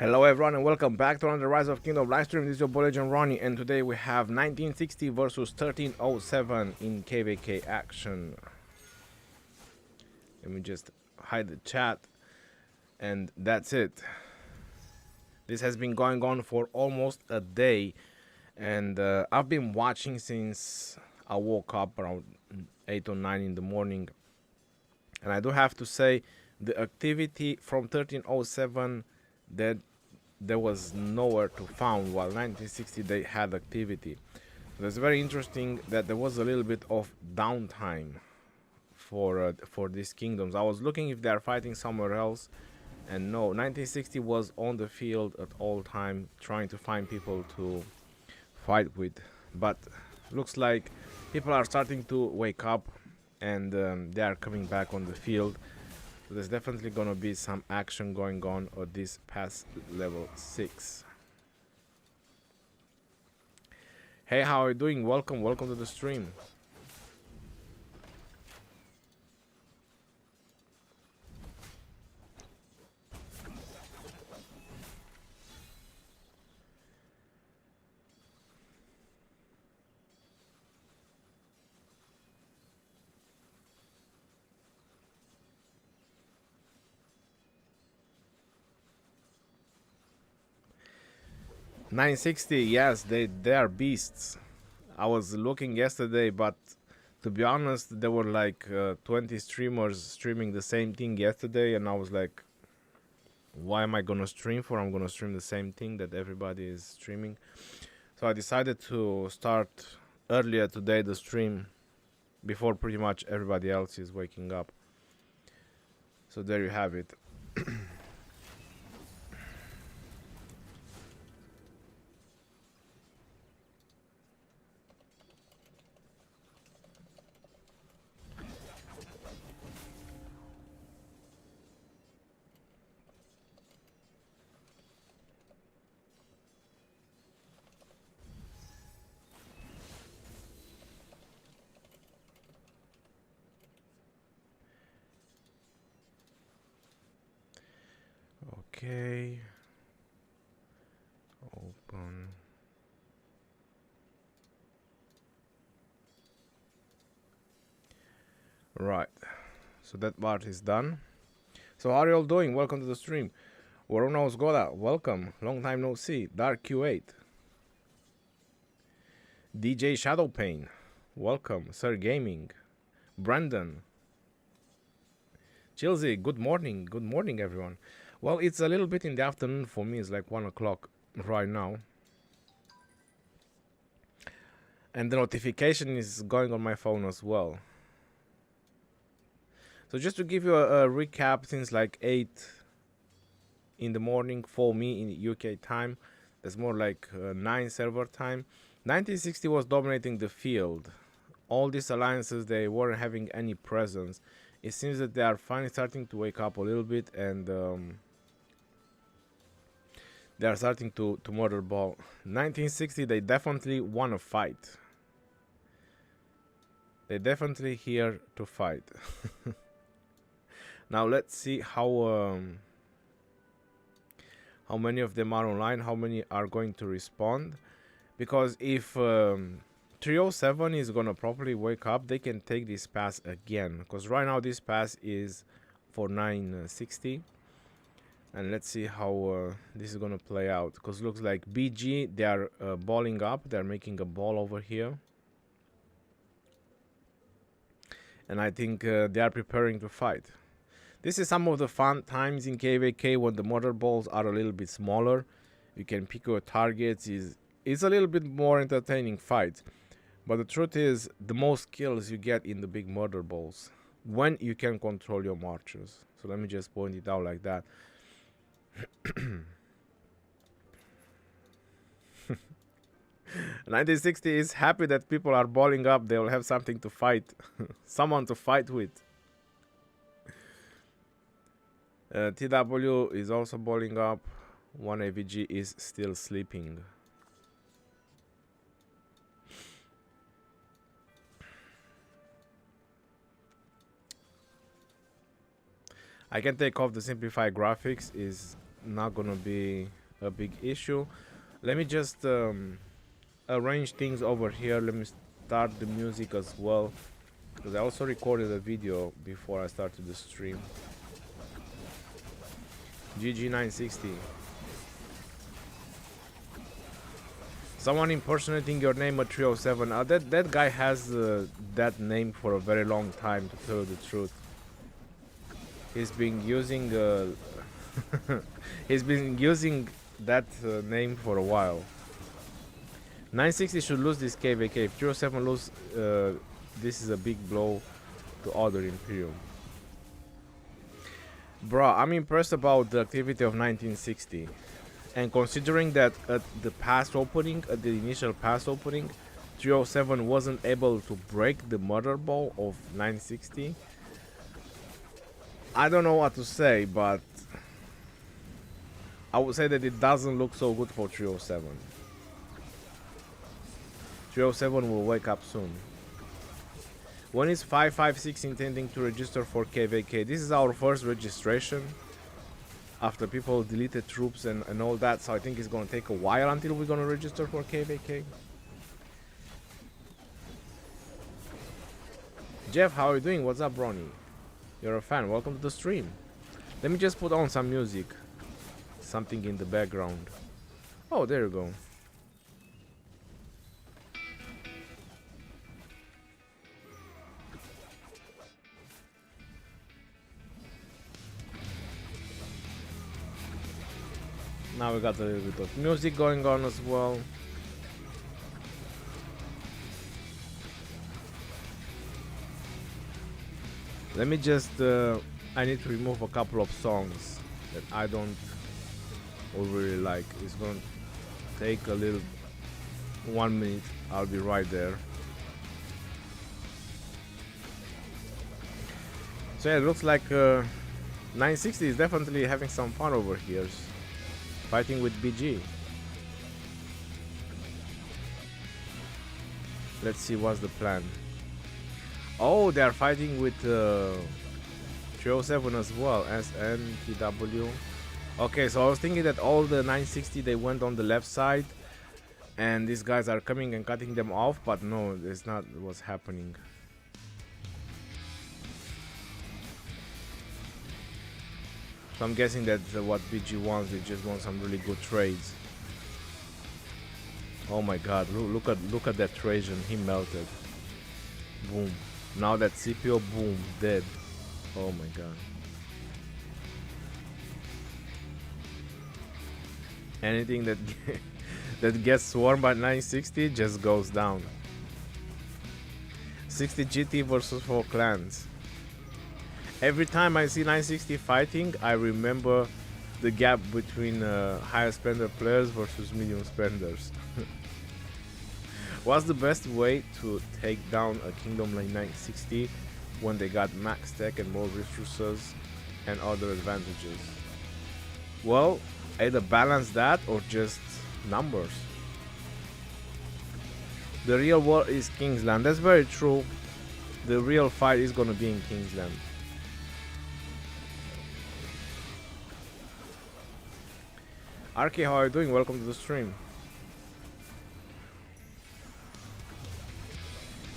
Hello everyone and welcome back to another Rise of Kingdom livestream. This is your boy Legend Ronnie and today we have 1960 versus 1307 in KvK Action. Let me just hide the chat and that's it. This has been going on for almost a day and I've been watching since I woke up around 8 or 9 in the morning, and I do have to say the activity from 1307 that there was nowhere to found, while 1960 they had activity. So it's very interesting that there was a little bit of downtime for these kingdoms. I was looking if they are fighting somewhere else, and no, 1960 was on the field at all time trying to find people to fight with. But looks like people are starting to wake up and they are coming back on the field. So there's definitely gonna be some action going on at this past level 6. Hey, how are you doing? Welcome to the stream. $960, yes, they are beasts. I was looking yesterday, but to be honest, there were like 20 streamers streaming the same thing yesterday, and I was like, why am I gonna stream for? I'm gonna stream the same thing that everybody is streaming. So I decided to start earlier today the stream before pretty much everybody else is waking up. So there you have it. Okay. Open. Right. So that part is done. So how are you all doing? Welcome to the stream. Warona Osgoda, welcome. Long time no see. Dark Q8. DJ Shadowpain, welcome. Sir Gaming. Brandon. Chilsey, good morning. Good morning, everyone. Well, it's a little bit in the afternoon for me. It's like 1 o'clock right now. And the notification is going on my phone as well. So just to give you a recap, since like 8 in the morning for me in UK time, that's more like 9 server time, 1960 was dominating the field. All these alliances, they weren't having any presence. It seems that they are finally starting to wake up a little bit, and they are starting to murder ball. 1960, they definitely want to fight. They're definitely here to fight. Now let's see how many of them are online, how many are going to respond. Because if 307 is gonna properly wake up, they can take this pass again. Because right now this pass is for 960. And let's see how this is gonna play out. Because looks like BG, they are balling up. They're making a ball over here. And I think they are preparing to fight. This is some of the fun times in KvK when the mortar balls are a little bit smaller. You can pick your targets. It's a little bit more entertaining fight. But the truth is, the most kills you get in the big mortar balls when you can control your marchers. So let me just point it out like that. 1960 is happy that people are balling up. They will have something to fight. Someone to fight with. TW is also balling up. 1 AVG is still sleeping. I can take off the simplified graphics. Is not gonna be a big issue. Let me just arrange things over here. Let me start the music as well, because I also recorded a video before I started the stream. GG 960. Someone impersonating your name at 307. That guy has that name for a very long time, to tell you the truth. He's been using he's been using that name for a while. 960 should lose this KvK. If 307 lose, this is a big blow to other Imperium. Bro, I'm impressed about the activity of 1960. And considering that at the pass opening, at the initial pass opening, 307 wasn't able to break the mother ball of 960, I don't know what to say, but I would say that it doesn't look so good for 307. 307 will wake up soon. When is 556 intending to register for KvK? This is our first registration after people deleted troops and all that, so I think it's gonna take a while until we're gonna register for KvK. Jeff, how are you doing? What's up, Bronny? You're a fan. Welcome to the stream. Let me just put on some music. Something in the background. Oh, there you go. Now we got a little bit of music going on as well. Let me just I need to remove a couple of songs that I don't really like. It's gonna take a little 1 minute. I'll be right there. So yeah, it looks like 960 is definitely having some fun over here, fighting with BG. Let's see what's the plan. Oh, they are fighting with 307 as well, SNTW. Okay, so I was thinking that all the 960 they went on the left side and these guys are coming and cutting them off, but no, it's not what's happening. So I'm guessing that what BG wants, they just want some really good trades. Oh my god, look at that Trajan, he melted. Boom. Now that CPO, boom, dead. Oh my god. Anything that that gets swarmed by 960 just goes down. 60 GT versus 4 clans. Every time I see 960 fighting, I remember the gap between higher spender players versus medium spenders. What's the best way to take down a kingdom like 960 when they got max tech and more resources and other advantages? Well, either balance that or just numbers. The real war is Kingsland. That's very true. The real fight is gonna be in Kingsland. RK, how are you doing? Welcome to the stream.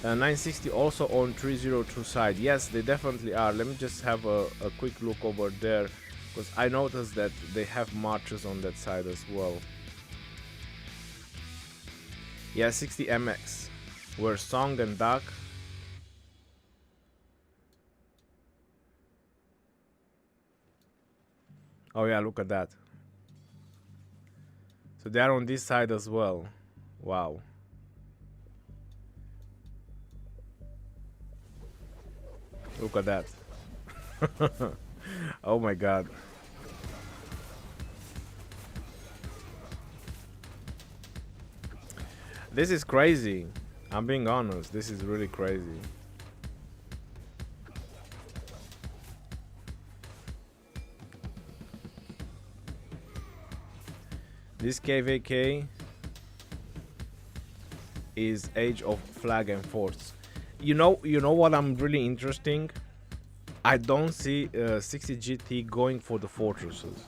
960 also on 302 side. Yes, they definitely are. Let me just have a quick look over there, because I noticed that they have marches on that side as well. Yeah, 60 MX. Where Song and Duck. Oh yeah, look at that. So they are on this side as well. Wow. Look at that. Oh my god. This is crazy. I'm being honest. This is really crazy. This KvK is Age of Flag and Forts. You know what I'm really interesting? I don't see 60 GT going for the fortresses.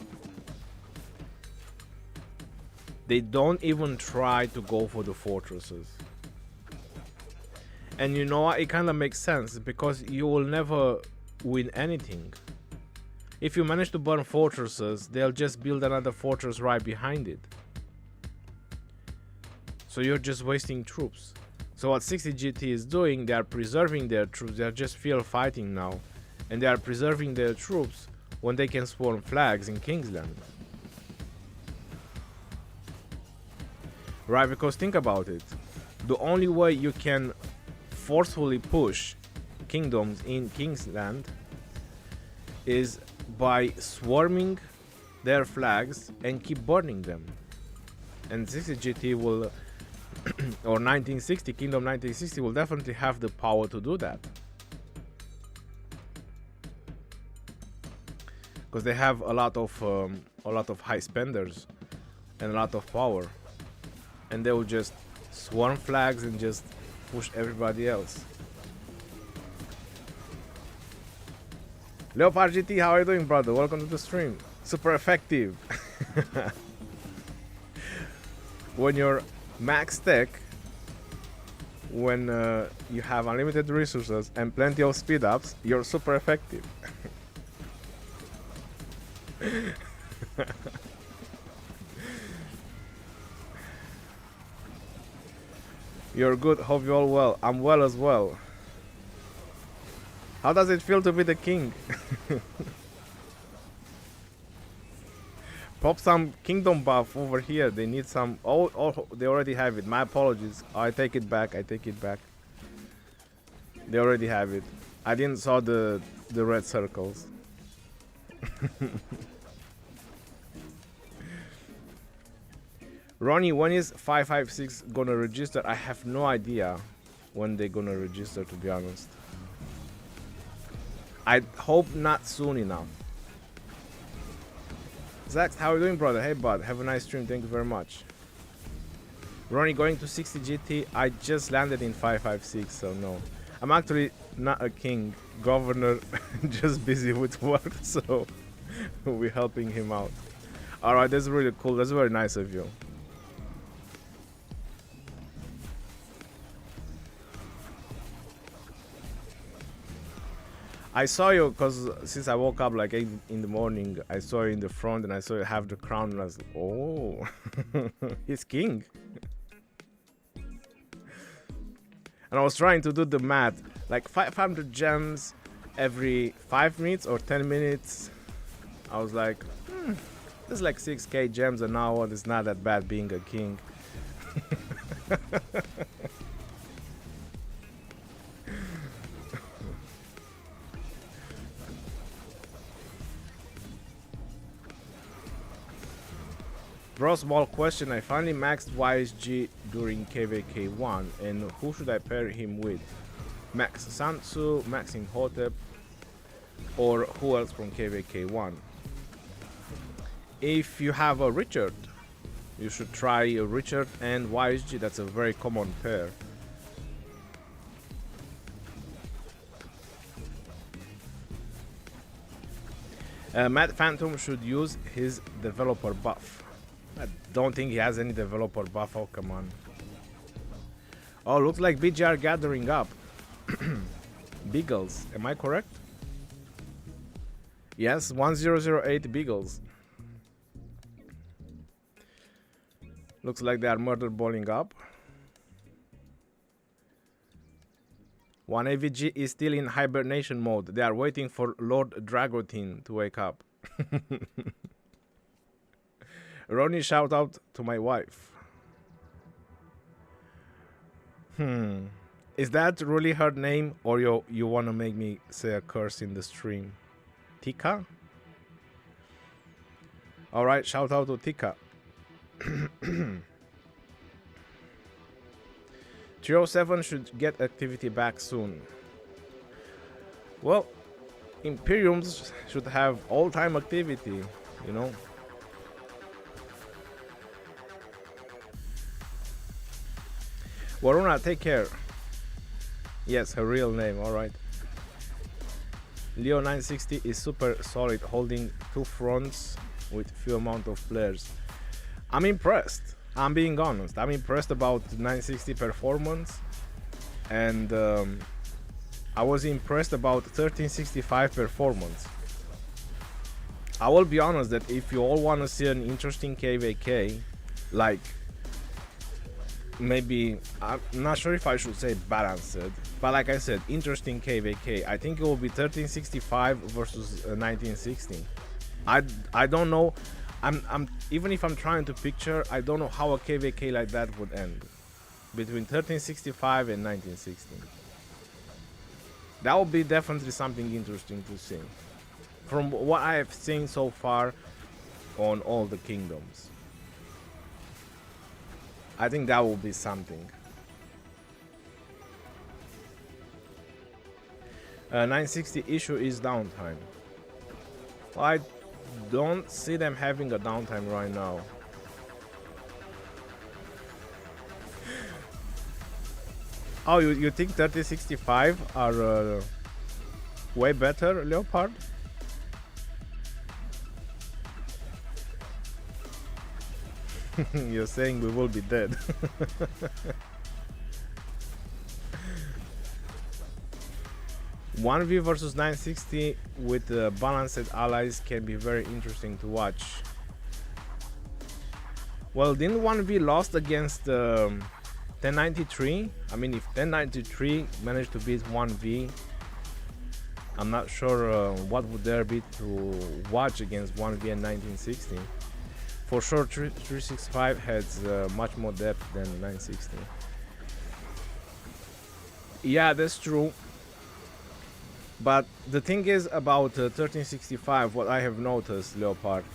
They don't even try to go for the fortresses. And you know what? It kind of makes sense because you will never win anything. If you manage to burn fortresses, they'll just build another fortress right behind it. So you're just wasting troops. So what 60 GT is doing, they are preserving their troops. They are just field fighting now. And they are preserving their troops when they can swarm flags in Kingsland. Right, because think about it. The only way you can forcefully push kingdoms in Kingsland is by swarming their flags and keep burning them. And 60 GT will, or 1960, Kingdom 1960 will definitely have the power to do that. Because they have a lot of high spenders and a lot of power. And they will just swarm flags and just push everybody else. Leopard GT, how are you doing, brother? Welcome to the stream. Super effective. When you're max tech, when you have unlimited resources and plenty of speed ups, you're super effective. You're good, hope you're all well. I'm well as well. How does it feel to be the king? Pop some kingdom buff over here. They need some. Oh, they already have it. My apologies. I take it back. I take it back. They already have it. I didn't saw the red circles. Ronnie, when is 556 gonna register? I have no idea when they're gonna register, to be honest. I hope not soon enough. Zax, how are you doing, brother? Hey, bud. Have a nice stream. Thank you very much. Ronnie, going to 60 GT. I just landed in 556, so no. I'm actually not a king. Governor, just busy with work, so we're helping him out. Alright, that's really cool. That's very nice of you. I saw you because since I woke up like 8 in the morning, I saw you in the front and I saw you have the crown and I was like, oh, he's king. And I was trying to do the math, like 500 gems every 5 minutes or 10 minutes. I was like, there's like 6k gems an hour. It's not that bad being a king. Bro, small question. I finally maxed YSG during KvK 1, and who should I pair him with? Max Sansu, Max Imhotep, or who else from KvK 1? If you have a Richard, you should try a Richard and YSG. That's a very common pair. Matt Phantom should use his developer buff. I don't think he has any developer buff. Oh, come on. Oh, looks like BGR gathering up. Beagles, am I correct? Yes, 1008 Beagles. Looks like they are murder balling up. 1 AVG is still in hibernation mode. They are waiting for Lord Dragotin to wake up. Ronnie, shout out to my wife. Is that really her name, or you want to make me say a curse in the stream? Tika? Alright, shout out to Tika. 307 should get activity back soon. Well, Imperiums should have all-time activity, you know. Waruna, take care. Yes, her real name, alright. Leo 960 is super solid, holding 2 fronts with few amount of players. I'm impressed. I'm being honest. I'm impressed about 960 performance, and I was impressed about 1365 performance. I will be honest that if you all want to see an interesting KvK, like maybe, I'm not sure if I should say balanced, but like I said, interesting KvK, I think it will be 1365 versus 1960. I don't know. I'm even if I'm trying to picture, I don't know how a KvK like that would end between 1365 and 1960. That would be definitely something interesting to see from what I have seen so far on all the kingdoms. I think that will be something. 960 issue is downtime. I don't see them having a downtime right now. Oh, you think 3065 are way better, Leopard? You're saying we will be dead. 1v versus 960 with balanced allies can be very interesting to watch. Well, didn't 1v lost against 1093? I mean, if 1093 managed to beat 1v, I'm not sure what would there be to watch against 1v and 1960. For sure, 365 has much more depth than 960. Yeah, that's true. But the thing is about 1365, what I have noticed, Leopard,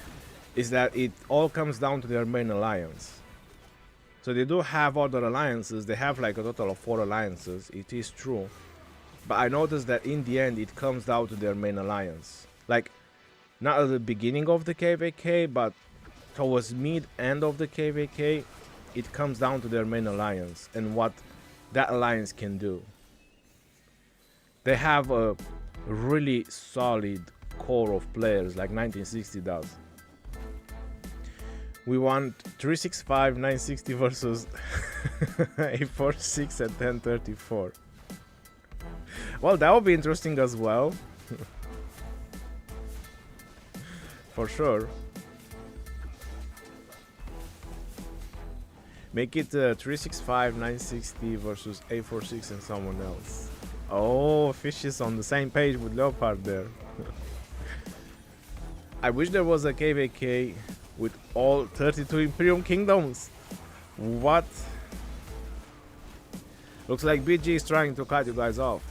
is that it all comes down to their main alliance. So they do have other alliances. They have like a total of 4 alliances. It is true. But I noticed that in the end, it comes down to their main alliance. Like, not at the beginning of the KvK, but towards mid-end of the KvK, it comes down to their main alliance and what that alliance can do. They have a really solid core of players like 1960 does. We want 365, 960 versus 846 and 1034. Well, that would be interesting as well. For sure. Make it 365, 960 versus 846 and someone else. Oh, Fish is on the same page with Leopard there. I wish there was a KvK with all 32 Imperium kingdoms. What? Looks like BG is trying to cut you guys off.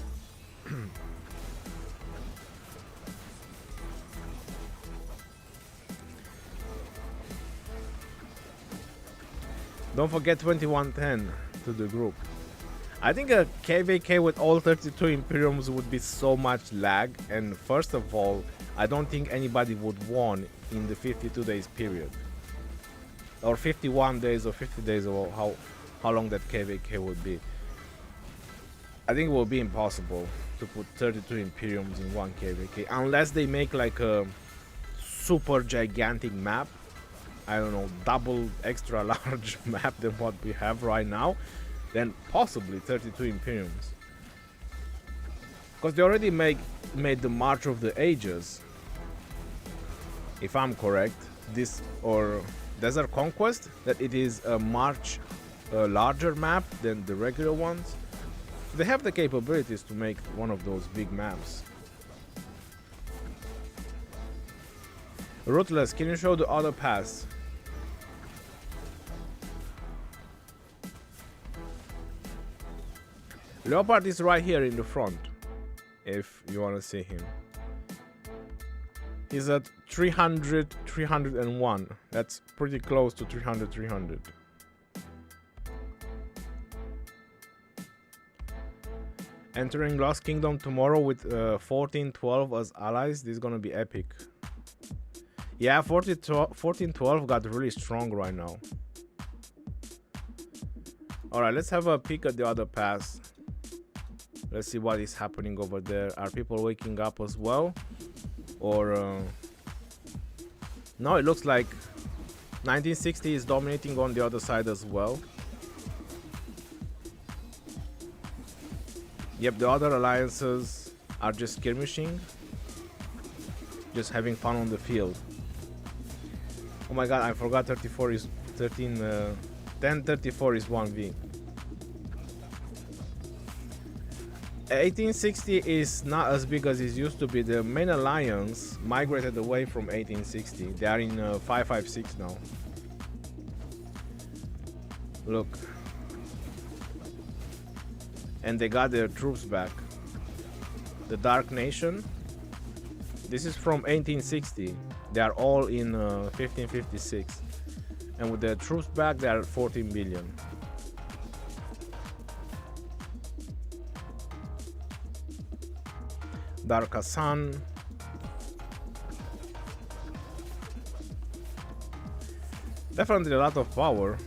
Don't forget 2110 to the group. I think a KvK with all 32 Imperiums would be so much lag, and first of all, I don't think anybody would won in the 52 days period. Or 51 days or 50 days, or how long that KvK would be. I think it will be impossible to put 32 Imperiums in one KvK, unless they make like a super gigantic map. I don't know, double extra large map than what we have right now. Then possibly 32 Imperiums. Because they already made the March of the Ages, if I'm correct, this, or Desert Conquest, that it is a much larger map than the regular ones. So they have the capabilities to make one of those big maps. Ruthless, can you show the other pass? Leopard is right here in the front, if you want to see him. He's at 300, 301. That's pretty close to 300, 300. Entering Lost Kingdom tomorrow with 1412 as allies. This is gonna be epic. Yeah, 1412 got really strong right now. Alright, let's have a peek at the other pass. Let's see what is happening over there. Are people waking up as well? Or no, it looks like 1960 is dominating on the other side as well. Yep, the other alliances are just skirmishing, just having fun on the field. Oh my god, I forgot 34 is 1034 is 1v. 1860 is not as big as it used to be. The main alliance migrated away from 1860. They are in 556 now. Look. And they got their troops back. The Dark Nation. This is from 1860. They are all in 1556. And with their troops back, they are at 14 billion. Dark Hassan. Definitely a lot of power.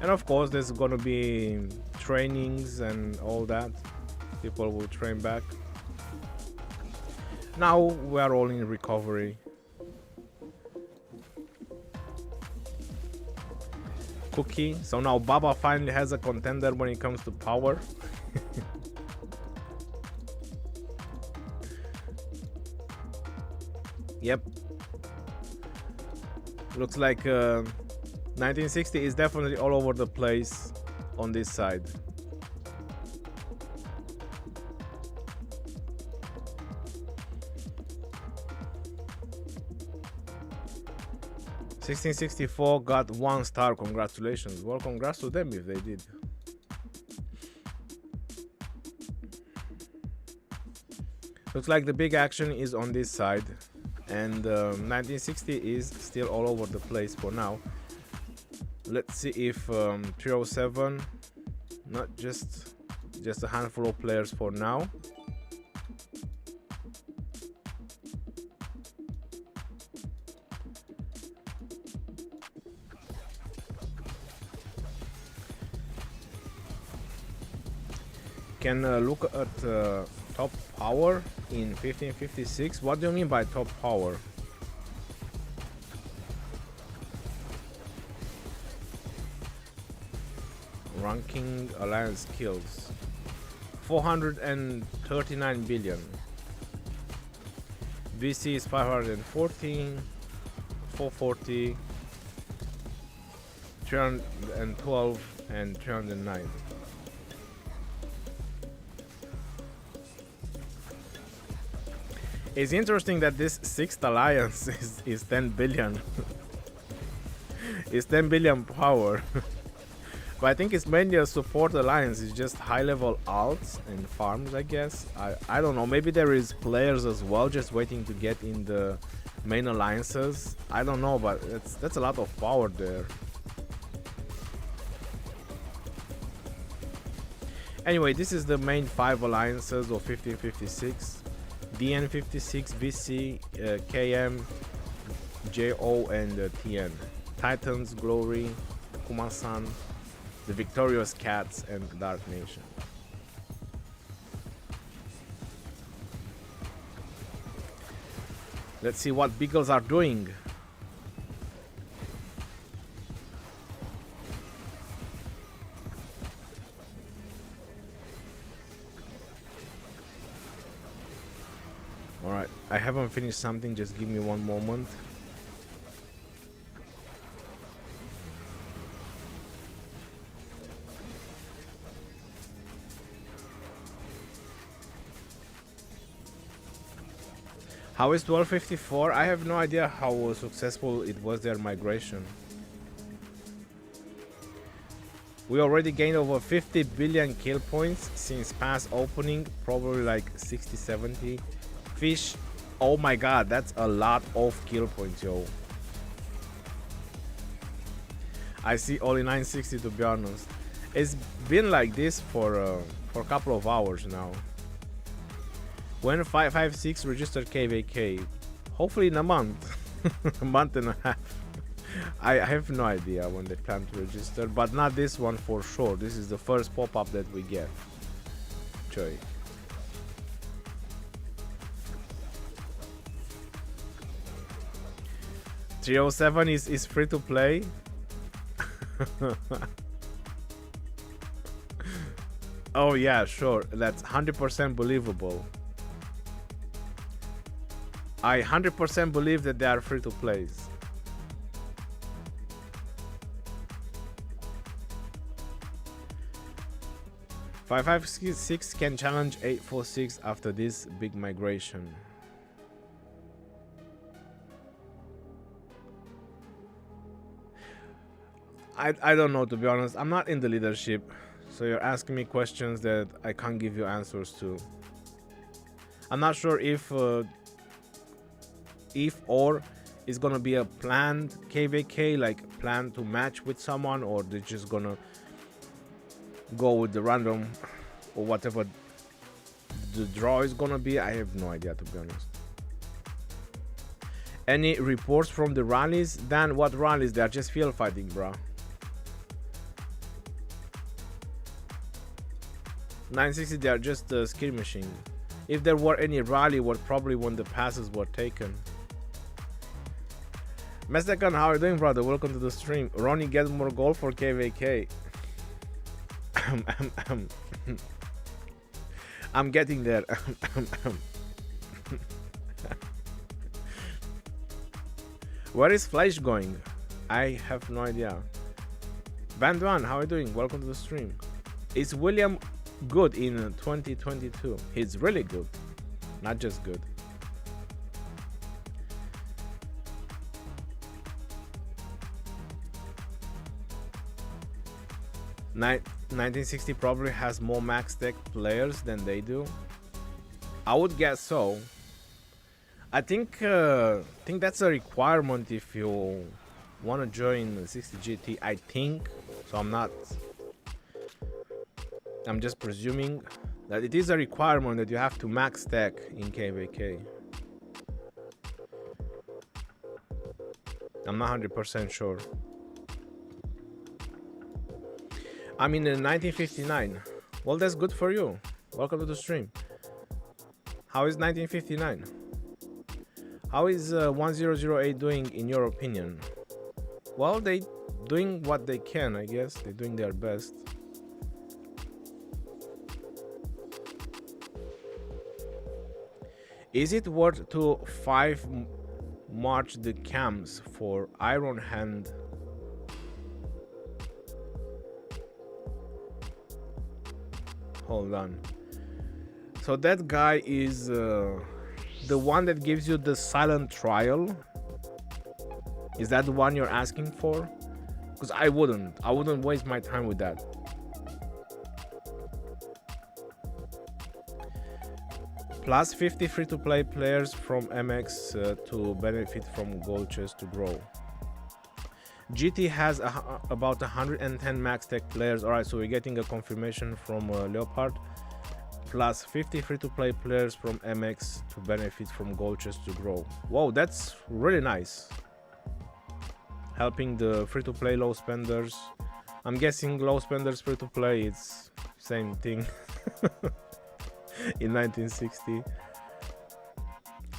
And of course there's gonna be trainings and all that. People will train back. Now we are all in recovery. Cookie. So now Baba finally has a contender when it comes to power. Yep. Looks like 1960 is definitely all over the place on this side. (1664) got 1 star. Congratulations. Well, congrats to them if they did. Looks like the big action is on this side. And 1960 is still all over the place for now. Let's see if 307, not just a handful of players for now. Can look at top power in 1556. What do you mean by top power? Ranking alliance kills 439 billion. VC is 514, 440, 312 and 309. It's interesting that this 6th alliance is 10 billion. It's 10 billion power. But I think it's mainly a support alliance. It's just high level alts and farms, I guess. I don't know. Maybe there is players as well just waiting to get in the main alliances. I don't know, but that's a lot of power there. Anyway, this is the main 5 alliances of 1556. DN56, VC, KM, JO, and TN. Titans, Glory, Kumasan, the Victorious Cats, and Dark Nation. Let's see what Beagles are doing. Alright, I haven't finished something, just give me one moment. How is 1254? I have no idea how successful it was, their migration. We already gained over 50 billion kill points since past opening, probably like 60, 70. Fish, oh my god, that's a lot of kill points, yo. I see only 960 to be honest. It's been like this for a couple of hours now. When 556 registered KvK? Hopefully in a month. A month and a half. I have no idea when they plan to register, but not this one for sure. This is the first pop-up that we get. Choi. 307 is free to play. Oh yeah, sure. That's 100% believable. I 100% believe that they are free to play. .556 can challenge 846 after this big migration. I don't know, to be honest. I'm not in the leadership, so you're asking me questions that I can't give you answers to. I'm not sure if or is gonna be a planned KvK, like plan to match with someone, or they're just gonna go with the random or whatever the draw is gonna be. I have no idea, to be honest. Any reports from the rallies? Dan, what rallies? They are just field fighting, bro. 960, they are just skirmishing. If there were any rally, was probably when the passes were taken. Mestekan, how are you doing, brother? Welcome to the stream. Ronnie, get more gold for KvK. I'm getting there. Where is Flash going? I have no idea. Van Duan, how are you doing? Welcome to the stream. Is William good in 2022? He's really good, not just good. Nin 1960 probably has more max tech players than they do. I would guess so. I think that's a requirement if you want to join 60 GT. I think so. I'm just presuming that it is a requirement that you have to max tech in KvK. I'm not 100% sure. I'm in 1959. Well, that's good for you. Welcome to the stream. How is 1959? How is 1008 doing in your opinion? Well, they doing what they can, I guess. They're doing their best. Is it worth to 5 march the camps for Iron Hand? Hold on. So that guy is the one that gives you the silent trial. Is that the one you're asking for? Because I wouldn't waste my time with that. Plus 50 free-to-play players from MX to benefit from gold chest to grow. GT has about 110 max tech players. Alright, so we're getting a confirmation from Leopard. Plus 50 free-to-play players from MX to benefit from gold chest to grow. Whoa, that's really nice. Helping the free-to-play low spenders. I'm guessing low spenders free-to-play, it's same thing. In 1960,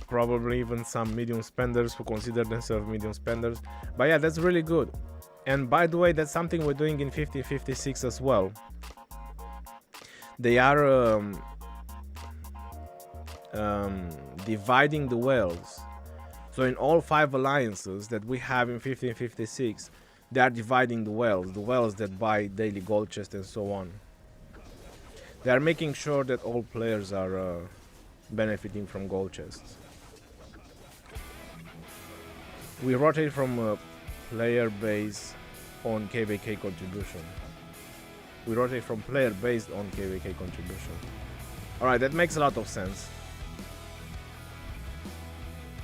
probably even some medium spenders who consider themselves medium spenders. But yeah, that's really good. And by the way, that's something we're doing in 5056 as well. They are dividing the whales. So in all 5 alliances that we have in 1556, they are dividing the whales that buy daily gold chest and so on. They are making sure that all players are benefiting from gold chests. We rotate from player base on KvK contribution. We rotate from player based on KvK contribution. Alright, that makes a lot of sense.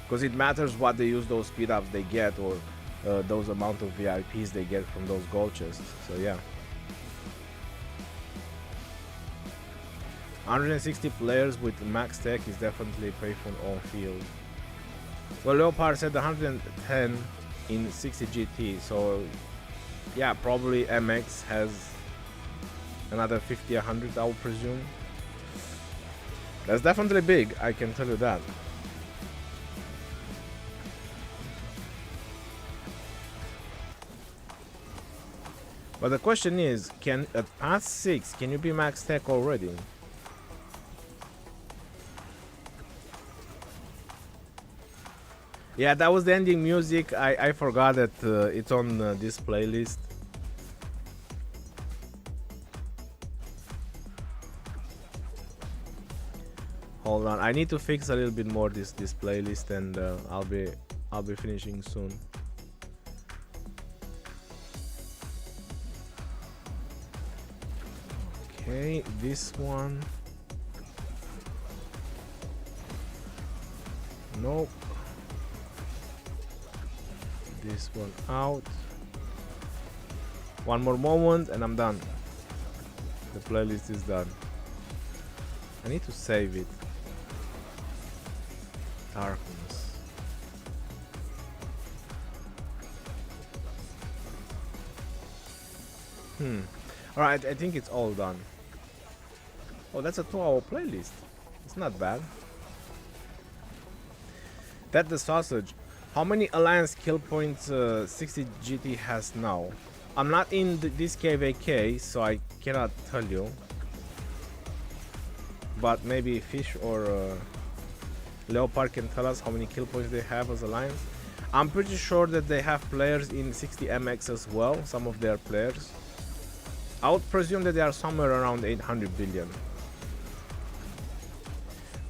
Because it matters what they use those speed ups they get, or those amount of VIPs they get from those gold chests. So yeah. 160 players with max tech is definitely painful on field. Well, Leopard said 110 in 60 GT, so yeah, probably MX has another 50, 100, I would presume. That's definitely big, I can tell you that. But the question is, can at pass 6, can you be max tech already? Yeah, that was the ending music. I forgot that it's on this playlist. Hold on, I need to fix a little bit more this playlist, and I'll be finishing soon. Okay, this one. Nope. This one out. One more moment and I'm done. The playlist is done. I need to save it. Darkness. Alright, I think it's all done. Oh, that's a 2-hour playlist. It's not bad. That the sausage. How many alliance kill points 60 GT has now? I'm not in this KvK, so I cannot tell you. But maybe Fish or Leopard can tell us how many kill points they have as alliance. I'm pretty sure that they have players in 60 MX as well, some of their players. I would presume that they are somewhere around 800 billion.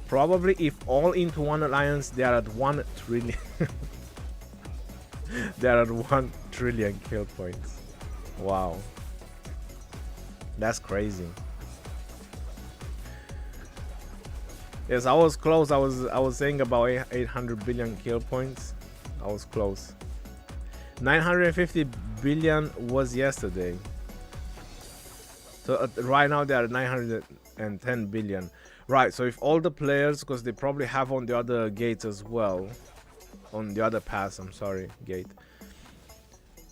Probably if all into one alliance, they are at 1 trillion. They are at 1 trillion kill points. Wow. That's crazy. Yes, I was close. I was saying about 800 billion kill points. I was close. 950 billion was yesterday. So right now they are 910 billion. Right, so if all the players, because they probably have on the other gates as well, on the other pass, I'm sorry, gate,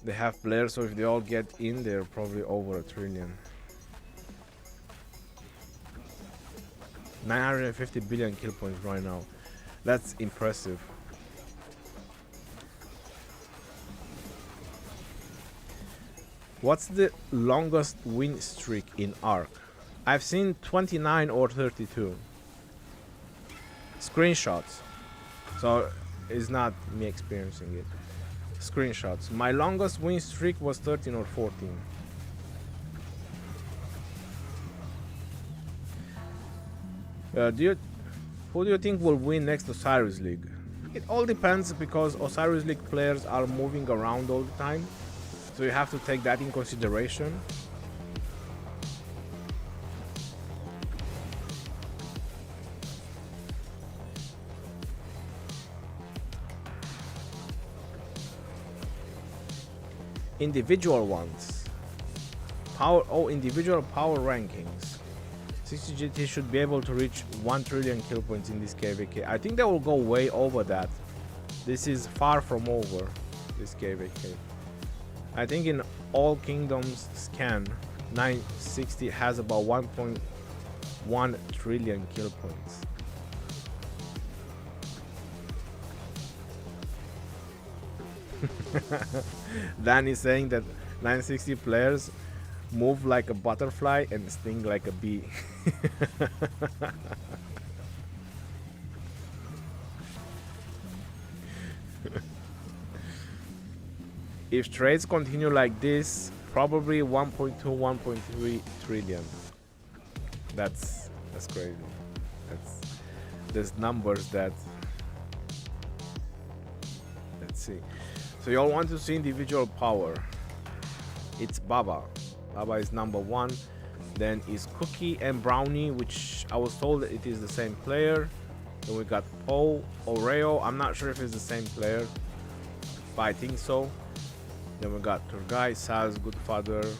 they have players, so if they all get in, they're probably over 1 trillion. 950 billion kill points right now. That's impressive. What's the longest win streak in Arc? I've seen 29 or 32 screenshots, so it's not me experiencing it. Screenshots. My longest win streak was 13 or 14. Who do you think will win next Osiris League? It all depends, because Osiris League players are moving around all the time, so you have to take that in consideration. Individual ones. Individual power rankings. 60 GT should be able to reach 1 trillion kill points in this KvK. I think they will go way over that. This is far from over, this KvK. I think in all kingdoms scan, 960 has about 1.1 trillion kill points. Dan is saying that 960 players move like a butterfly and sting like a bee. If trades continue like this, probably 1.2, 1.3 trillion. That's crazy. There's numbers that. Let's see. So y'all want to see individual power. It's Baba. Baba is number 1. Then is Cookie and Brownie, which I was told that it is the same player. Then we got Poe, Oreo. I'm not sure if it's the same player, but I think so. Then we got Turgai, Saz, Goodfather,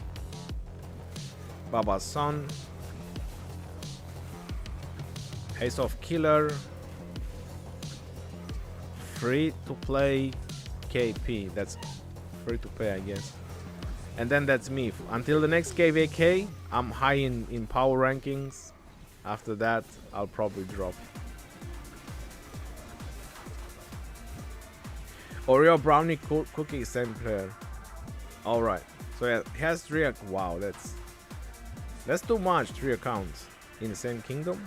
Baba's son, Ace of Killer, free to play KP. That's free to play, I guess. And then that's me. Until the next KvK, I'm high in power rankings. After that, I'll probably drop. Oreo, Brownie, Cookie, same player. Alright, So yeah, he has 3 wow, that's too much, 3 accounts in the same kingdom.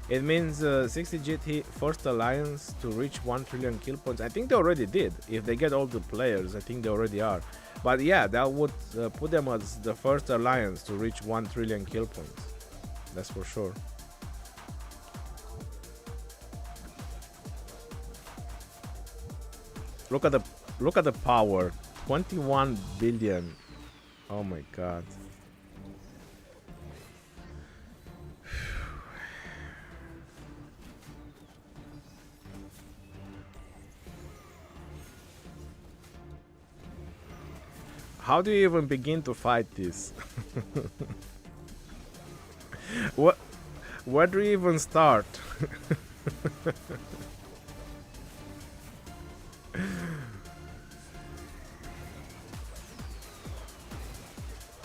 It means 60 GT first alliance to reach 1 trillion kill points. I think they already did. If they get all the players, I think they already are. But yeah, that would put them as the first alliance to reach 1 trillion kill points. That's for sure. Look at the power. 21 billion. Oh my god. How do you even begin to fight this? Where do you even start?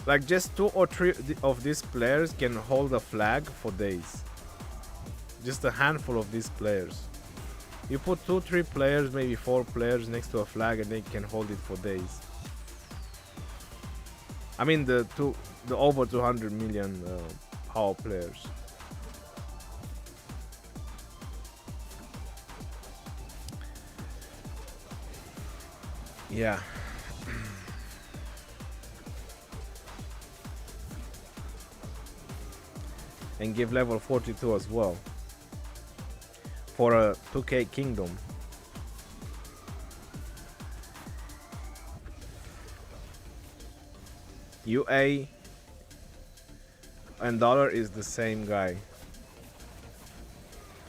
Like just 2 or 3 of these players can hold a flag for days. Just a handful of these players. You put 2-3 players, maybe 4 players next to a flag and they can hold it for days. I mean the over 200 million power players. Yeah. And give level 42 as well for a 2K kingdom. UA and dollar is the same guy.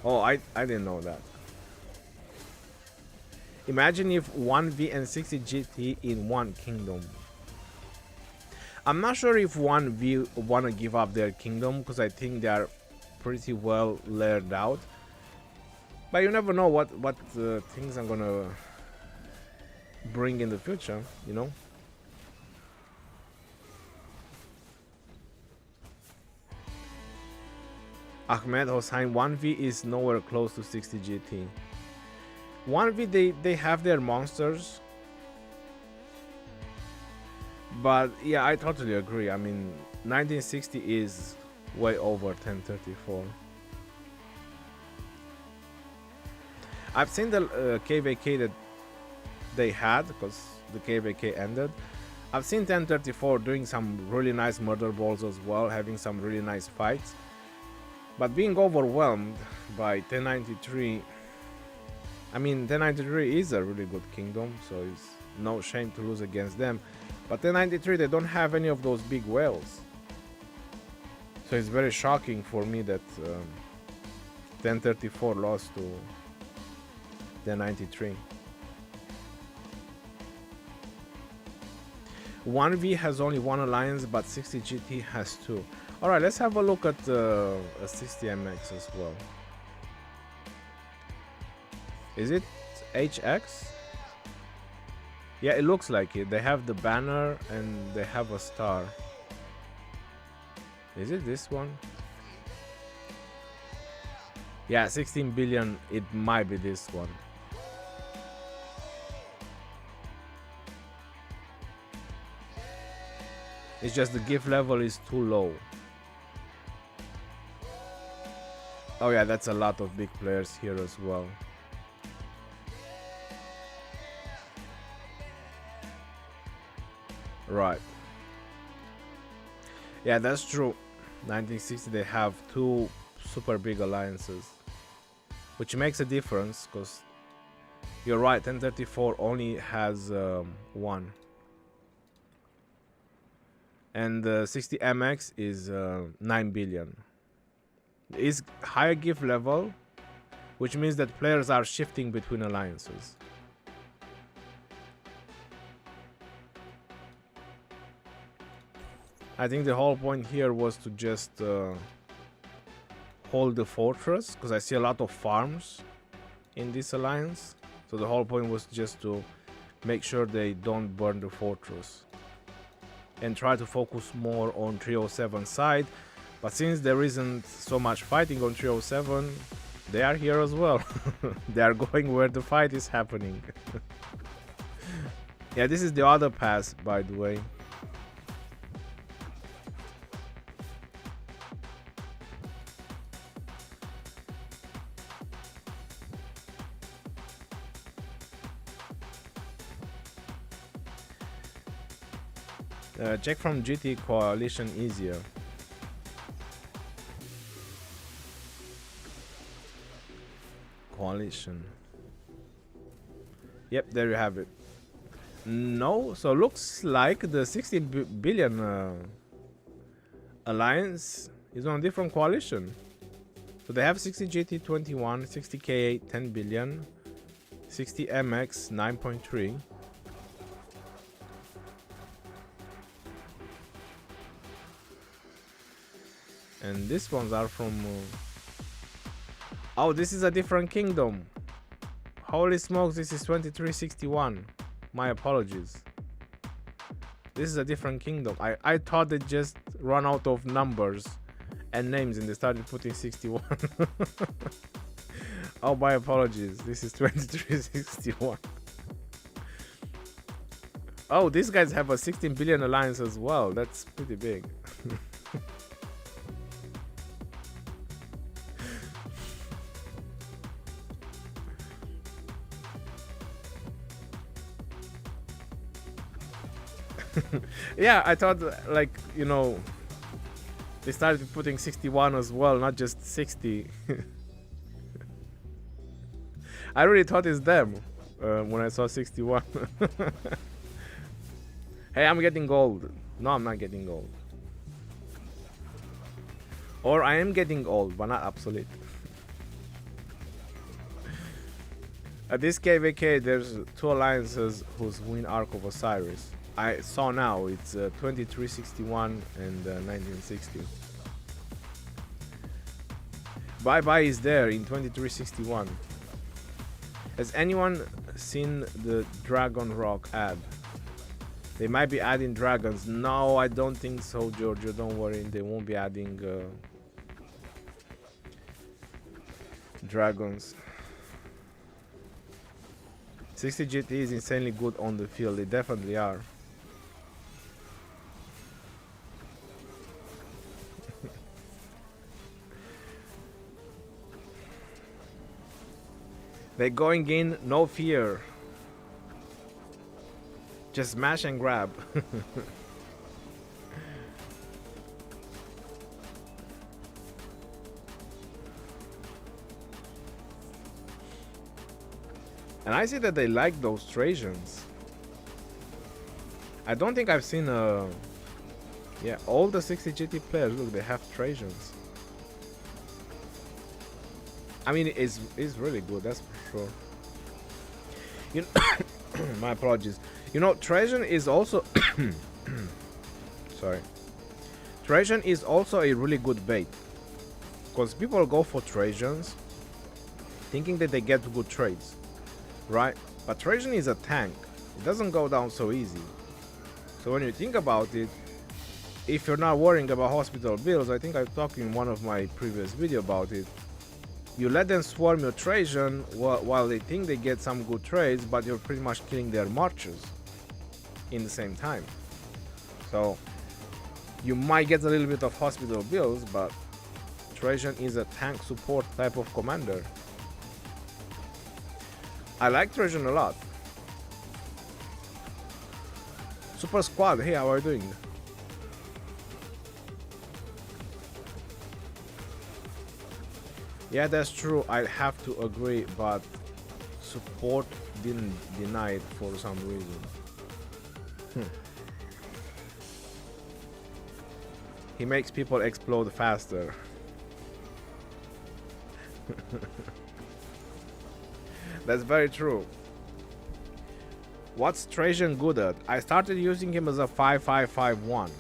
Oh, I didn't know that. Imagine if 1V and 60 GT in one kingdom. I'm not sure if 1V wanna give up their kingdom because I think they are pretty well layered out. But you never know what things I'm gonna bring in the future, you know? Ahmed Hossein, 1V is nowhere close to 60 GT. 1V they have their monsters. But yeah, I totally agree. I mean, 1960 is way over 1034. I've seen the KvK that they had because the KvK ended. I've seen 1034 doing some really nice murder balls as well, having some really nice fights. But being overwhelmed by 1093, I mean 1093 is a really good kingdom, so it's no shame to lose against them. But 1093 they don't have any of those big whales. So it's very shocking for me that 1034 lost to 1093. 1V has only 1 alliance, but 60 GT has 2. Alright, let's have a look at a 60 MX as well. Is it HX? Yeah, it looks like it. They have the banner and they have a star. Is it this one? Yeah, 16 billion. It might be this one. It's just the gift level is too low. Oh yeah, that's a lot of big players here as well. Right. Yeah, that's true. 1960 they have 2 super big alliances, which makes a difference because you're right, 1034 only has 1. And 60 MX is 9 billion. Is higher gift level, which means that players are shifting between alliances. I think the whole point here was to just hold the fortress, because I see a lot of farms in this alliance. So the whole point was just to make sure they don't burn the fortress and try to focus more on 307 side. But since there isn't so much fighting on 307, They are here as well. They are going where the fight is happening. Yeah, this is the other pass, by the way. Check from GT Coalition easier. Coalition. Yep, there you have it. No, so looks like the 60 billion alliance is on a different coalition. So they have 60 GT 21, 60 K8 10 billion, 60 MX 9.3. And these ones are from oh, this is a different kingdom. Holy smokes, this is 2361. My apologies. This is a different kingdom. I thought they just run out of numbers and names and they started putting 61. Oh, my apologies. This is 2361. Oh, these guys have a 16 billion alliance as well. That's pretty big. Yeah, I thought, like, you know, they started putting 61 as well, not just 60. I really thought it's them when I saw 61. Hey, I'm getting gold. No, I'm not getting gold. Or I am getting gold, but not obsolete. At this KvK, there's two alliances whose win Arc of Osiris. I saw now, it's 2361 and 1960. Bye Bye is there in 2361. Has anyone seen the Dragon Rock ad? They might be adding dragons. No, I don't think so, Giorgio. Don't worry, they won't be adding dragons. 60 GT is insanely good on the field. They definitely are. They're going in, no fear. Just smash and grab. And I see that they like those Trojans. I don't think I've seen yeah, all the 60 GT players, look, they have Trojans. I mean, it's really good, that's for sure. You know, my apologies. You know, Trajan is also sorry. Trajan is also a really good bait. Because people go for Trajans thinking that they get good trades, right? But Trajan is a tank. It doesn't go down so easy. So when you think about it, if you're not worrying about hospital bills, I think I talked in one of my previous video about it. You let them swarm your Trajan while they think they get some good trades, but you're pretty much killing their marchers in the same time. So you might get a little bit of hospital bills, but Trajan is a tank support type of commander. I like Trajan a lot. Super Squad, hey, how are you doing? Yeah, that's true. I have to agree, but support didn't deny it for some reason. He makes people explode faster. That's very true. What's Trajan good at? I started using him as a 5551.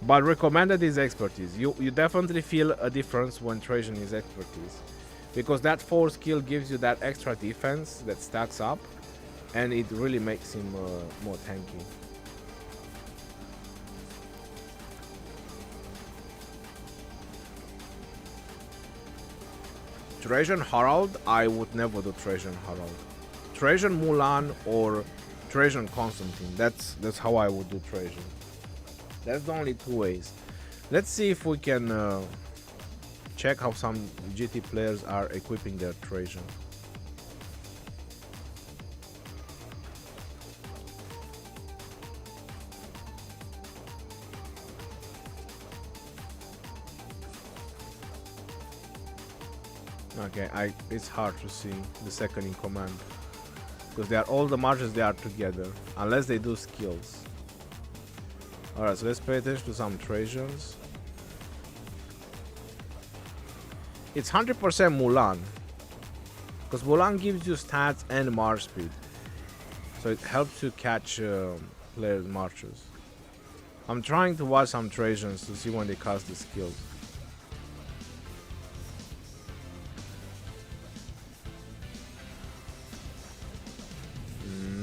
But recommended his expertise. You definitely feel a difference when Trajan is expertise. Because that 4 skill gives you that extra defense that stacks up. And it really makes him more tanky. Trajan Harald, I would never do Trajan Harald. Trajan Mulan or Trajan Constantine. That's how I would do Trajan. That's the only two ways. Let's see if we can check how some GT players are equipping their Trajan. Okay, it's hard to see the second in command because they are all the marches they are together unless they do skills. Alright, so let's pay attention to some Trajans. It's 100% Mulan because Mulan gives you stats and march speed, so it helps you catch players' marches. I'm trying to watch some Trajans to see when they cast the skills.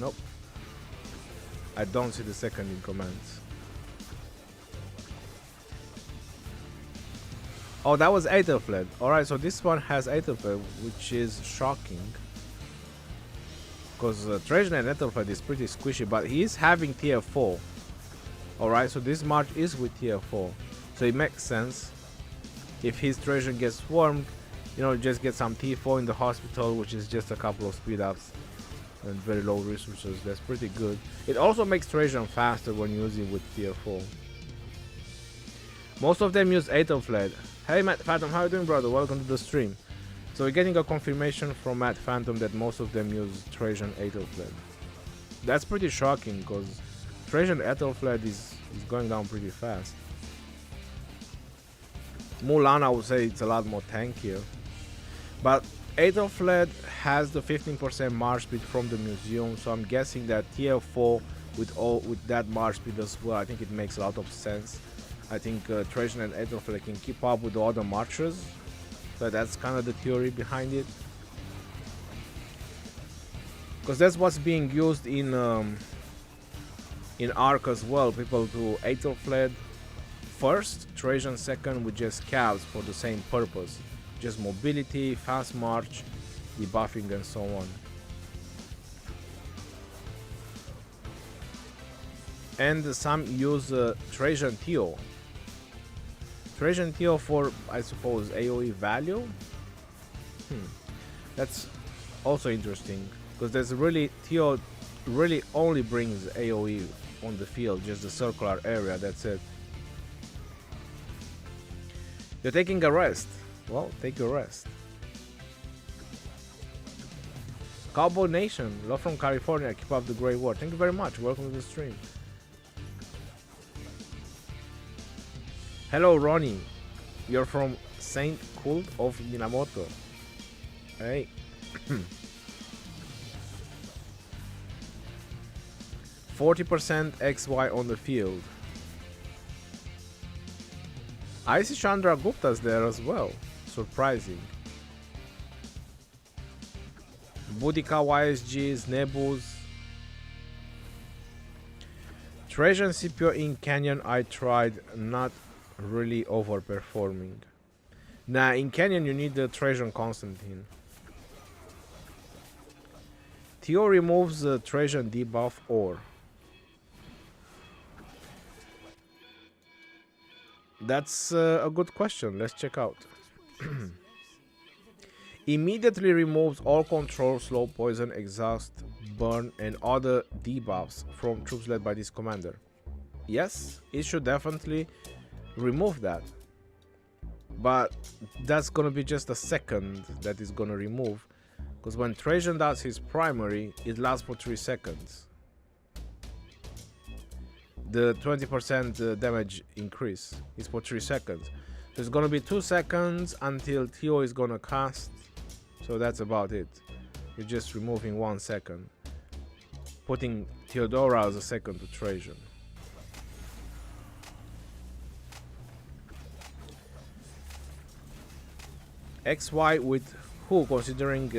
Nope. I don't see the second in commands. Oh, that was Aethelflaed. Alright, so this one has Aethelflaed, which is shocking. Because Trajan and Aethelflaed is pretty squishy, but he is having tier 4. Alright, so this march is with tier 4. So it makes sense. If his Trajan gets swarmed, you know, just get some T4 in the hospital, which is just a couple of speed ups and very low resources. That's pretty good. It also makes Trajan faster when using with tier 4. Most of them use Aethelflaed. Hey Matt Phantom, how you doing, brother? Welcome to the stream. So we're getting a confirmation from Matt Phantom that most of them use Trajan Aethelflaed. That's pretty shocking because Trajan Aethelflaed is going down pretty fast. Mulan, I would say it's a lot more tankier. But Aethelflaed has the 15% march speed from the museum, so I'm guessing that tier 4 with that march speed as well, I think it makes a lot of sense. I think Trajan and Aethelflaed can keep up with the other marchers, so that's kind of the theory behind it. Because that's what's being used in Arc as well. People do Aethelflaed first, Trajan second with just calves for the same purpose. Just mobility, fast march, debuffing and so on. And some use Trajan Theo. Trajan Theo for, I suppose, AoE value? That's also interesting. Because there's really, Theo really only brings AoE on the field, just the circular area, that's it. You're taking a rest. Well, take your rest. Cowboy Nation, love from California, keep up the great work. Thank you very much, welcome to the stream. Hello Ronnie, you're from Saint Cult of Minamoto. Hey. 40% XY on the field. I see Chandra Gupta's there as well. Surprising. Boudica YSGs, Nebus. Trajan CPO in Canyon I tried, not really overperforming. Nah, in Canyon you need the Trajan Constantine. Theo removes the Trajan debuff or... That's a good question. Let's check out. Immediately removes all control, slow, poison, exhaust, burn, and other debuffs from troops led by this commander. Yes, it should definitely remove that. But that's gonna be just a second that is gonna remove. Because when Trajan does his primary, it lasts for 3 seconds. The 20% damage increase is for 3 seconds. So it's gonna be 2 seconds until Theo is gonna cast. So that's about it. You're just removing 1 second. Putting Theodora as a second to Trajan. XY with who, considering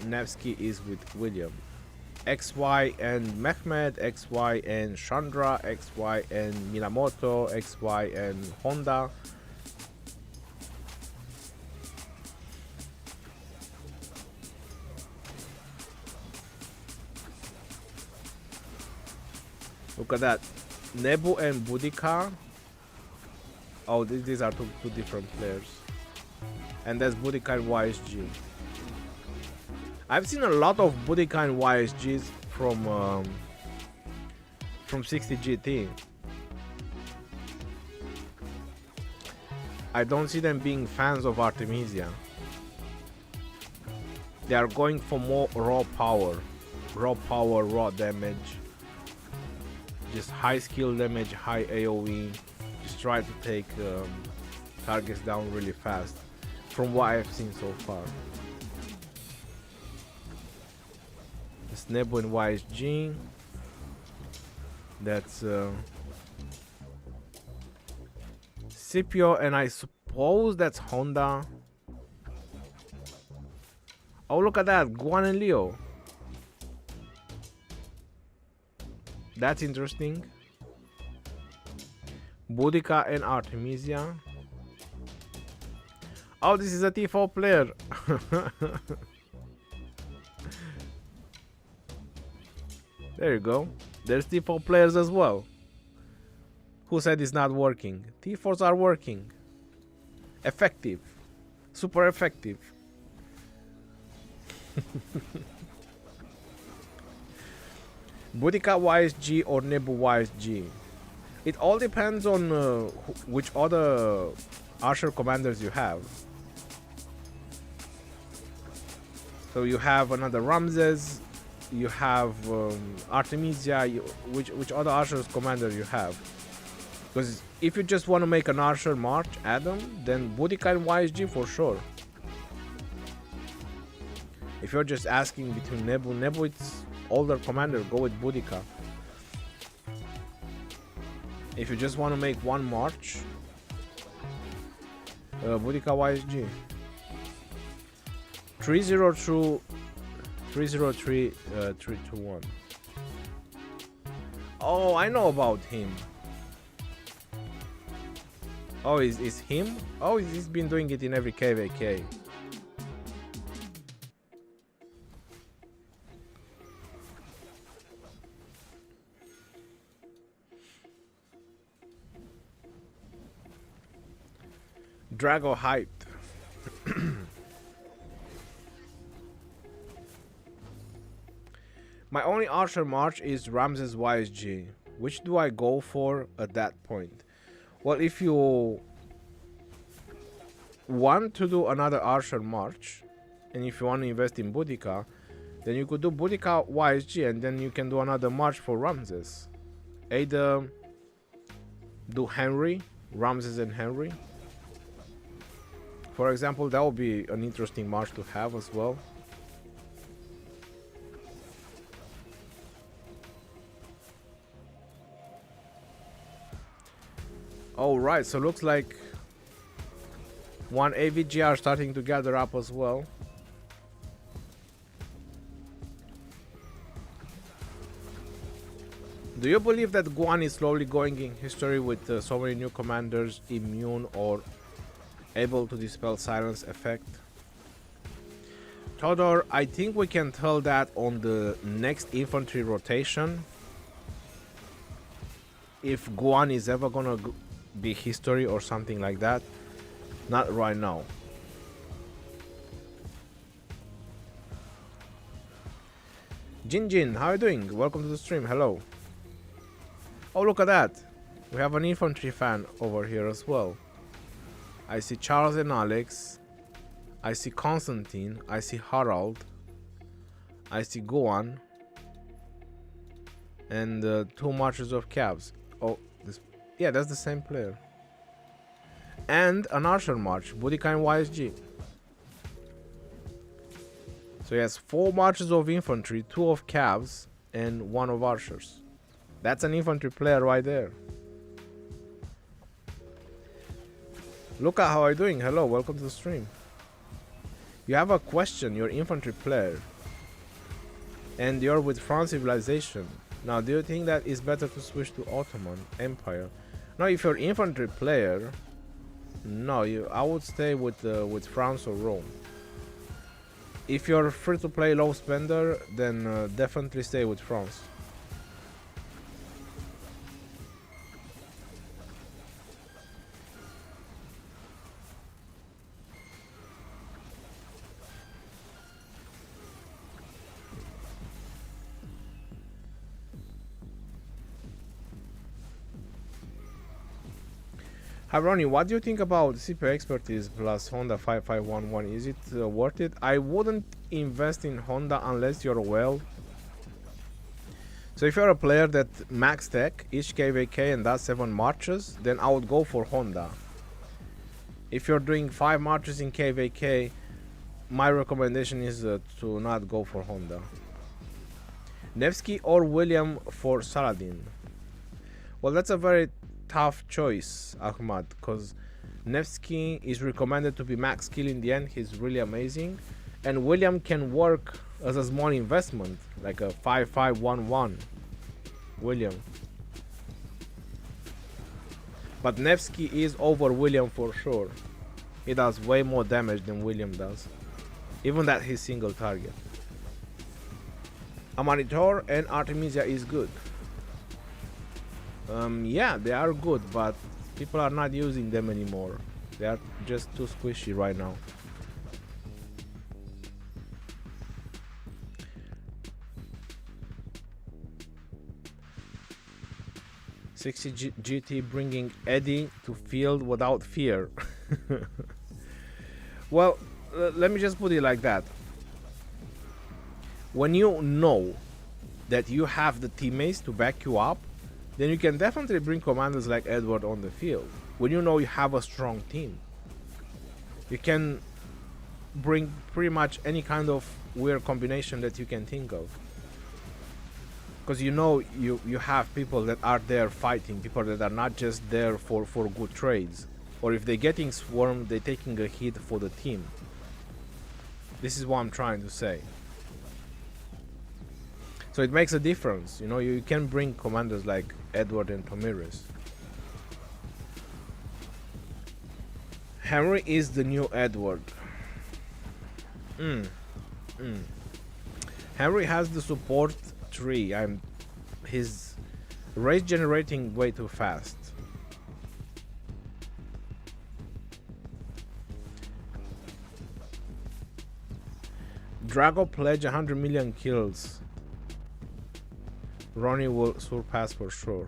Nevsky is with William? XY and Mehmed, XY and Chandra, XY and Minamoto, XY and Honda. Look at that. Nebu and Boudica. Oh, these are two different players. And that's Boudica and YSG. I've seen a lot of Boudica and YSGs from 60 GT. I don't see them being fans of Artemisia. They are going for more raw power, raw damage, just high skill damage, high AoE. Just try to take targets down really fast, from what I've seen so far. It's Nebu and YSG. That's Scipio, and I suppose that's Honda. Oh, look at that, Guan and Leo. That's interesting. Boudica and Artemisia. Oh, this is a T4 player. There you go. There's T4 players as well. Who said it's not working? T4s are working. Effective. Super effective. Boudica YSG or Nebu YSG. It all depends on which other Archer commanders you have. So you have another Ramses, you have Artemisia, which other Archer's commander you have. Because if you just want to make an Archer March, Adam, then Boudica and YSG for sure. If you're just asking between Nebu it's older commander, go with Boudica. If you just want to make one March, Boudica YSG. 303 321. Oh, I know about him. Oh, is him? Oh, he's been doing it in every KvK. Drago hyped. My only Archer March is Ramses YSG. Which do I go for at that point? Well, if you want to do another Archer March, and if you want to invest in Boudica, then you could do Boudica YSG, and then you can do another March for Ramses. Either do Henry, Ramses and Henry. For example, that would be an interesting March to have as well. Alright, so looks like one AVG are starting to gather up as well. Do you believe that Guan is slowly going in history with so many new commanders immune or able to dispel silence effect? Todor, I think we can tell that on the next infantry rotation. If Guan is ever gonna be history or something like that. Not right now. Jin, how are you doing? Welcome to the stream. Hello. Oh, look at that. We have an infantry fan over here as well. I see Charles and Alex. I see Constantine. I see Harald. I see Guan. And two marches of Cavs. Oh, this. Yeah, that's the same player. And an Archer March, Boudica and YSG. So he has 4 marches of infantry, 2 of Cavs, and 1 of Archers. That's an infantry player right there. Luca, how are you doing? Hello, welcome to the stream. You have a question, you're infantry player. And you're with France Civilization. Now, do you think that it's better to switch to Ottoman Empire? Now, if you're infantry player, no, I would stay with France or Rome. If you're free to play low spender, then definitely stay with France. Hi Ronnie, what do you think about CPU expertise plus Honda 5511? Is it worth it? I wouldn't invest in Honda unless you're well. So if you're a player that max tech each KvK and does 7 marches, then I would go for Honda. If you're doing 5 marches in KvK, my recommendation is to not go for Honda. Nevsky or William for Saladin? Well, that's a very tough choice, Ahmad, because Nevsky is recommended to be max skill in the end. He's really amazing, and William can work as a small investment, like a 5511 William. But Nevsky is over William for sure. He does way more damage than William does, even that he's single target. Amanitor and Artemisia is good. Yeah, they are good, but people are not using them anymore. They are just too squishy right now. GT bringing Eddie to field without fear. Well, let me just put it like that. When you know that you have the teammates to back you up, then you can definitely bring commanders like Edward on the field. When you know you have a strong team, you can bring pretty much any kind of weird combination that you can think of. Because you know you have people that are there fighting, people that are not just there for good trades. Or if they're getting swarmed, they're taking a hit for the team. This is what I'm trying to say. So it makes a difference, you know. You can bring commanders like Edward and Tomiris. Henry is the new Edward. Henry has the support tree. His race generating way too fast. Drago pledge 100 million kills. Ronnie will surpass for sure.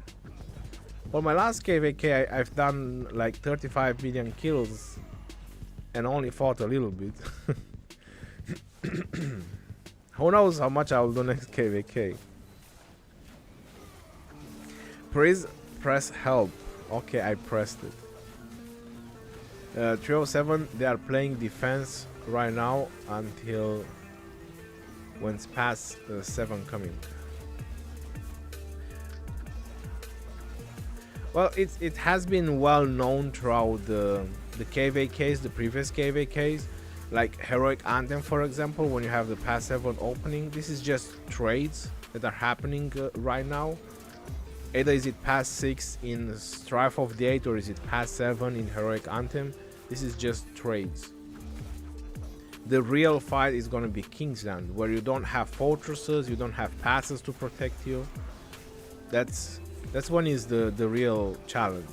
Well, my last KvK, I've done like 35 million kills and only fought a little bit. Who knows how much I will do next KvK. Please press help. Okay, I pressed it. 307, they are playing defense right now until when it's past 7 coming. Well, it has been well known throughout the KvKs, the previous KvKs, like Heroic Anthem, for example. When you have the past 7 opening, this is just trades that are happening right now. Either is it past 6 in Strife of the 8, or is it past 7 in Heroic Anthem. This is just trades. The real fight is going to be Kingsland, where you don't have fortresses, you don't have passes to protect you. That's when is the real challenge.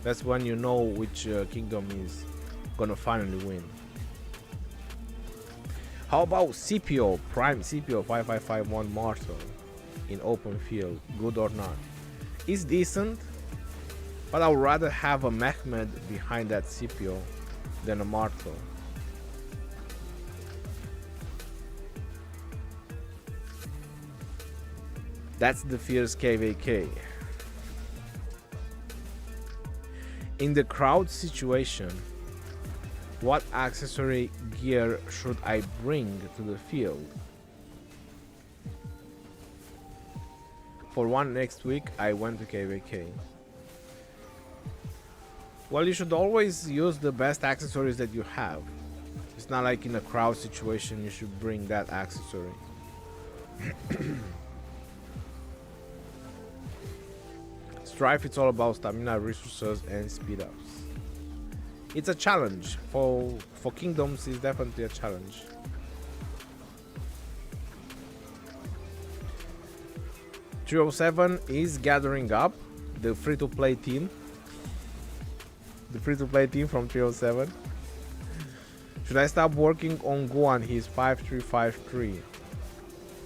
That's when you know which kingdom is gonna finally win. How about CPO, Prime CPO 5551 Martel in open field? Good or not? It's decent, but I would rather have a Mehmed behind that CPO than a Martel. That's the fierce KvK. In the crowd situation, what accessory gear should I bring to the field? For one next week, I went to KvK. Well, you should always use the best accessories that you have. It's not like in a crowd situation you should bring that accessory. Strife, it's all about stamina, resources, and speed ups. It's a challenge for kingdoms. It's definitely a challenge. .307 is gathering up the free-to-play team. The free-to-play team from 307. Should I stop working on Guan? He's 5353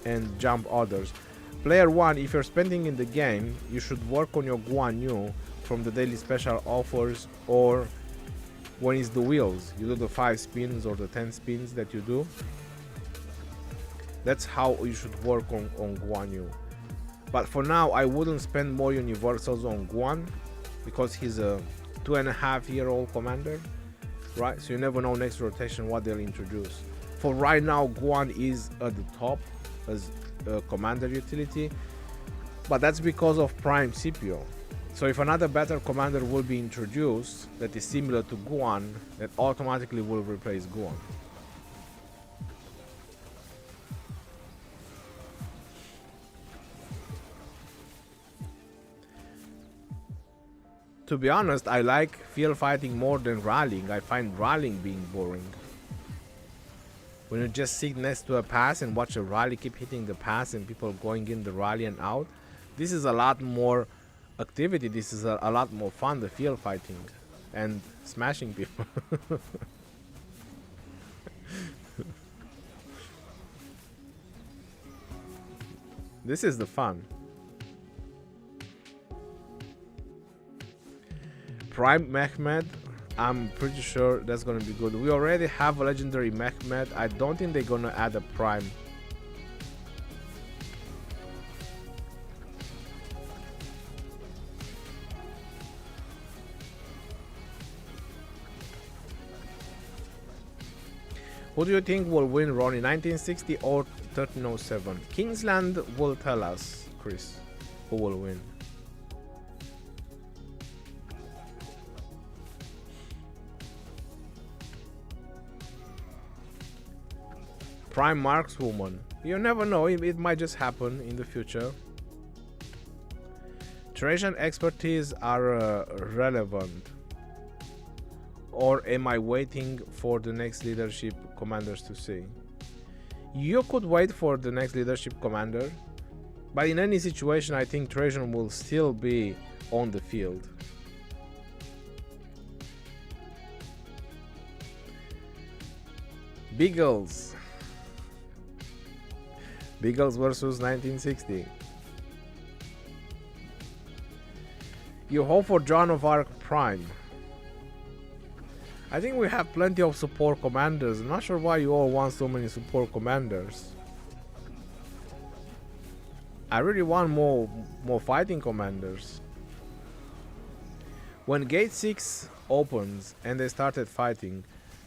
and jump others. Player 1, if you're spending in the game, you should work on your Guan Yu from the daily special offers, or when it's the wheels, you do the 5 spins or the 10 spins that you do. That's how you should work on Guan Yu. But for now, I wouldn't spend more universals on Guan, because he's a 2.5-year-old commander, right? So you never know next rotation what they'll introduce. For right now, Guan is at the top as a commander utility, but that's because of Prime CPO. So if another better commander will be introduced that is similar to Guan, that automatically will replace Guan. To be honest, I like field fighting more than rallying. I find rallying being boring. When you just sit next to a pass and watch a rally keep hitting the pass and people going in the rally and out, this is a lot more activity. This is a lot more fun, the field fighting and smashing people. This is the fun. Prime Mehmed, I'm pretty sure that's gonna be good. We already have a legendary Mehmed. I don't think they're gonna add a Prime. Who do you think will win, Ronnie? 1960 or 1307? Kingsland will tell us, Chris, who will win. Prime Markswoman. You never know, it might just happen in the future. Trojan expertise are relevant. Or am I waiting for the next leadership commanders to see? You could wait for the next leadership commander, but in any situation I think Trojan will still be on the field. Beagles. Beagles versus 1960. You hope for Joan of Arc Prime. I think we have plenty of support commanders. I'm not sure why you all want so many support commanders. I really want more fighting commanders. When Gate 6 opens and they started fighting,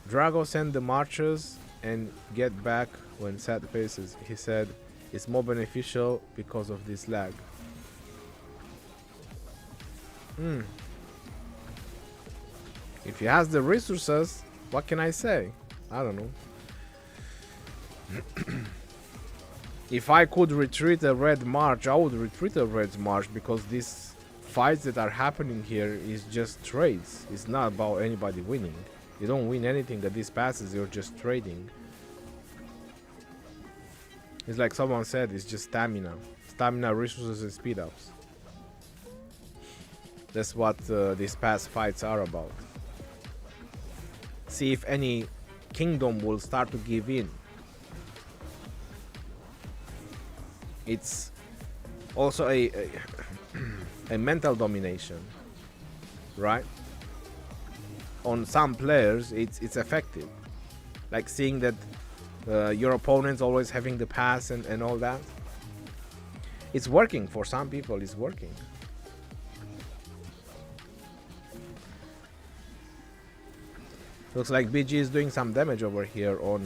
Drago sent the marchers and get back when set faces. He said it's more beneficial because of this lag. If he has the resources, what can I say? I don't know. If I could retreat a red march, I would retreat a red march, because these fights that are happening here is just trades. It's not about anybody winning. You don't win anything at these passes, you're just trading. It's like someone said, it's just stamina. Stamina, resources, and speed ups. That's what these past fights are about. See if any kingdom will start to give in. It's also a mental domination, right? On some players, it's effective. Like seeing that your opponent's always having the pass and all that. It's working for some people. It's working. Looks like BG is doing some damage over here on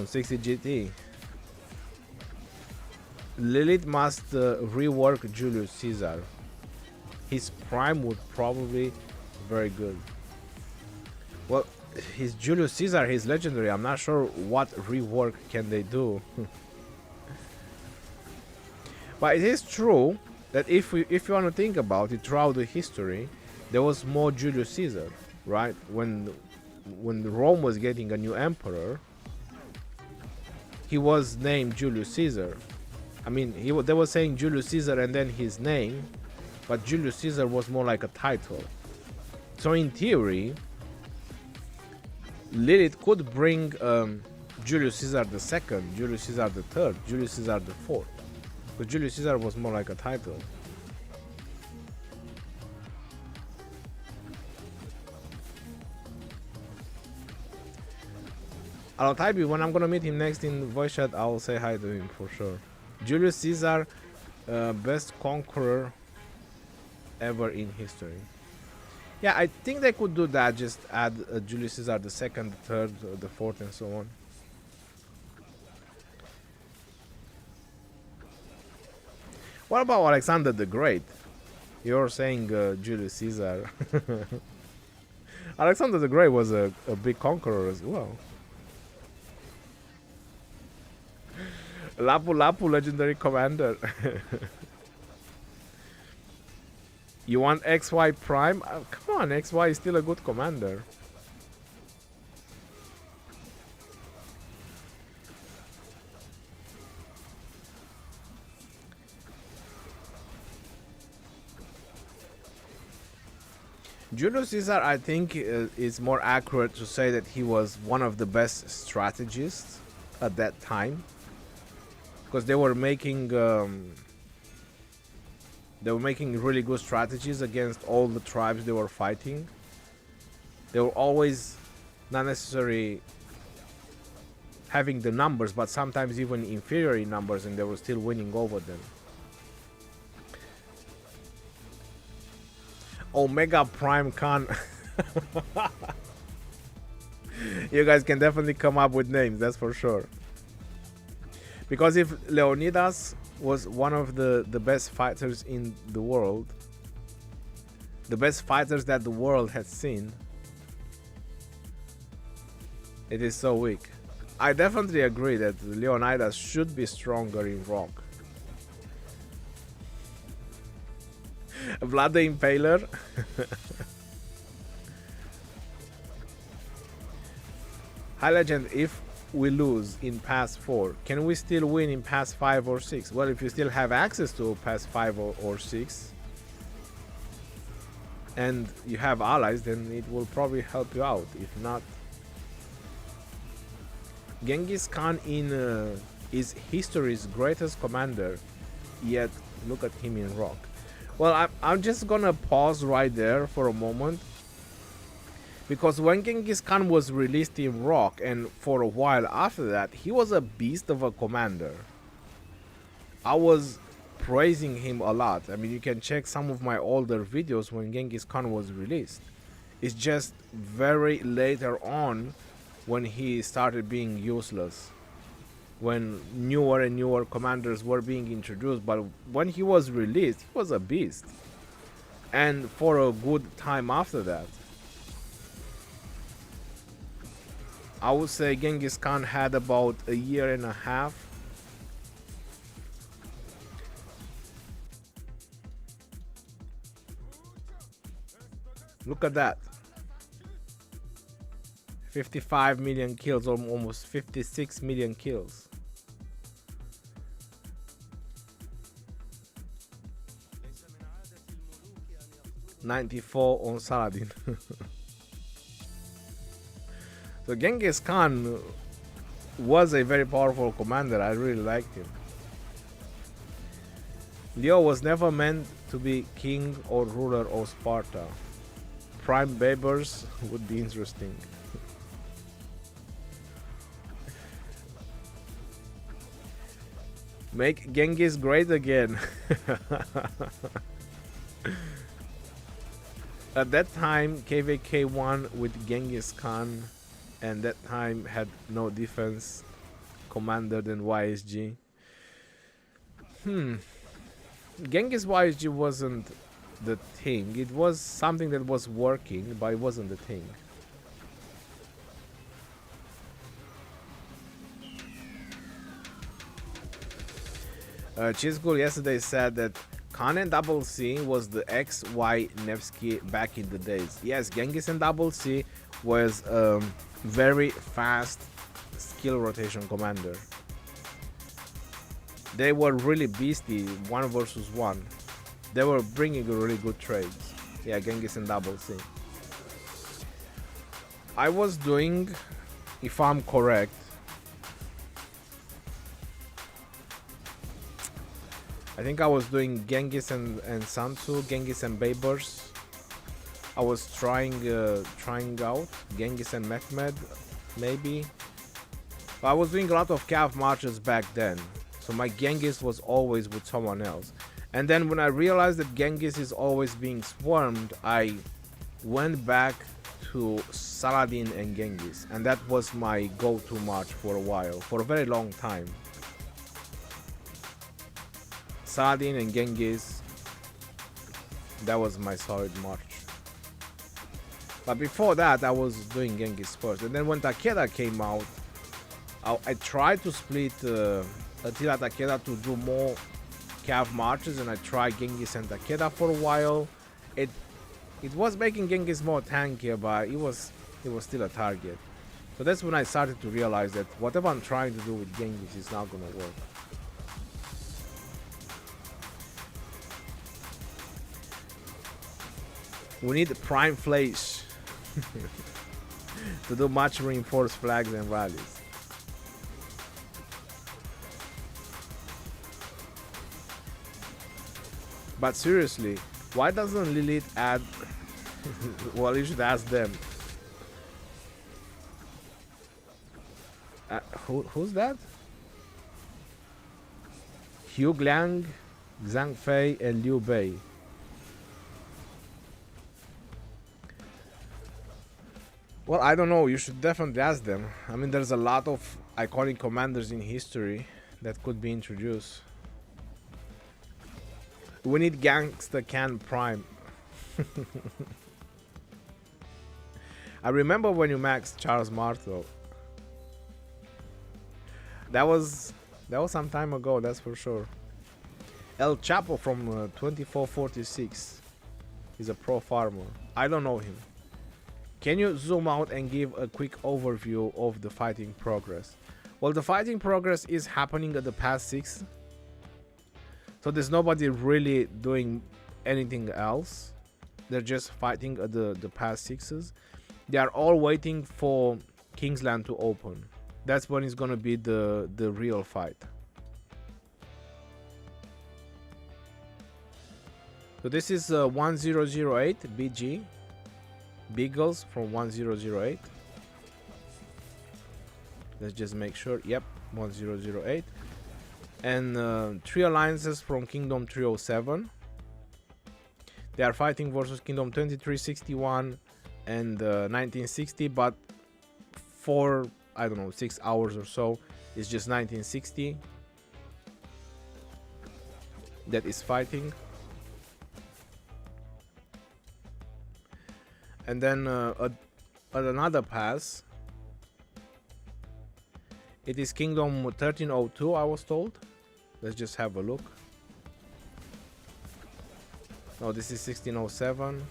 60 GT. Lilith must rework Julius Caesar. His prime would probably be very good. Well, his Julius Caesar, he's legendary. I'm not sure what rework can they do. But it is true that if you want to think about it, throughout the history, there was more Julius Caesar, right? When Rome was getting a new emperor, he was named Julius Caesar. I mean, they were saying Julius Caesar and then his name, but Julius Caesar was more like a title. So in theory, Lilith could bring Julius Caesar II, Julius Caesar III, Julius Caesar IV. But Julius Caesar was more like a title. I'll type you when I'm gonna meet him next in voice chat. I'll say hi to him for sure. Julius Caesar, best conqueror ever in history. Yeah, I think they could do that. Just add Julius Caesar the second, the third, the fourth, and so on. What about Alexander the Great? You're saying Julius Caesar. Alexander the Great was a big conqueror as well. Lapu Lapu, legendary commander. You want XY Prime? Come on, XY is still a good commander. Julius Caesar, I think, is more accurate to say that he was one of the best strategists at that time, because they were making really good strategies against all the tribes they were fighting. They were always not necessarily having the numbers, but sometimes even inferior in numbers, and they were still winning over them. Omega Prime Khan. You guys can definitely come up with names, that's for sure. Because if Leonidas was one of the best fighters in the world, the best fighters that the world has seen, it is so weak. I definitely agree that Leonidas should be stronger in rock. Vlad the Impaler. High Legend, if we lose in pass 4, can we still win in pass 5 or 6? Well, if you still have access to pass 5 or 6 and you have allies, then it will probably help you out. If not, Genghis Khan is history's greatest commander, yet look at him in rock. Well, I'm just gonna pause right there for a moment, because when Genghis Khan was released in rock, and for a while after that, he was a beast of a commander. I was praising him a lot. I mean, you can check some of my older videos when Genghis Khan was released. It's just very later on when he started being useless, when newer and newer commanders were being introduced. But when he was released, he was a beast, and for a good time after that. I would say Genghis Khan had about a year and a half. Look at that. 55 million kills, or almost 56 million kills. $94 on Saladin. So Genghis Khan was a very powerful commander. I really liked him. Leo was never meant to be king or ruler of Sparta. Prime Babers would be interesting. Make Genghis great again. At that time, KvK won with Genghis Khan, and that time had no defense commander than YSG. Genghis YSG wasn't the thing. It was something that was working, but it wasn't the thing. Chizgul yesterday said that Khan and Double C was the XY Nevsky back in the days. Yes, Genghis and Double C was very fast skill rotation commander. They were really beastie, 1 versus 1. They were bringing really good trades. Yeah, Genghis and Double C. I was doing, if I'm correct, I think I was doing Genghis and Sansu, Genghis and Babers. I was trying out Genghis and Mehmed, maybe. But I was doing a lot of calf marches back then, so my Genghis was always with someone else. And then when I realized that Genghis is always being swarmed, I went back to Saladin and Genghis, and that was my go-to march for a while, for a very long time. Saladin and Genghis, that was my solid march. But before that, I was doing Genghis first, and then when Takeda came out, I tried to split Attila Takeda to do more calf marches, and I tried Genghis and Takeda for a while. It was making Genghis more tankier, but it was still a target. So that's when I started to realize that whatever I'm trying to do with Genghis is not gonna work. We need prime flash to do much reinforced flags and rallies. But seriously, why doesn't Lilith add... well, you should ask them. Who's that? Hugh Liang, Zhang Fei, and Liu Bei. Well, I don't know. You should definitely ask them. I mean, there's a lot of iconic commanders in history that could be introduced. We need Gangsta Can Prime. I remember when you maxed Charles Martel. That was some time ago, that's for sure. El Chapo from 2446 is a pro farmer. I don't know him. Can you zoom out and give a quick overview of the fighting progress? Well, the fighting progress is happening at the past 6. So there's nobody really doing anything else. They're just fighting at the past 6s. They are all waiting for Kingsland to open. That's when it's gonna be the real fight. So this is 1008 BG. Beagles from 1008. Let's just make sure. Yep, 1008. And 3 alliances from Kingdom 307. They are fighting versus Kingdom 2361 and 1960, but for, I don't know, 6 hours or so, it's just 1960 that is fighting. And then at another pass, it is Kingdom 1302, I was told. Let's just have a look. No, this is 1607.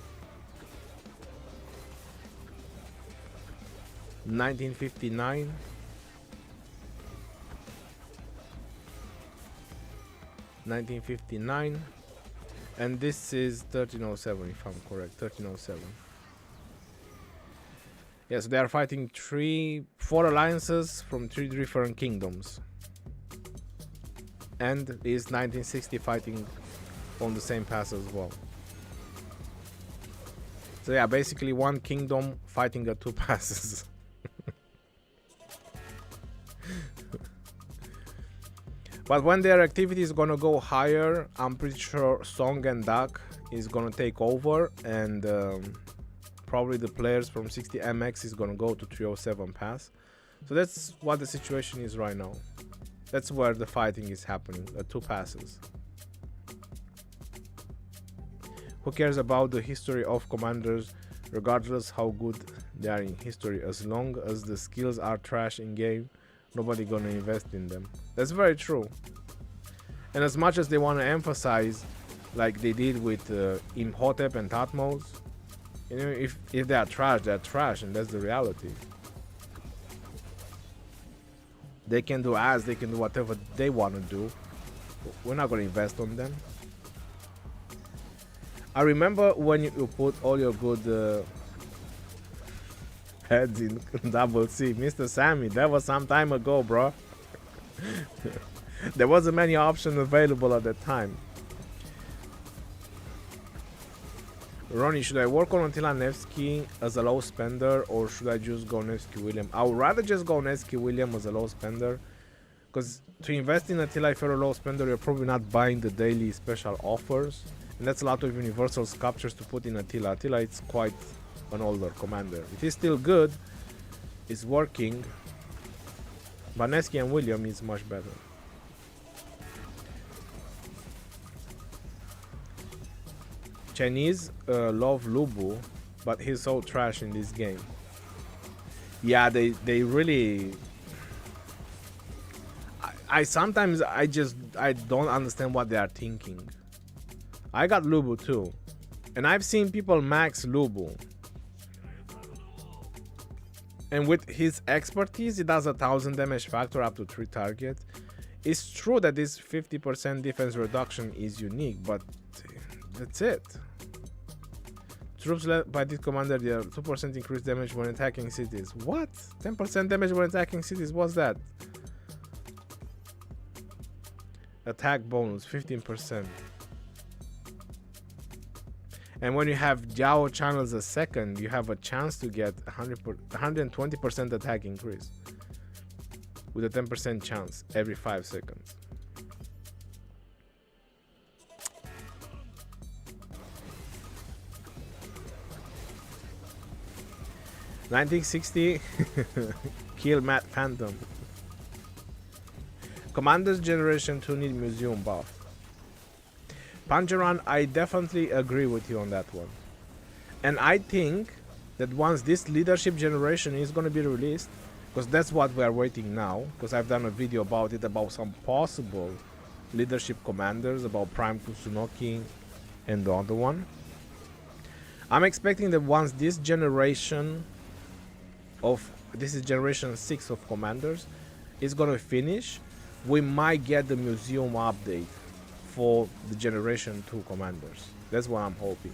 1959. 1959. And this is 1307, if I'm correct. 1307. Yes, they are fighting 4 alliances from 3 different kingdoms. And is 1960 fighting on the same pass as well. So yeah, basically 1 kingdom fighting at 2 passes. But when their activity is gonna go higher, I'm pretty sure Song and Duck is gonna take over, and probably the players from 60MX is gonna go to 307 pass. So that's what the situation is right now. That's where the fighting is happening, at 2 passes. Who cares about the history of commanders, regardless how good they are in history? As long as the skills are trash in game, nobody gonna invest in them. That's very true. And as much as they want to emphasize, like they did with Imhotep and Thutmose, you know, if they are trash, and that's the reality. They can do ads, they can do whatever they want to do. We're not going to invest on them. I remember when you put all your good heads in double C. Mr. Sammy, that was some time ago, bro. There wasn't many options available at that time. Ronnie, should I work on Attila Nevsky as a low spender, or should I just go Nevsky William? I would rather just go Nevsky William as a low spender, because to invest in Attila if you're a low spender, you're probably not buying the daily special offers, and that's a lot of universal sculptures to put in Attila. Attila is quite an older commander. It is still good, it's working, but Nevsky and William is much better. Chinese love Lubu, but he's so trash in this game. Yeah, they really. I sometimes I don't understand what they are thinking. I got Lubu too, and I've seen people max Lubu, and with his expertise, he does 1000 damage factor up to 3 targets. It's true that this 50% defense reduction is unique, but that's it. Troops led by this commander deal 2% increased damage when attacking cities. What? 10% damage when attacking cities? What's that? Attack bonus 15%. And when you have Jiao channels a second, you have a chance to get 120% attack increase with a 10% chance every 5 seconds. (1960) kill Matt Phantom. Commander's Generation 2 need museum buff. Pangeran, I definitely agree with you on that one. And I think that once this leadership generation is going to be released, because that's what we are waiting now, because I've done a video about it, about some possible leadership commanders, about Prime Kusunoki and the other one. I'm expecting that once this generation this is generation 6 of commanders is gonna finish, we might get the museum update for the generation 2 commanders. That's what I'm hoping.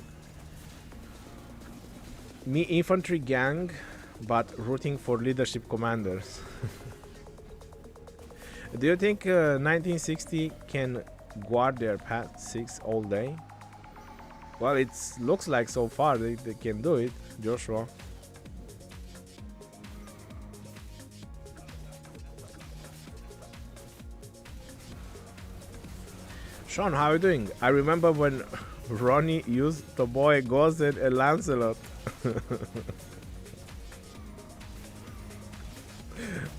Me infantry gang, but rooting for leadership commanders. Do you think 1960 can guard their path 6 all day? Well, it looks like so far they can do it, Joshua. Sean, how are you doing? I remember when Ronnie used the boy Gozen and Lancelot.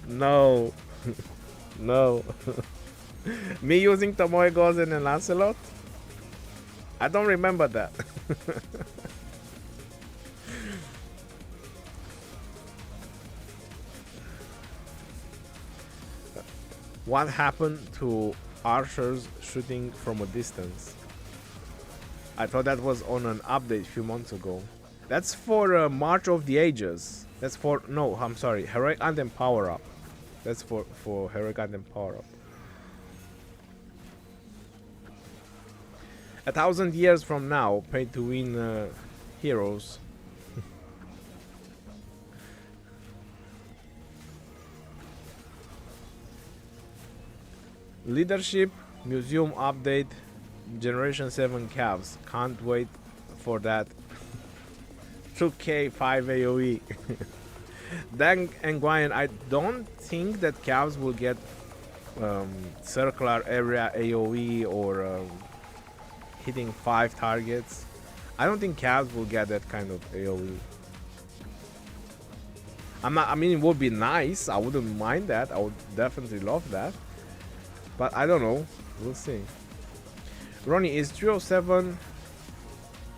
No. No. Me using Tomoe Gozen and Lancelot? I don't remember that. What happened to archers shooting from a distance? I thought that was on an update a few months ago. That's for March of the Ages. That's for, no, I'm sorry, Heroic Anthem Power Up. That's for Heroic Anthem Power Up. 1,000 years from now, pay to win heroes. Leadership, museum update, Generation 7 calves. Can't wait for that. 2K 5 AoE. Dang and Guyan, I don't think that calves will get circular area AoE or hitting 5 targets. I don't think calves will get that kind of AoE. I mean, it would be nice. I wouldn't mind that. I would definitely love that. But I don't know. We'll see. Ronnie, is 307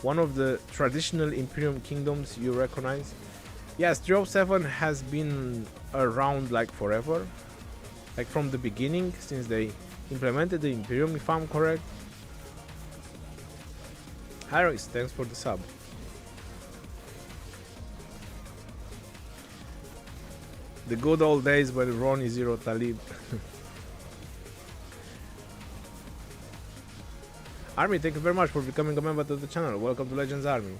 one of the traditional Imperium kingdoms you recognize? Yes, 307 has been around like forever. Like from the beginning, since they implemented the Imperium, if I'm correct. Harris, thanks for the sub. The good old days when Ronnie Zero Talib. Army, thank you very much for becoming a member to the channel. Welcome to Legends Army.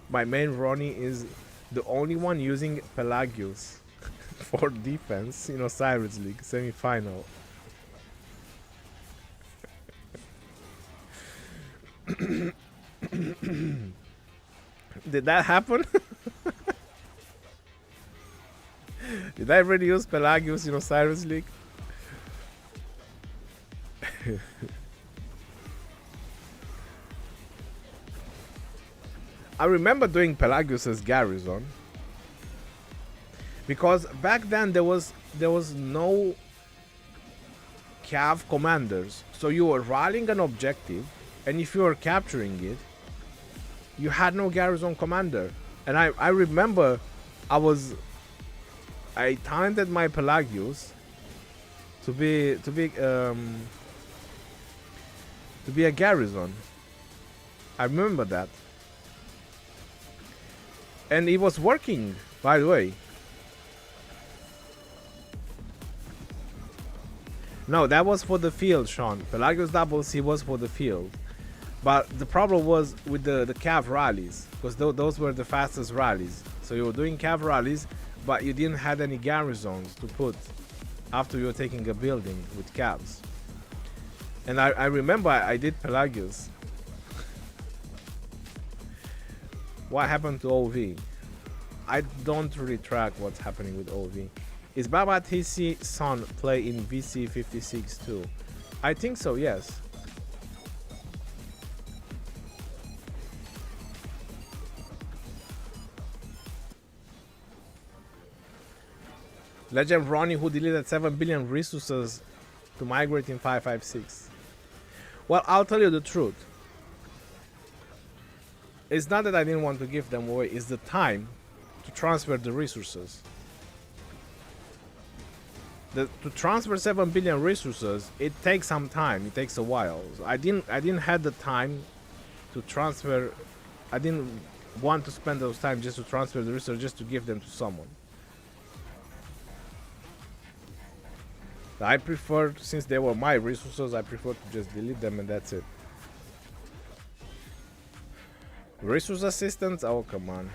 My main Ronnie is The only one using Pelagius for defense in Osiris League semi-final. Did that happen? Did I really use Pelagius in Osiris League? I remember doing Pelagius as Garrison, because back then there was no cav commanders, so you were rallying an objective, and if you were capturing it, you had no garrison commander. And I remember I talented my Pelagius to be a garrison. I remember that. And it was working, by the way. No, that was for the field, Sean. Pelagius double C was for the field. But the problem was with the cav rallies, because those were the fastest rallies. So you were doing cav rallies, but you didn't have any garrisons to put after you were taking a building with cavs. And I remember I did Pelagius. What happened to OV? I don't really track what's happening with OV. Is Baba TC Son play in VC 56 too? I think so, yes. Legend Ronnie, who deleted 7 billion resources to migrate in 556. Well, I'll tell you the truth. It's not that I didn't want to give them away, it's the time to transfer the resources. To transfer 7 billion resources, it takes some time, it takes a while. So I didn't have the time to transfer. I didn't want to spend those time just to transfer the resources, just to give them to someone. I prefer, since they were my resources, I prefer to just delete them and that's it. Resource assistance? Oh, come on.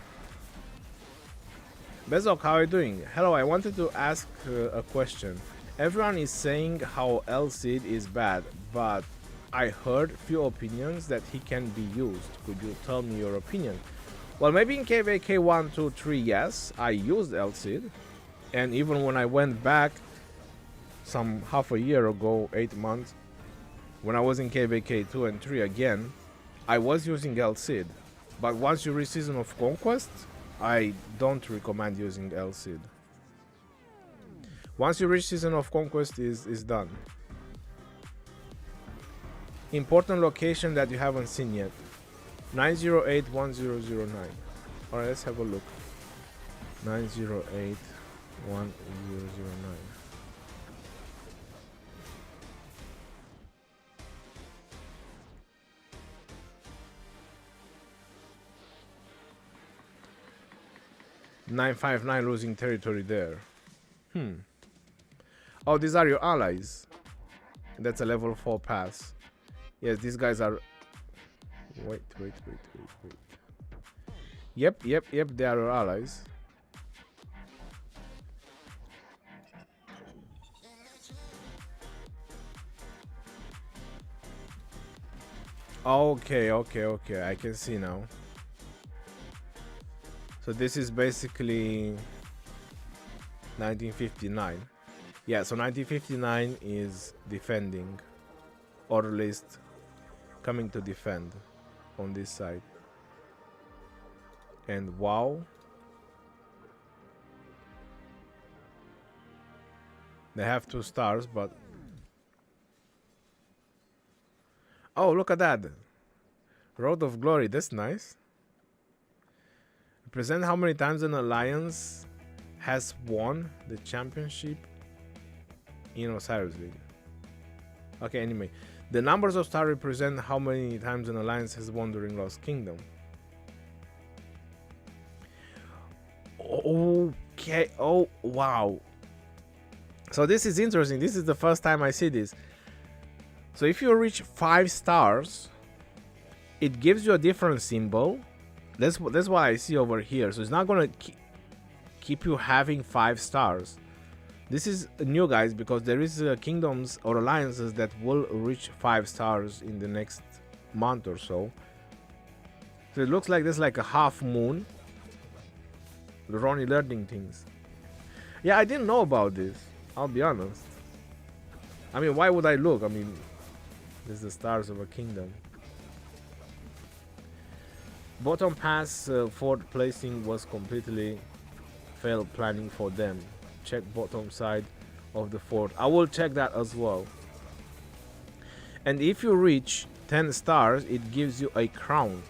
Bezok, how are you doing? Hello, I wanted to ask a question. Everyone is saying how LCD is bad, but I heard few opinions that he can be used. Could you tell me your opinion? Well, maybe in KvK 1, 2, 3, yes, I used LCD. And even when I went back some half a year ago, 8 months, when I was in KvK 2 and 3 again, I was using LCD. But once you reach Season of Conquest, I don't recommend using LCD. Once you reach Season of Conquest is done. Important location that you haven't seen yet. 9081009. Alright, let's have a look. 9081009. 959 losing territory there. Oh, these are your allies. That's a level 4 pass. Yes, these guys are... Wait. Yep, they are your allies. Okay, I can see now. So this is basically 1959. Yeah, so 1959 is defending, or at least coming to defend on this side. And wow, they have 2 stars, but oh, look at that, Road of Glory. That's nice. Represent how many times an alliance has won the championship in Osiris League. Okay, anyway, the numbers of stars represent how many times an alliance has won during Lost Kingdom. Okay, oh wow. So this is interesting. This is the first time I see this. So if you reach 5 stars, it gives you a different symbol. That's what I see over here. So it's not gonna keep you having 5 stars. This is new, guys, because there is kingdoms or alliances that will reach 5 stars in the next month or so. So it looks like there's like a half moon. They're only learning things. Yeah, I didn't know about this. I'll be honest. I mean, why would I look? I mean, this is the stars of a kingdom. Bottom pass 4th placing was completely failed planning for them. Check bottom side of the fort. I will check that as well. And if you reach 10 stars, it gives you a crown.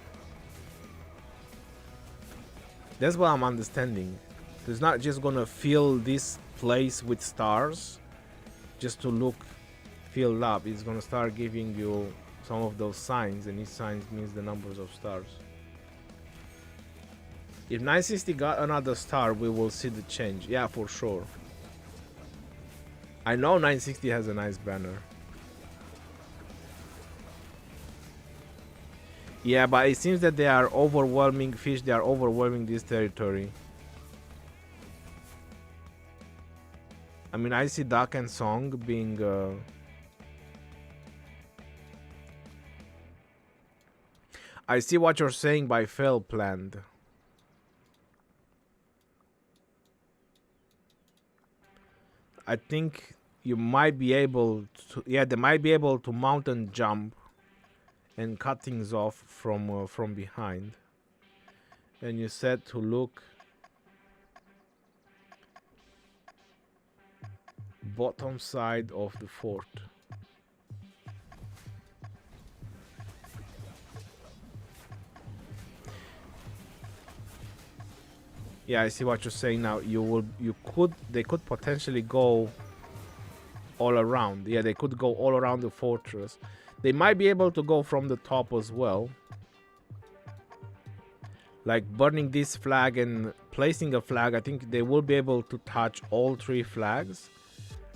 That's what I'm understanding. It's not just gonna fill this place with stars just to look filled up. It's gonna start giving you some of those signs, and each sign means the numbers of stars. If 960 got another star, we will see the change. Yeah, for sure. I know 960 has a nice banner. Yeah, but it seems that they are overwhelming fish. They are overwhelming this territory. I mean, I see Duck and Song being... I see what you're saying by fail planned. I think you might be able to... Yeah, they might be able to mountain jump and cut things off from behind. And you said to look bottom side of the fort. Yeah, I see what you're saying now. They could potentially go all around. Yeah, they could go all around the fortress. They might be able to go from the top as well. Like burning this flag and placing a flag, I think they will be able to touch all 3 flags.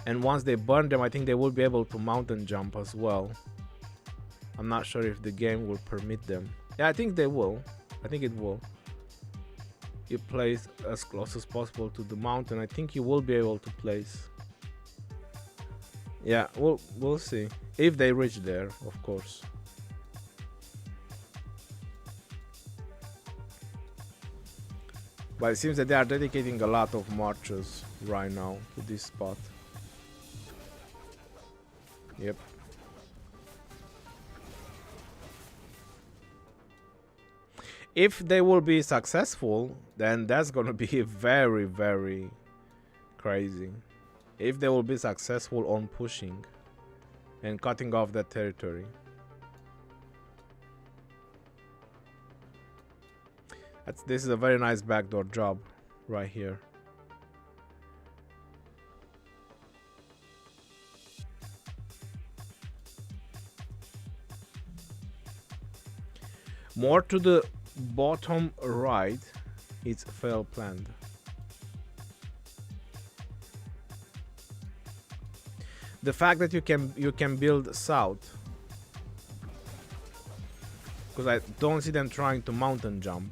And once they burn them, I think they will be able to mountain jump as well. I'm not sure if the game will permit them. Yeah, I think they will. I think it will. You place as close as possible to the mountain. I think you will be able to place. Yeah, we'll see. If they reach there, of course. But it seems that they are dedicating a lot of marches right now to this spot. Yep. If they will be successful, then that's gonna be very, very crazy. If they will be successful on pushing and cutting off that territory. This is a very nice backdoor job right here. More to the bottom right, it's fail planned. The fact that you can build south, because I don't see them trying to mountain jump.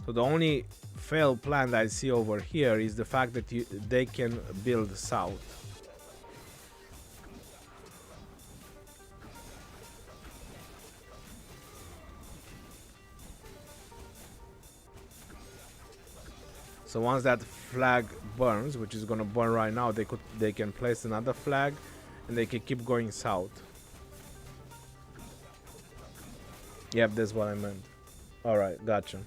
So the only fail plan that I see over here is the fact that they can build south. So once that flag burns, which is gonna burn right now, they can place another flag, and they can keep going south. Yep, that's what I meant. All right, gotcha.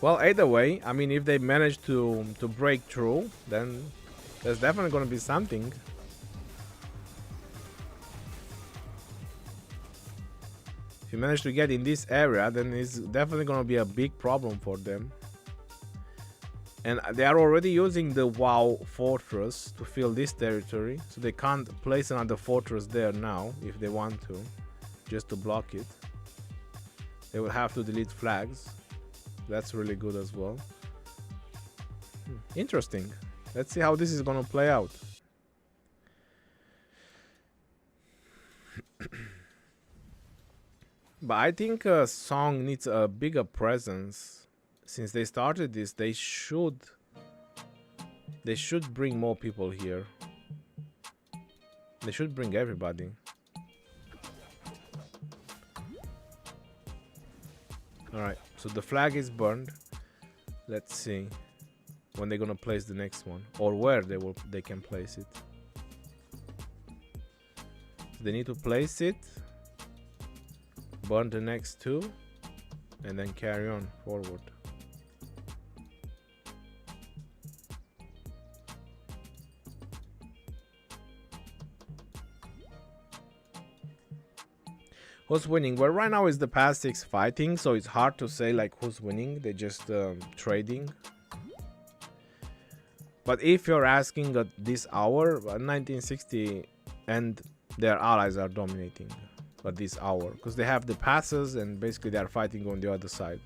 Well, either way, I mean, if they manage to break through, then there's definitely gonna be something. If you manage to get in this area, then it's definitely gonna be a big problem for them. And they are already using the WoW fortress to fill this territory, so they can't place another fortress there now if they want to, just to block it. They will have to delete flags. That's really good as well. Interesting. Let's see how this is gonna play out. But I think Song needs a bigger presence. Since they started this, they should bring more people here. They should bring everybody. Alright, so the flag is burned. Let's see when they're gonna place the next one, or where they can place it. They need to place it, burn the next two, and then carry on forward. Who's winning? Well, right now is the past 6 fighting, so it's hard to say like who's winning. They're just trading. But if you're asking at this hour, 1960 and their allies are dominating at this hour because they have the passes and basically they are fighting on the other side.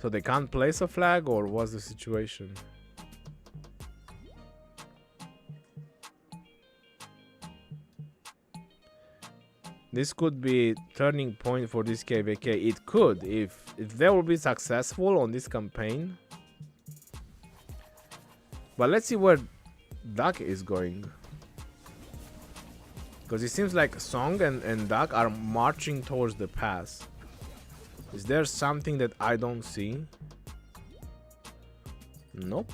So they can't place a flag, or what's the situation? This could be turning point for this KvK. It could, if they will be successful on this campaign. But let's see where Duck is going. Because it seems like Song and Duck are marching towards the pass. Is there something that I don't see? Nope.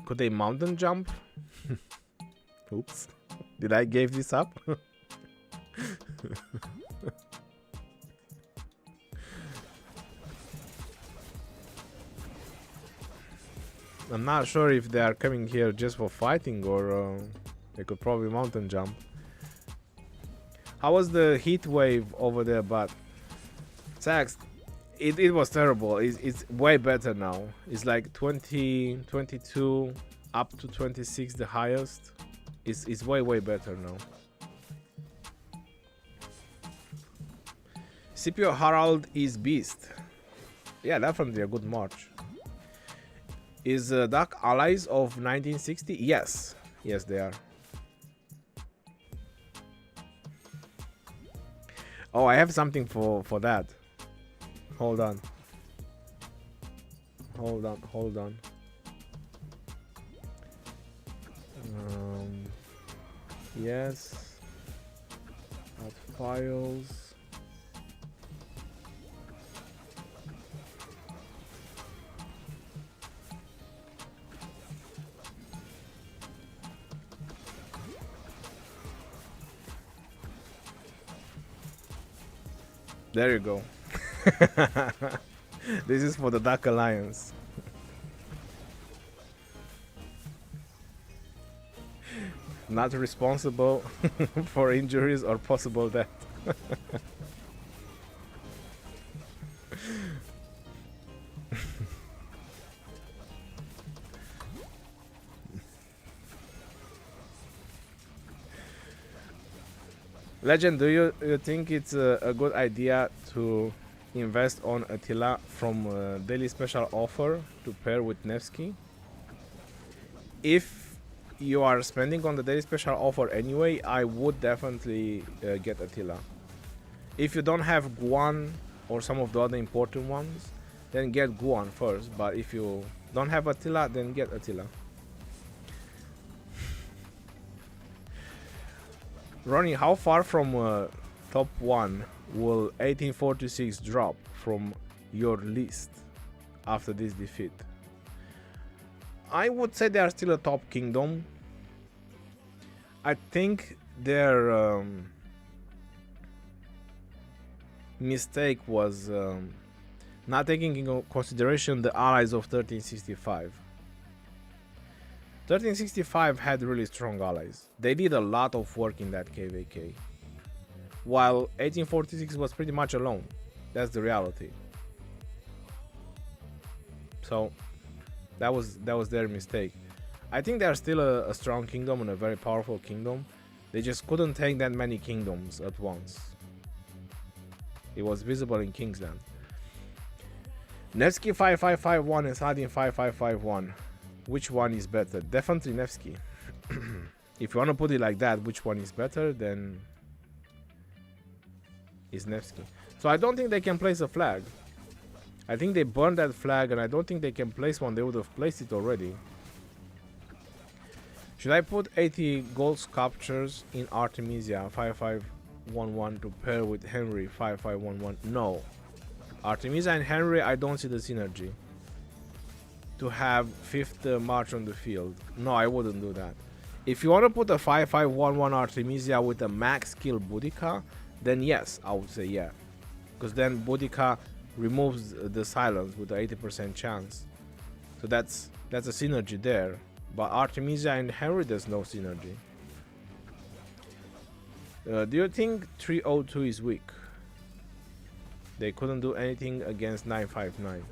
Could they mountain jump? Oops. Did I give this up? I'm not sure if they are coming here just for fighting, or they could probably mountain jump. How was the heat wave over there? But Sax, it was terrible. It's way better now. It's like 20, 22, up to 26 the highest. It's way better now. Scipio Harald is beast. Yeah, definitely a good march. Is Duck allies of 1960? Yes. Yes, they are. Oh, I have something for that. Hold on. Hold on. Yes. Add files. There you go. This is for the Duck Alliance. Not responsible for injuries or possible death. Legend, do you think it's a good idea to invest on Attila from daily special offer to pair with Nevsky? If you are spending on the daily special offer anyway, I would definitely get Attila. If you don't have Guan or some of the other important ones, then get Guan first. But if you don't have Attila, then get Attila. Ronnie, how far from top 1 will 1846 drop from your list after this defeat? I would say they are still a top kingdom. I think their mistake was not taking into consideration the allies of 1365. 1365 had really strong allies. They did a lot of work in that KvK. While 1846 was pretty much alone. That's the reality. So that was their mistake. I think they are still a strong kingdom and a very powerful kingdom. They just couldn't take that many kingdoms at once. It was visible in Kingsland. Nevsky 5551 and Saladin 5551. Which one is better? Definitely Nevsky. If you want to put it like that, which one is better, then is Nevsky. So I don't think they can place a flag. I think they burned that flag, and I don't think they can place one. They would have placed it already. Should I put 80 gold sculptures in Artemisia 5511 to pair with Henry 5511? No. Artemisia and Henry, I don't see the synergy. To have 5th march on the field. No, I wouldn't do that. If you want to put a 5511 Artemisia with a max skill Boudica, then yes, I would say yeah. Because then Boudica removes the silence with an 80% chance. So that's a synergy there. But Artemisia and Henry, there's no synergy. Do you think 302 is weak? They couldn't do anything against 959.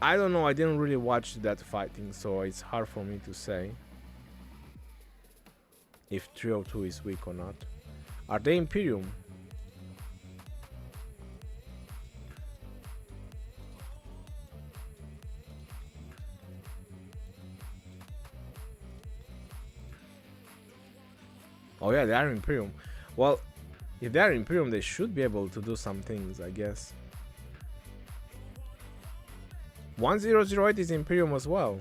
I don't know, I didn't really watch that fighting, so it's hard for me to say if 302 is weak or not. Are they Imperium? Oh yeah, they are Imperium. Well, if they are Imperium, they should be able to do some things, I guess. 1008 is Imperium as well.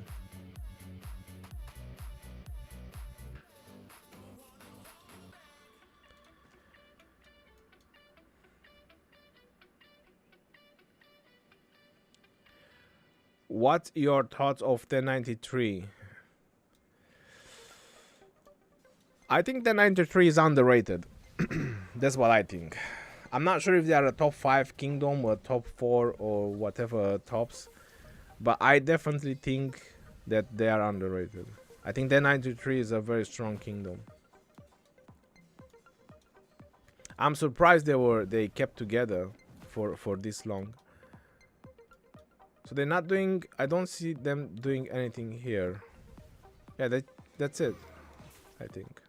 What's your thoughts of 1093? I think 1093 is underrated. That's what I think. I'm not sure if they are a top 5 kingdom or top 4 or whatever tops. But I definitely think that they are underrated. I think 1093 is a very strong kingdom. I'm surprised they kept together for this long. So they're not doing, I don't see them doing anything here. Yeah, that's it. I think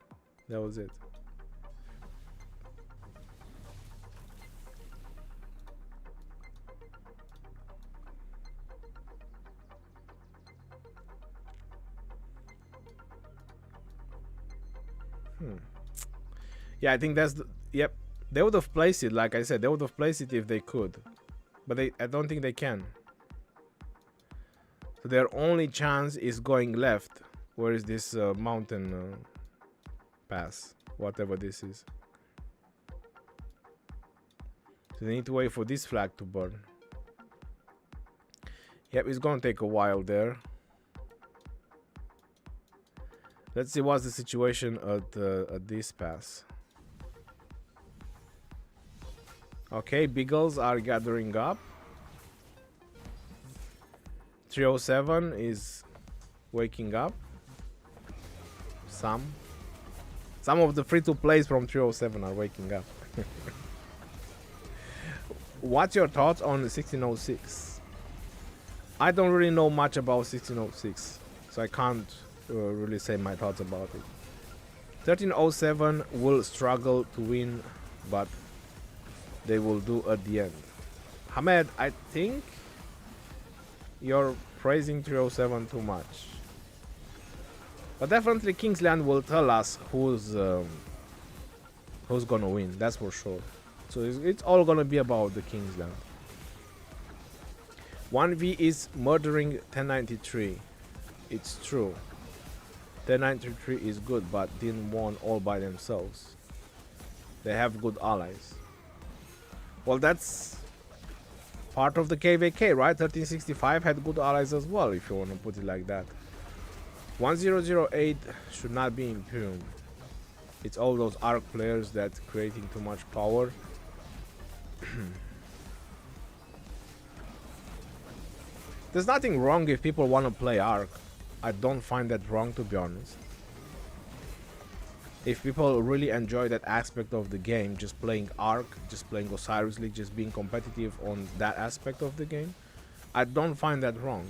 that was it. Yeah, I think that's yep. They would have placed it, like I said, they would have placed it if they could, but I don't think they can. So their only chance is going left. Where is this mountain pass? Whatever this is. So they need to wait for this flag to burn. Yep, it's gonna take a while there. Let's see what's the situation at this pass. Okay, Beagles are gathering up. 307 is waking up. Some of the free-to-plays from 307 are waking up. What's your thoughts on 1606? I don't really know much about 1606, so I can't really say my thoughts about it. 1307 will struggle to win, but they will do at the end. Hamed, I think you're praising 307 too much. But definitely Kingsland will tell us who's gonna win, that's for sure. So it's all gonna be about the Kingsland. 1v is murdering 1093. It's true. 1093 is good, but didn't won all by themselves. They have good allies. Well, that's part of the KvK, right? 1365 had good allies as well, if you want to put it like that. 1008 should not be Imperium. It's all those arc players that creating too much power. There's nothing wrong if people want to play arc. I don't find that wrong, to be honest. If people really enjoy that aspect of the game, just playing Arc, just playing Osiris League, just being competitive on that aspect of the game, I don't find that wrong.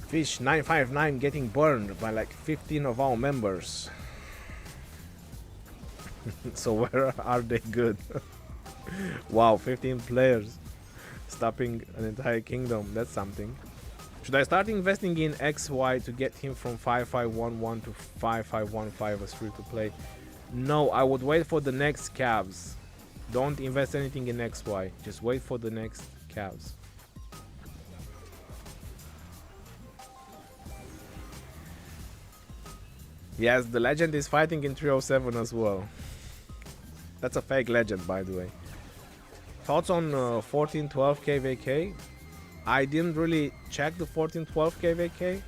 Fish 959 getting burned by like 15 of our members. So where are they good? Wow, 15 players stopping an entire kingdom. That's something. Should I start investing in XY to get him from 5511 to 5515 as free to play? No, I would wait for the next Cavs. Don't invest anything in XY. Just wait for the next Cavs. Yes, the legend is fighting in 307 as well. That's a fake legend, by the way. Thoughts on 1412 KvK? I didn't really check the 1412 KvK,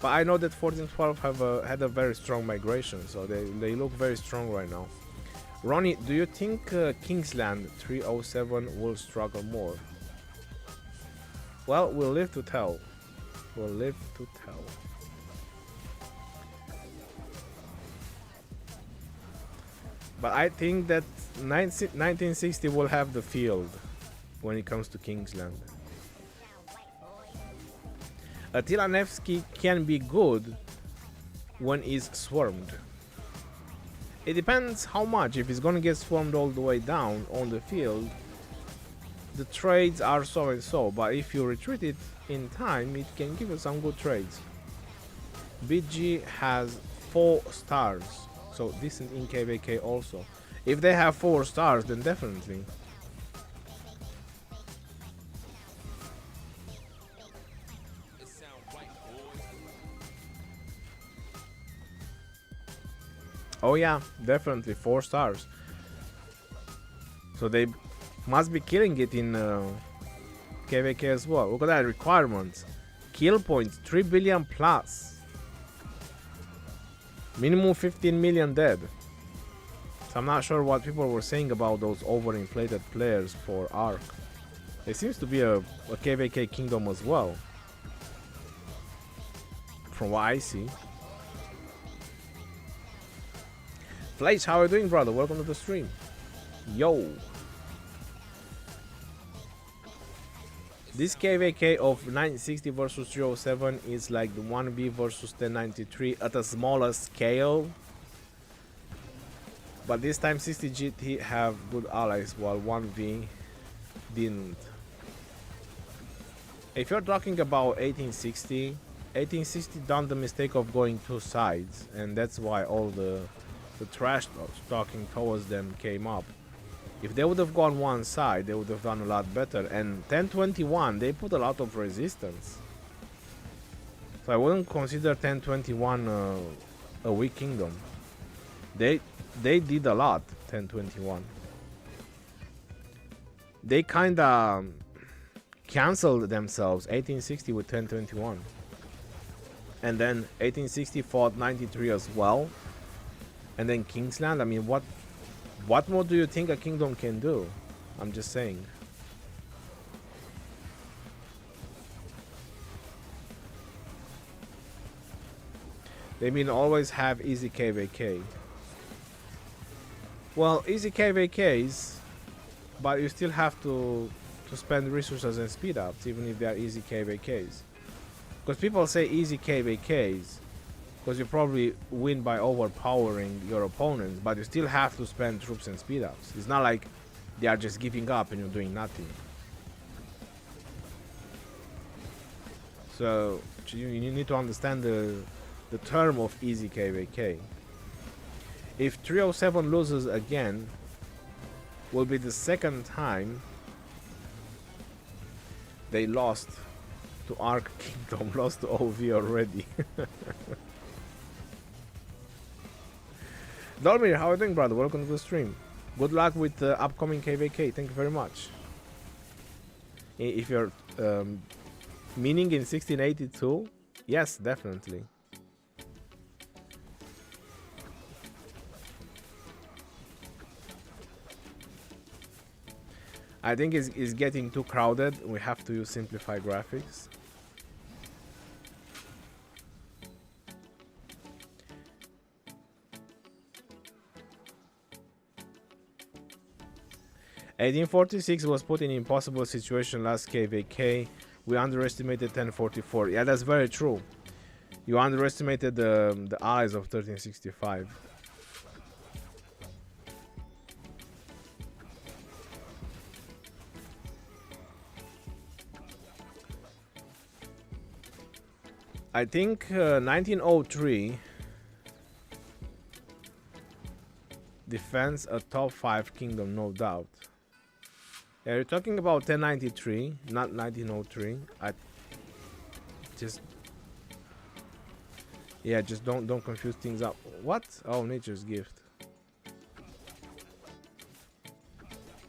but I know that 1412 had a very strong migration, so they look very strong right now. Ronnie, do you think Kingsland 307 will struggle more? Well, we'll live to tell. We'll live to tell. But I think that 1960 will have the field when it comes to Kingsland. Attila Nevsky can be good when he's swarmed. It depends how much. If he's gonna get swarmed all the way down on the field, the trades are so and so, but if you retreat it in time, it can give you some good trades. BG has 4 stars, so decent in KvK also. If they have 4 stars, then definitely. Oh yeah, definitely 4 stars. So they must be killing it in KvK as well. Look at that, requirements. Kill points, 3 billion plus. Minimum 15 million dead. So I'm not sure what people were saying about those overinflated players for Arc. There seems to be a KvK kingdom as well, from what I see. Flash, how are you doing, brother? Welcome to the stream. Yo. This KvK of 960 versus 307 is like the 1v versus 1093 at a smaller scale. But this time 60 GT have good allies while 1v didn't. If you're talking about 1860 done the mistake of going 2 sides, and that's why all the trash talking towards them came up. If they would have gone 1 side, they would have done a lot better. And 1021, they put a lot of resistance. So I wouldn't consider 1021 a weak kingdom. They did a lot, 1021. They kinda cancelled themselves, 1860 with 1021. And then 1860 fought 93 as well. And then Kingsland, I mean, what more do you think a kingdom can do? I'm just saying. They mean always have easy KvK. Well, easy KvKs, but you still have to spend resources and speed ups, even if they are easy KvKs. Because people say easy KvKs, because you probably win by overpowering your opponents, but you still have to spend troops and speed ups. It's not like they are just giving up and you're doing nothing. So you need to understand the term of easy KvK. If 307 loses again, will be the second time they lost to Arc Kingdom, lost to OV already. Dolmir, how are you doing, brother? Welcome to the stream. Good luck with the upcoming KvK. Thank you very much. If you're meaning in 1682, yes, definitely. I think it's getting too crowded. We have to use simplified graphics. '1846 was put in an impossible situation last KvK We underestimated 1044. Yeah, that's very true. You underestimated the allies of 1365. I think 1903 defends a top 5 kingdom, no doubt. Yeah, you're talking about 1093, not 1903. I just just don't confuse things up. What? Oh, nature's gift.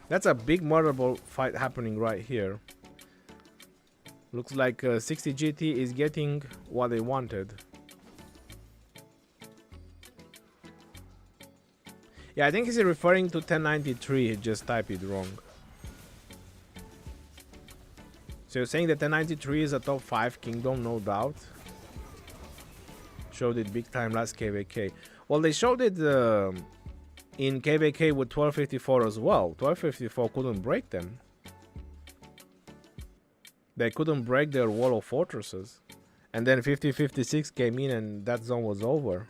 That's a big murderable fight happening right here. Looks like 60 GT is getting what they wanted. Yeah, I think he's referring to 1093. He just typed it wrong. So you're saying that 1093 is a top 5 kingdom, no doubt. Showed it big time last KvK. Well, they showed it in KvK with 1254 as well. 1254 couldn't break them. They couldn't break their wall of fortresses. And then 5056 came in and that zone was over.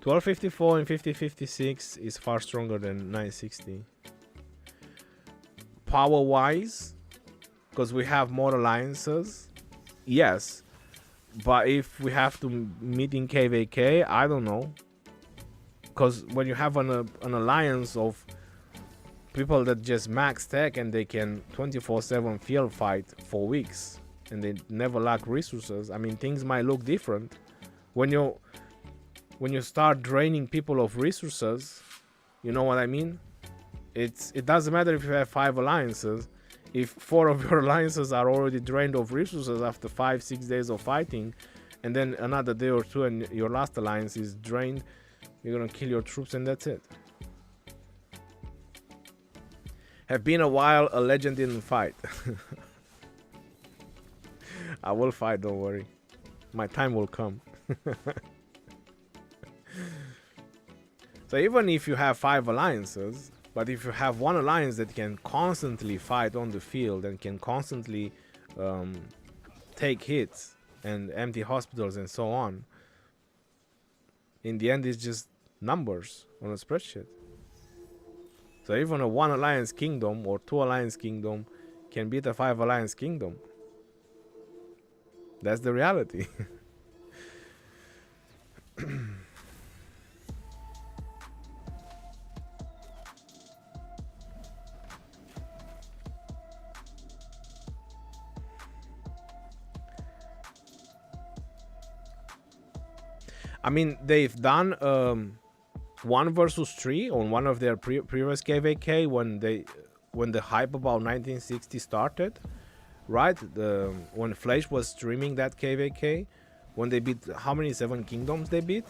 1254 and 5056 is far stronger than 960. Power wise, because we have more alliances, yes. But if we have to meet in KvK, I don't know. Because when you have an alliance of people that just max tech and they can 24/7 field fight for weeks and they never lack resources, I mean, things might look different. When you start draining people of resources, you know what I mean? It doesn't matter if you have 5 alliances. If 4 of your alliances are already drained of resources after 5-6 days of fighting, and then another day or two and your last alliance is drained, you're gonna kill your troops and that's it. Have been a while, a legend didn't fight. I will fight, don't worry. My time will come. So even if you have 5 alliances, but if you have one alliance that can constantly fight on the field and can constantly take hits and empty hospitals and so on, in the end it's just numbers on a spreadsheet. So even a 1 alliance kingdom or 2 alliance kingdom can beat a 5 alliance kingdom. That's the reality. I mean, they've done 1 versus 3 on one of their previous KvK when the hype about 1960 started, right? When Flash was streaming that KvK, when they beat how many 7 kingdoms they beat?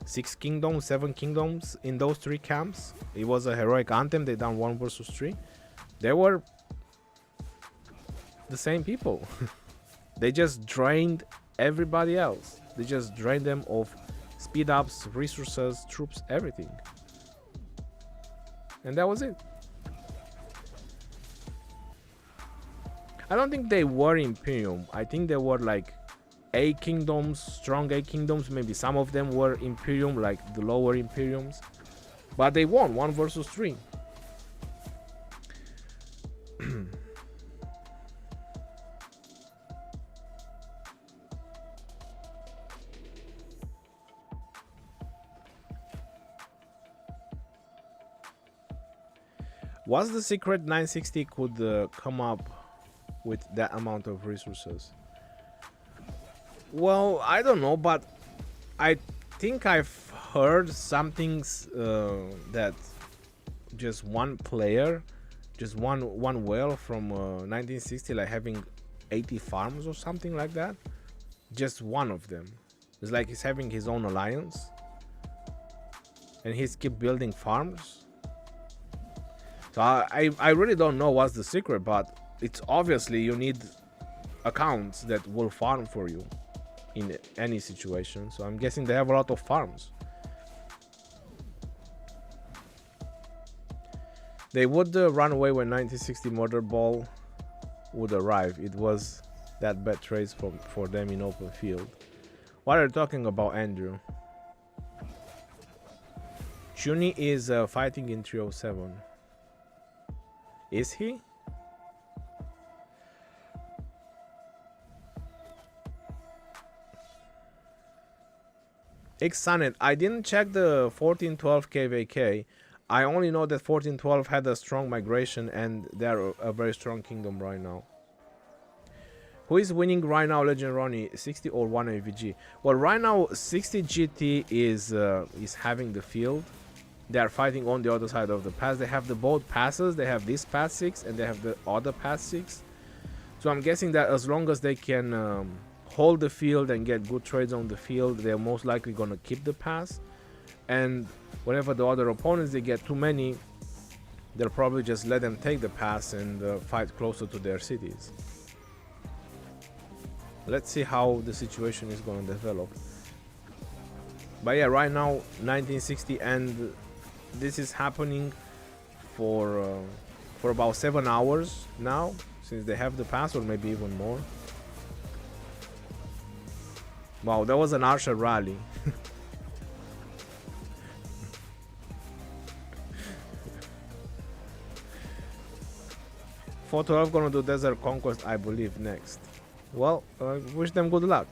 6 kingdoms, 7 kingdoms in those 3 camps. It was a heroic anthem. They done 1 versus 3. They were the same people. They just drained everybody else. They just drained them of speed ups, resources, troops, everything. And that was it. I don't think they were Imperium. I think they were like A kingdoms, strong A kingdoms. Maybe some of them were Imperium, like the lower Imperiums. But they won 1 versus 3. What's the secret 960 could come up with that amount of resources? Well, I don't know, but I think I've heard some things that just one player, just one whale from 1960, like having 80 farms or something like that. Just one of them. It's like he's having his own alliance, and he's keep building farms. So I really don't know what's the secret, but it's obviously you need accounts that will farm for you in any situation. So I'm guessing they have a lot of farms. They would run away when 1960 Murder Ball would arrive. It was that bad trades for them in open field. What are you talking about, Andrew? Chuni is fighting in 307. Is he? Xanet, I didn't check the 1412 KvK. I only know that 1412 had a strong migration and they're a very strong kingdom right now. Who is winning right now, Legend Ronnie? 60 or 1 AVG? Well, right now 60 GT is having the field. They are fighting on the other side of the pass. They have the both passes. They have this pass 6 and they have the other pass 6. So I'm guessing that as long as they can hold the field and get good trades on the field, they're most likely gonna keep the pass. And whenever the other opponents they get too many, they'll probably just let them take the pass and fight closer to their cities. Let's see how the situation is gonna develop. But yeah, right now 1960, and this is happening for about 7 hours now, since they have the pass, or maybe even more. Wow, that was an Archer rally. 412 gonna do Desert Conquest, I believe, next. Well, wish them good luck.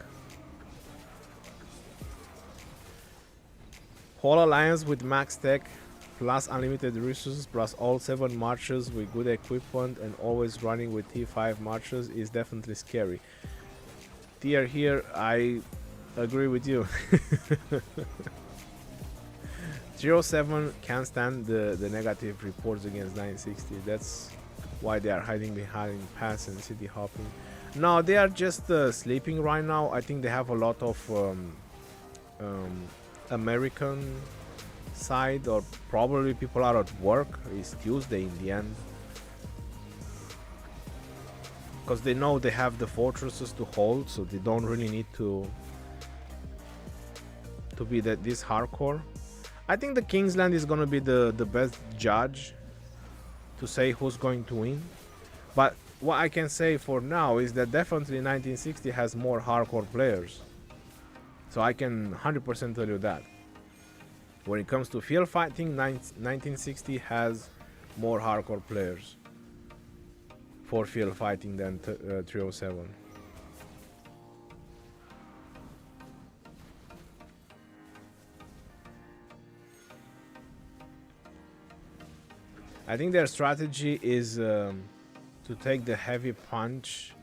Whole alliance with max tech, plus unlimited resources, plus all 7 marchers with good equipment, and always running with T5 marchers is definitely scary. Tier here, I agree with you. 07 can't stand the negative reports against 960. That's why they are hiding behind pass and city hopping. No, they are just sleeping right now. I think they have a lot of American side, or probably people are at work. It's Tuesday in the end, because they know they have the fortresses to hold, so they don't really need to be this hardcore. I think the Kingsland is gonna be the best judge to say who's going to win. But what I can say for now is that definitely 1960 has more hardcore players. So I can 100% tell you that. When it comes to field fighting, 1960 has more hardcore players for field fighting than 307. I think their strategy is to take the heavy punch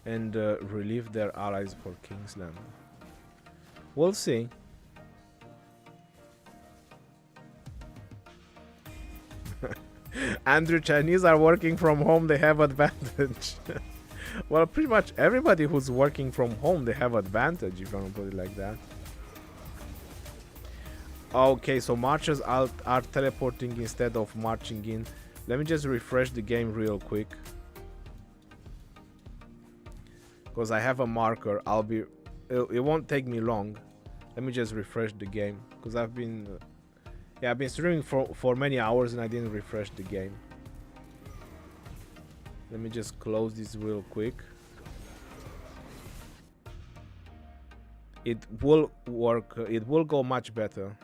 and relieve their allies for Kingsland. We'll see. Andrew, Chinese are working from home, they have advantage. Well, pretty much everybody who's working from home, they have advantage, if you want to put it like that. Okay, so marchers are teleporting instead of marching in. Let me just refresh the game real quick, because I have a marker. It won't take me long. Let me just refresh the game, because I've been streaming for many hours and I didn't refresh the game. Let me just close this real quick. It will work. It will go much better.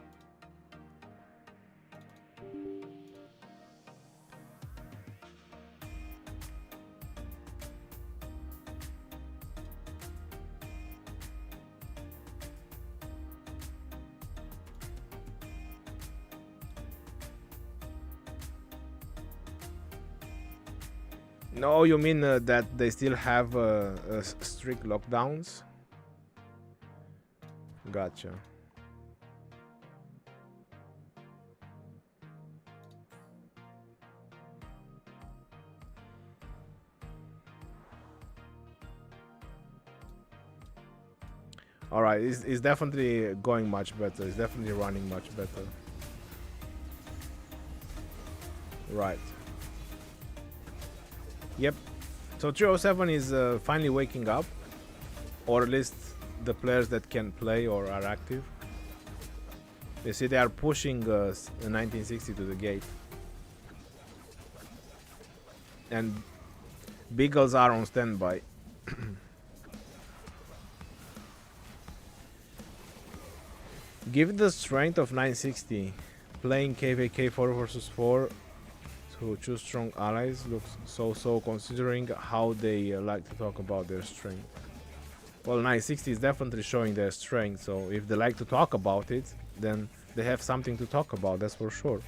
No, you mean that they still have strict lockdowns? Gotcha. All right, it's definitely going much better. It's definitely running much better. Right. Yep. So 307 is finally waking up, or at least the players that can play or are active. You see, they are pushing 1960 to the gate. And beagles are on standby. Given the strength of 960, playing KvK 4 versus 4 to choose strong allies looks so considering how they like to talk about their strength. Well, 960 is definitely showing their strength, so if they like to talk about it, then they have something to talk about, that's for sure.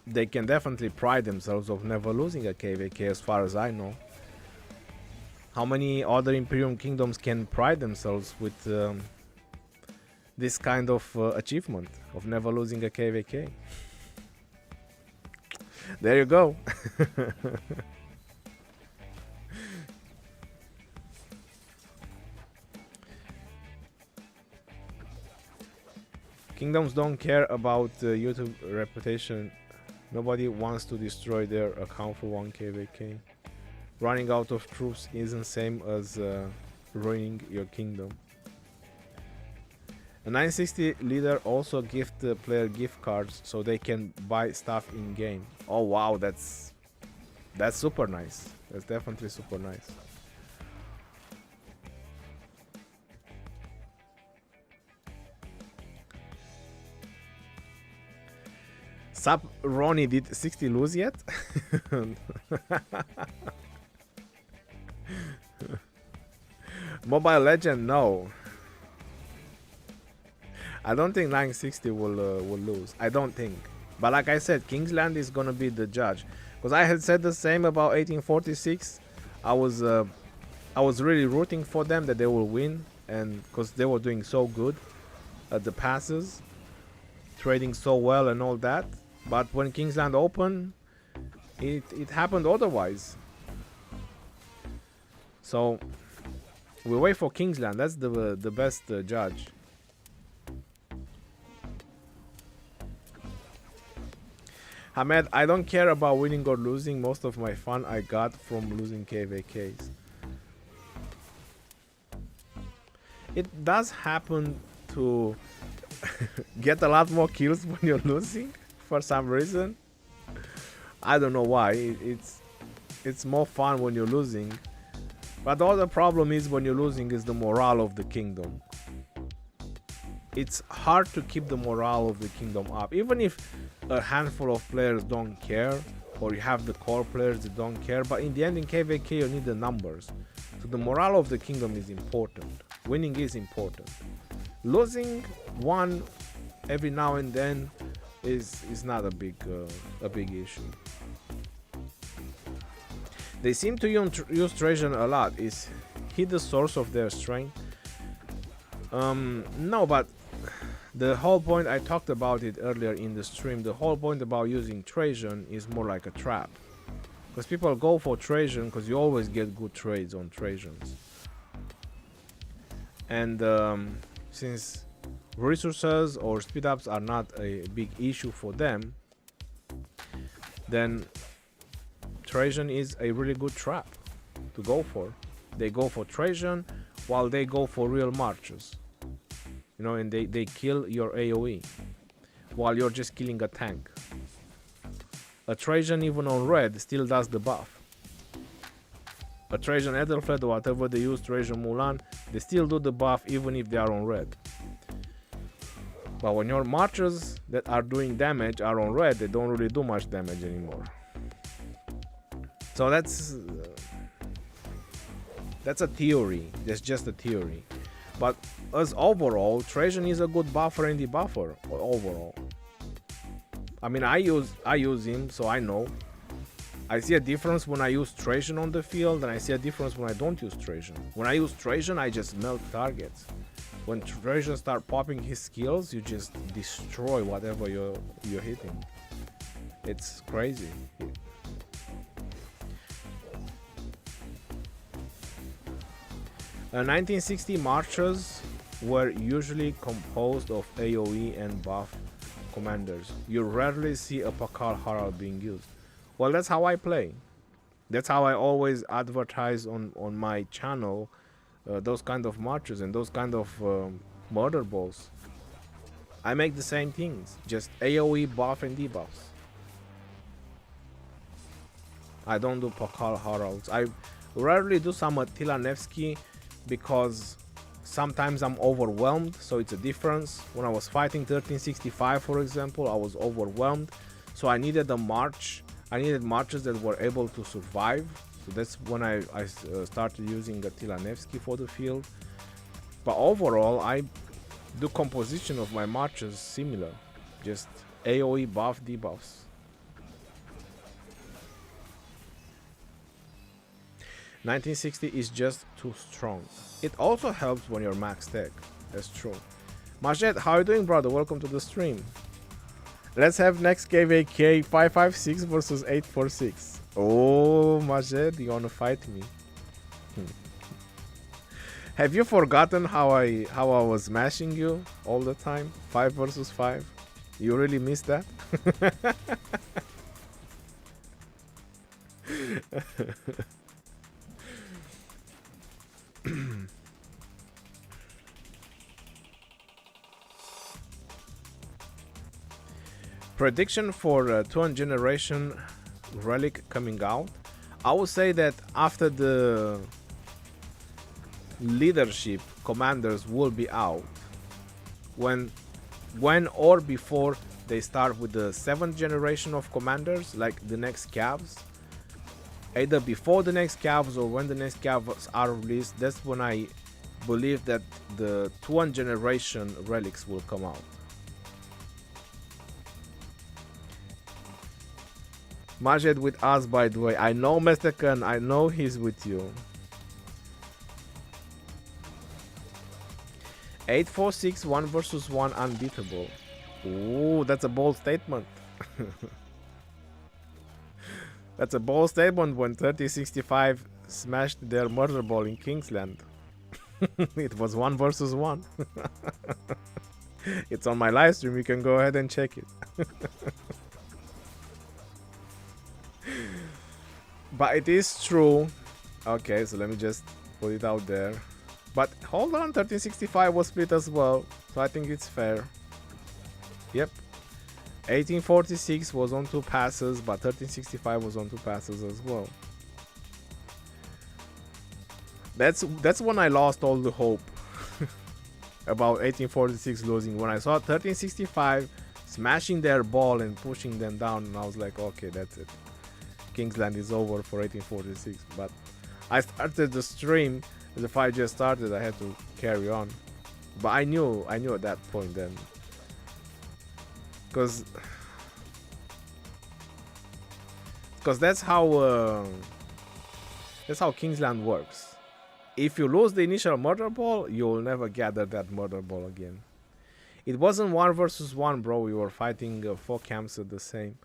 They can definitely pride themselves of never losing a KvK as far as I know. How many other Imperium kingdoms can pride themselves with this kind of achievement of never losing a KvK? There you go. Kingdoms don't care about YouTube reputation. Nobody wants to destroy their account for 1 KvK. Running out of troops isn't same as ruining your kingdom. A 960 leader also gift the player gift cards so they can buy stuff in game. Oh wow, that's super nice. That's definitely super nice. Sup Ronnie, did 60 lose yet? Mobile Legend, no. I don't think 960 will lose. I don't think. But like I said, Kingsland is gonna be the judge. Because I had said the same about 1846. I was really rooting for them that they will win, and because they were doing so good at the passes, trading so well and all that. But when Kingsland opened, it happened otherwise. So we wait for Kingsland. That's the best judge. Hamed, I don't care about winning or losing. Most of my fun I got from losing KvKs. It does happen to get a lot more kills when you're losing for some reason. I don't know why. It's more fun when you're losing. But the other problem is when you're losing is the morale of the kingdom. It's hard to keep the morale of the kingdom up. Even if a handful of players don't care, or you have the core players that don't care, but in the end in KvK you need the numbers. So the morale of the kingdom is important. Winning is important. Losing one every now and then is not a big issue. They seem to use Trajan a lot. Is he the source of their strength? No, but the whole point, I talked about it earlier in the stream, the whole point about using Trajan is more like a trap. Because people go for Trajan because you always get good trades on Trajans. And since resources or speed ups are not a big issue for them, then Trajan is a really good trap to go for. They go for Trajan while they go for real marches. You know, and they kill your AoE while you're just killing a tank. A Trajan even on red still does the buff. A Trajan Ethelflaed or whatever they use, Trajan Mulan, they still do the buff even if they are on red. But when your marchers that are doing damage are on red, they don't really do much damage anymore. So that's a theory. That's just a theory. But as overall, Trajan is a good buffer and debuffer overall. I mean, I use him, so I know. I see a difference when I use Trajan on the field, and I see a difference when I don't use Trajan. When I use Trajan, I just melt targets. When Trajan start popping his skills, you just destroy whatever you're hitting. It's crazy. 1960 marches were usually composed of AoE and buff commanders. You rarely see a Pakal Harald being used. Well, that's how I play. That's how I always advertise on my channel those kind of marches and those kind of murder balls. I make the same things, just AoE, buff and debuffs. I don't do Pokal Heralds. I rarely do some Attila Nevsky because sometimes I'm overwhelmed, so it's a difference. When I was fighting 1365, for example, I was overwhelmed, so I needed a march. I needed marches that were able to survive. So that's when I started using Attila Nevsky for the field. But overall, I do composition of my marches similar, just AoE buff debuffs. 1960 is just too strong. It also helps when you're max tech. That's true. Majed, how are you doing, brother? Welcome to the stream. Let's have next KvK 556 versus 846. Oh, Majed, you wanna fight me? Have you forgotten how I was smashing you all the time? 5 versus 5? You really missed that? Prediction for 2nd generation relic coming out. I would say that after the leadership commanders will be out, when or before they start with the 7th generation of commanders, like the next Cavs, either before the next Cavs or when the next Cavs are released, that's when I believe that the 2nd generation relics will come out. Majed with us, by the way. I know Mestakan, I know he's with you. 846 1 versus 1 unbeatable. Ooh, that's a bold statement. That's a bold statement when 3065 smashed their murder ball in Kingsland. It was 1 versus 1. It's on my live stream, you can go ahead and check it. But it is true. Okay, so let me just put it out there. But hold on, 1365 was split as well, so I think it's fair. Yep. 1846 was on 2 passes, but 1365 was on 2 passes as well. That's when I lost all the hope about 1846 losing. When I saw 1365 smashing their ball and pushing them down, and I was like, okay, that's it. Kingsland is over for 1846. But I started the stream. The fight just started. I had to carry on. But I knew at that point then, because that's how Kingsland works. If you lose the initial murder ball, you'll never gather that murder ball again. It wasn't 1 versus 1, bro. We were fighting 4 camps at the same.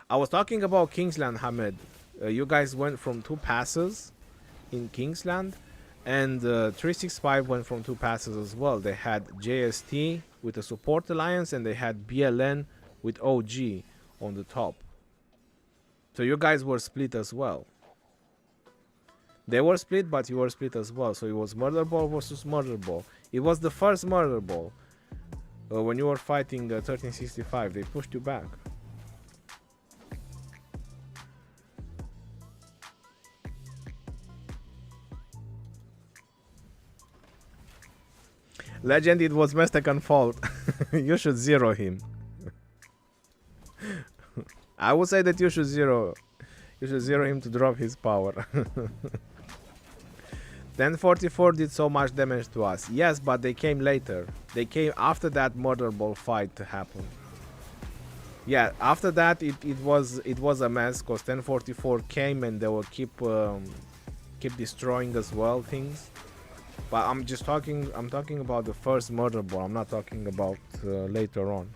I was talking about Kingsland, Hamed. You guys went from 2 passes in Kingsland, and 365 went from 2 passes as well. They had JST with the support alliance, and they had BLN with OG on the top. So you guys were split as well. They were split, but you were split as well. So it was murder ball versus murder ball. It was the first murder ball. When you were fighting 1365, they pushed you back. Legend, it was Mestakan's fault. You should zero him. I would say that you should zero him to drop his power. 1044 did so much damage to us. Yes, but they came later. They came after that murder ball fight happened. Yeah, after that it was a mess, because 1044 came and they will keep destroying as well things. But I'm talking about the first murder ball. I'm not talking about later on.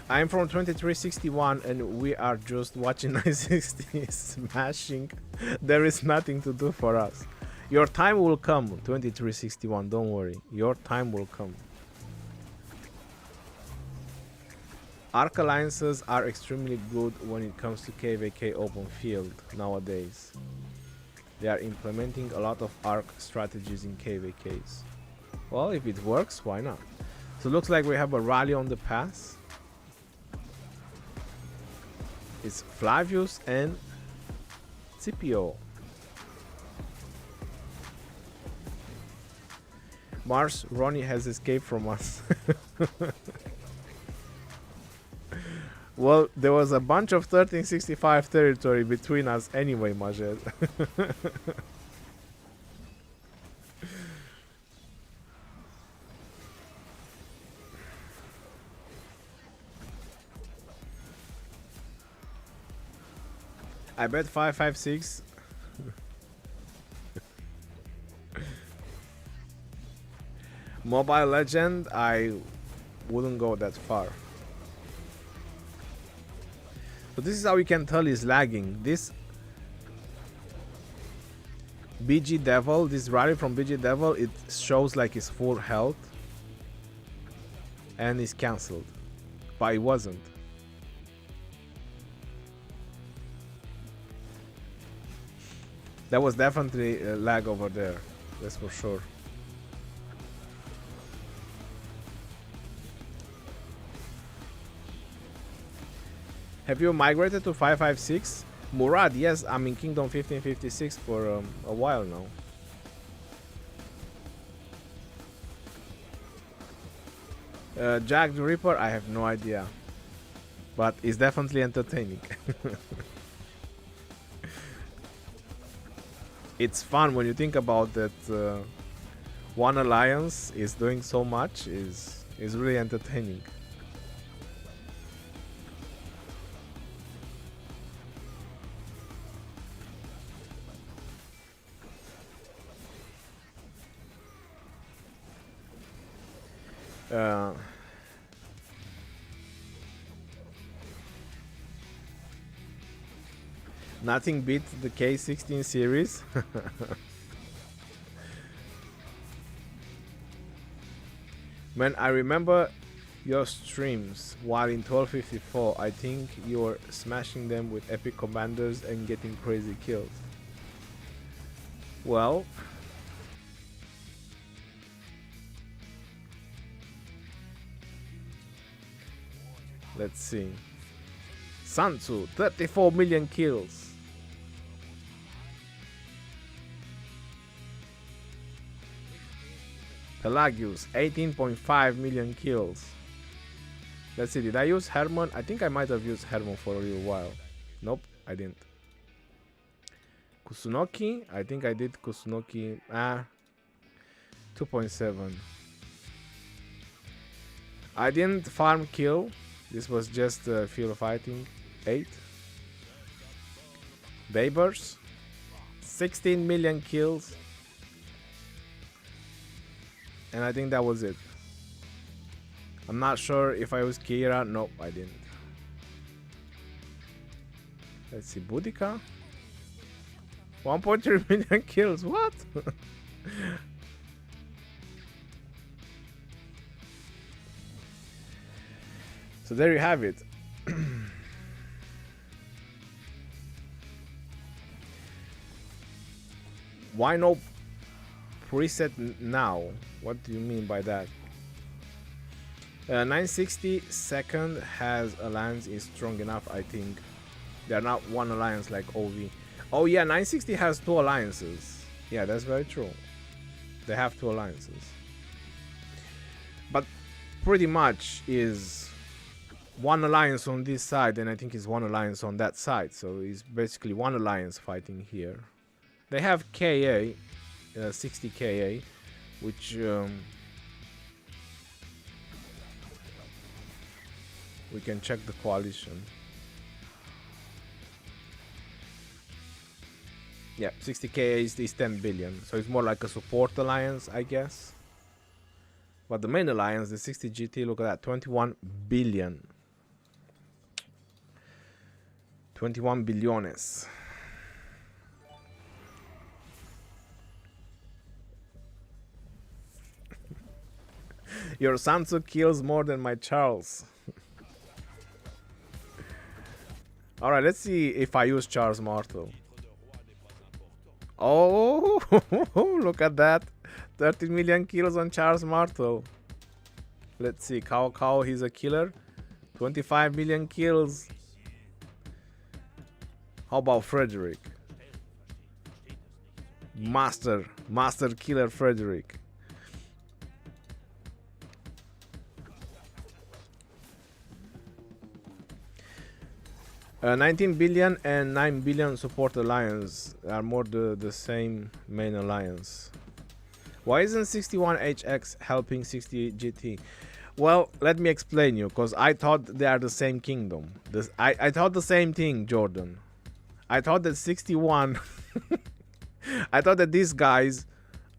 I'm from 2361 and we are just watching 960 smashing. There is nothing to do for us. Your time will come, 2361, don't worry. Your time will come. Arc alliances are extremely good when it comes to KvK open field nowadays. They are implementing a lot of arc strategies in KvKs. Well, if it works, why not? So looks like we have a rally on the pass. It's Flavius and Scipio. Mars, Ronnie has escaped from us. Well, there was a bunch of 1365 territory between us anyway, Majed. I bet 556. Mobile Legend, I wouldn't go that far. So this is how you can tell he's lagging. This BG Devil, this rally from BG Devil, it shows like his full health. And it's cancelled. But it wasn't. That was definitely a lag over there. That's for sure. Have you migrated to 556? Murad, yes, I'm in Kingdom 1556 for a while now. Jack the Ripper, I have no idea. But it's definitely entertaining. It's fun when you think about that. One alliance is doing so much is really entertaining. Nothing beats the K16 series. Man, I remember your streams while in 1254. I think you were smashing them with epic commanders and getting crazy kills. Well, let's see. Sansu, 34 million kills. Pelagius, 18.5 million kills. Let's see, did I use Hermon? I think I might have used Hermon for a little while. Nope, I didn't. Kusunoki, I think I did Kusunoki. 2.7. I didn't farm kill. This was just field fighting. 8. Babers, 16 million kills. And I think that was it. I'm not sure if I used Kira. Nope, I didn't. Let's see, Boudica. 1.3 million kills. What? So there you have it. Why no preset now? What do you mean by that? 960 second has alliance is strong enough, I think. They're not one alliance like OV. Oh yeah, 960 has 2 alliances. Yeah, that's very true. They have 2 alliances. But pretty much is one alliance on this side, and I think is one alliance on that side. So it's basically one alliance fighting here. They have KA, 60 KA, which we can check the coalition. Yeah, 60 KA is 10 billion, so it's more like a support alliance, I guess. But the main alliance, the 60 GT, look at that, 21 billion. 21 billones. Your Sansu kills more than my Charles. Alright, let's see if I use Charles Martel. Oh, look at that. 30 million kills on Charles Martel. Let's see. KvK, he's a killer. 25 million kills. How about Frederick? Master killer Frederick. Uh, 19 billion and 9 billion support alliance are more the same main alliance. Why isn't 61HX helping 68GT? Well, let me explain you, because I thought they are the same kingdom. I thought the same thing, Jordan. I thought that 61 I thought that these guys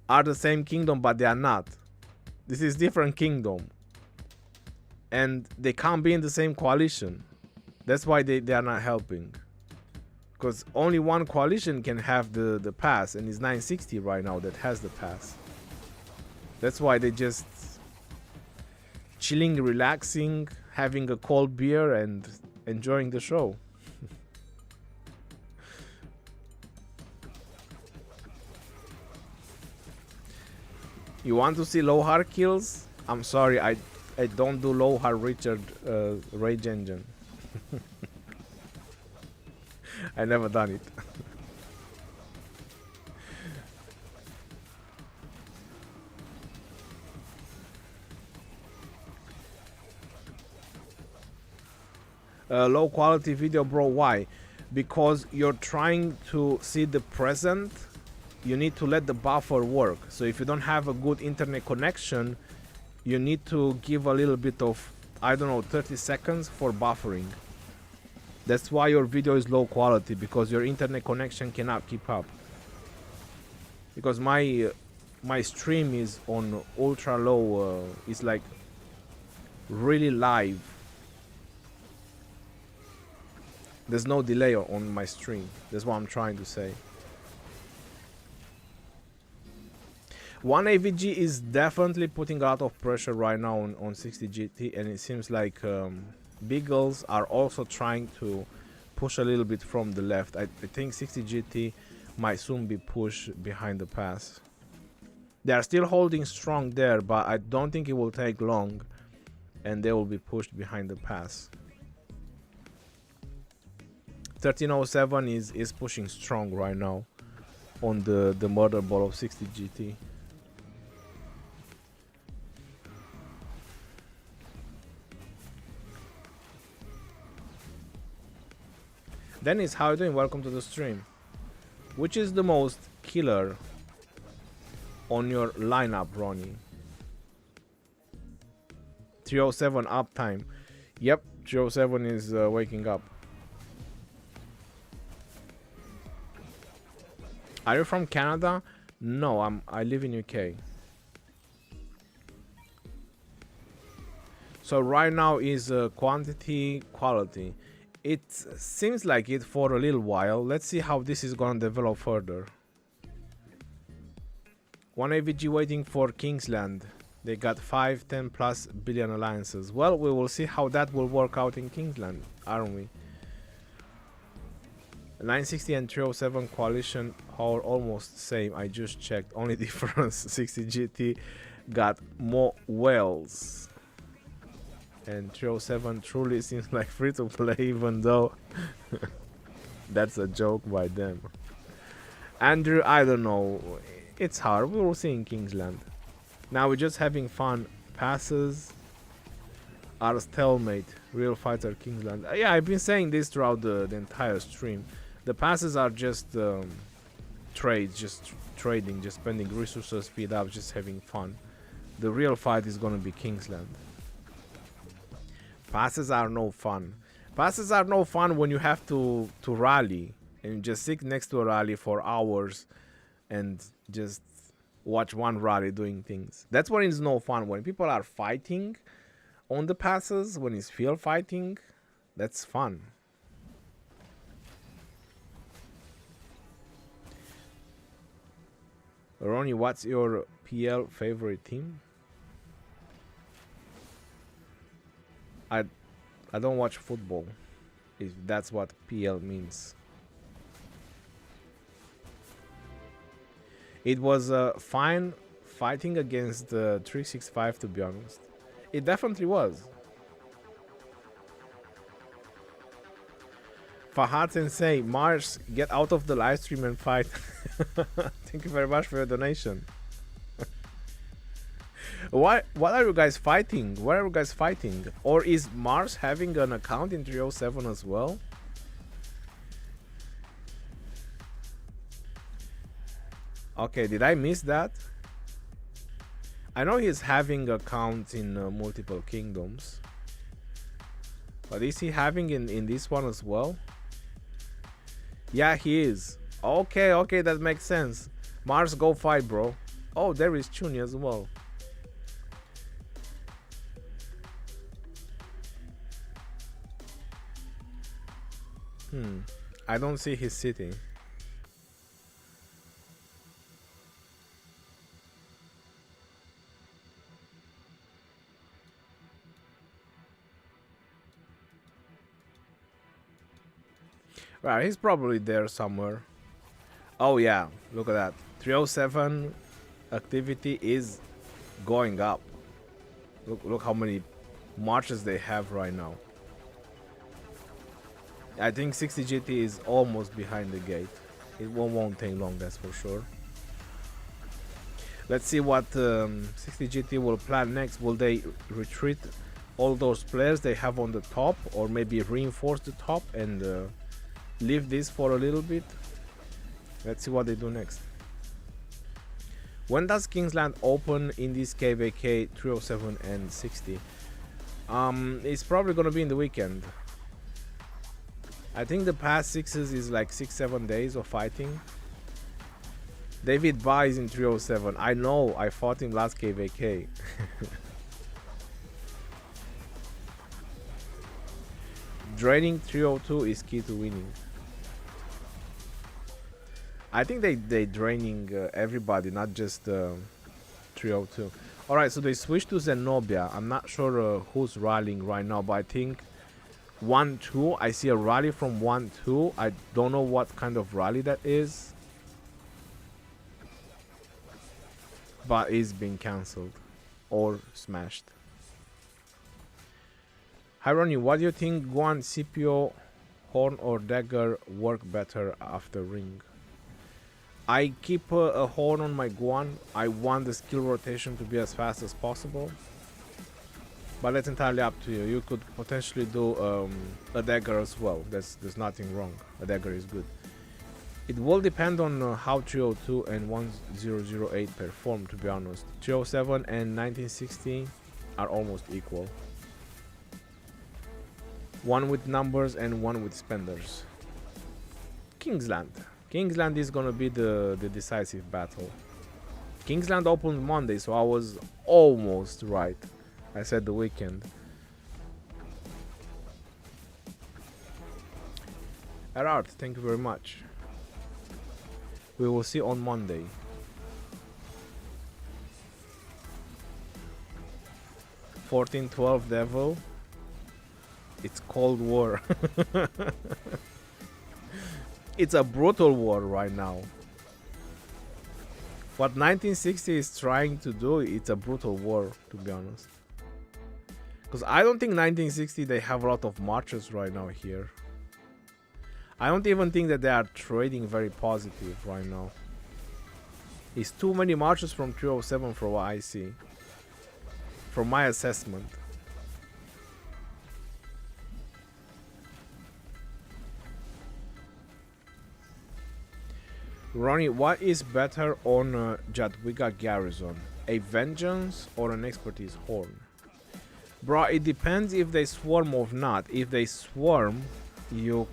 are the same kingdom, but they are not. This is different kingdom. And they can't be in the same coalition. That's why they are not helping. Because only one coalition can have the pass, and it's 960 right now that has the pass. That's why they just chilling, relaxing, having a cold beer and enjoying the show. You want to see low hard kills? I'm sorry, I don't do low hard Richard Rage Engine. I never done it. Low quality video, bro. Why? Because you're trying to see the present. You need to let the buffer work. So if you don't have a good internet connection, you need to give a little bit of, I don't know, 30 seconds for buffering. That's why your video is low quality, because your internet connection cannot keep up. Because my stream is on ultra low, it's like really live. There's no delay on my stream. That's what I'm trying to say. One AVG is definitely putting a lot of pressure right now on 60GT, and it seems like Beagles are also trying to push a little bit from the left. I think 60GT might soon be pushed behind the pass. They are still holding strong there, but I don't think it will take long and they will be pushed behind the pass. 1307 is pushing strong right now on the murder ball of 60GT. Dennis, how are you doing? Welcome to the stream. Which is the most killer on your lineup, Ronnie? 307 uptime. Yep, 307 is waking up. Are you from Canada? No, I live in UK. So right now is quantity, quality. It seems like it for a little while. Let's see how this is going to develop further. One AVG waiting for Kingsland. They got 5, 10 plus billion alliances. Well, we will see how that will work out in Kingsland, aren't we? 960 and 307 coalition are almost same. I just checked. Only difference 60GT got more whales. And 307 truly seems like free to play, even though that's a joke by them. Andrew, I don't know. It's hard. We will see in Kingsland. Now we're just having fun. Passes are stalemate. Real fighter Kingsland. Yeah, I've been saying this throughout the entire stream. The passes are just trades, just trading, just spending resources, speed up, just having fun. The real fight is gonna be Kingsland. Passes are no fun. Passes are no fun when you have to rally and you just sit next to a rally for hours and just watch one rally doing things. That's when it's no fun. When people are fighting on the passes, when it's field fighting, that's fun. Ronnie, what's your PL favorite team? I don't watch football, if that's what PL means. It was fine fighting against 365, to be honest. It definitely was. Fahad Sensei, Mars, get out of the live stream and fight. Thank you very much for your donation. What are you guys fighting? What are you guys fighting? Or is Mars having an account in 307 as well? Okay, did I miss that? I know he's having accounts in multiple kingdoms. But is he having in this one as well? Yeah, he is. Okay, okay, that makes sense. Mars, go fight, bro. Oh, there is Chuni as well. I don't see his city. Right, he's probably there somewhere. Oh yeah, look at that. 307 activity is going up. Look how many marches they have right now. I think 60 GT is almost behind the gate. It won't take long, that's for sure. Let's see what 60 GT will plan next. Will they retreat all those players they have on the top, or maybe reinforce the top and leave this for a little bit? Let's see what they do next. When does Kingsland open in this KvK 307 and 60? It's probably gonna be in the weekend. I think the past sixes is like 6-7 days of fighting. David buys in 307. I know, I fought him last KvK. Draining 302 is key to winning. I think they draining everybody, not just 302. Alright, so they switched to Zenobia. I'm not sure who's rallying right now, but I think 1-2. I see a rally from 1-2. I don't know what kind of rally that is, but it's been cancelled or smashed. Hi Ronnie, what do you think? Guan, Scipio, Horn or Dagger work better after ring? I keep a Horn on my Guan. I want the skill rotation to be as fast as possible, but that's entirely up to you. You could potentially do a Dagger as well. There's nothing wrong. A Dagger is good. It will depend on how 302 and 1008 perform, to be honest. 307 and 1960 are almost equal. One with numbers and one with spenders. Kingsland. Kingsland is gonna be the decisive battle. Kingsland opened Monday, so I was almost right. I said the weekend. Erard, thank you very much. We will see on Monday. $14-12 Devil. It's Cold War. It's a brutal war right now. What 1960 is trying to do, it's a brutal war, to be honest. Because I don't think 1960 they have a lot of marches right now here. I don't even think that they are trading very positive right now. It's too many marches from 307 for what I see. From my assessment. Ronnie, what is better on Jadwiga Garrison? A Vengeance or an Expertise Horn? Bro, it depends if they swarm or not. If they swarm, you're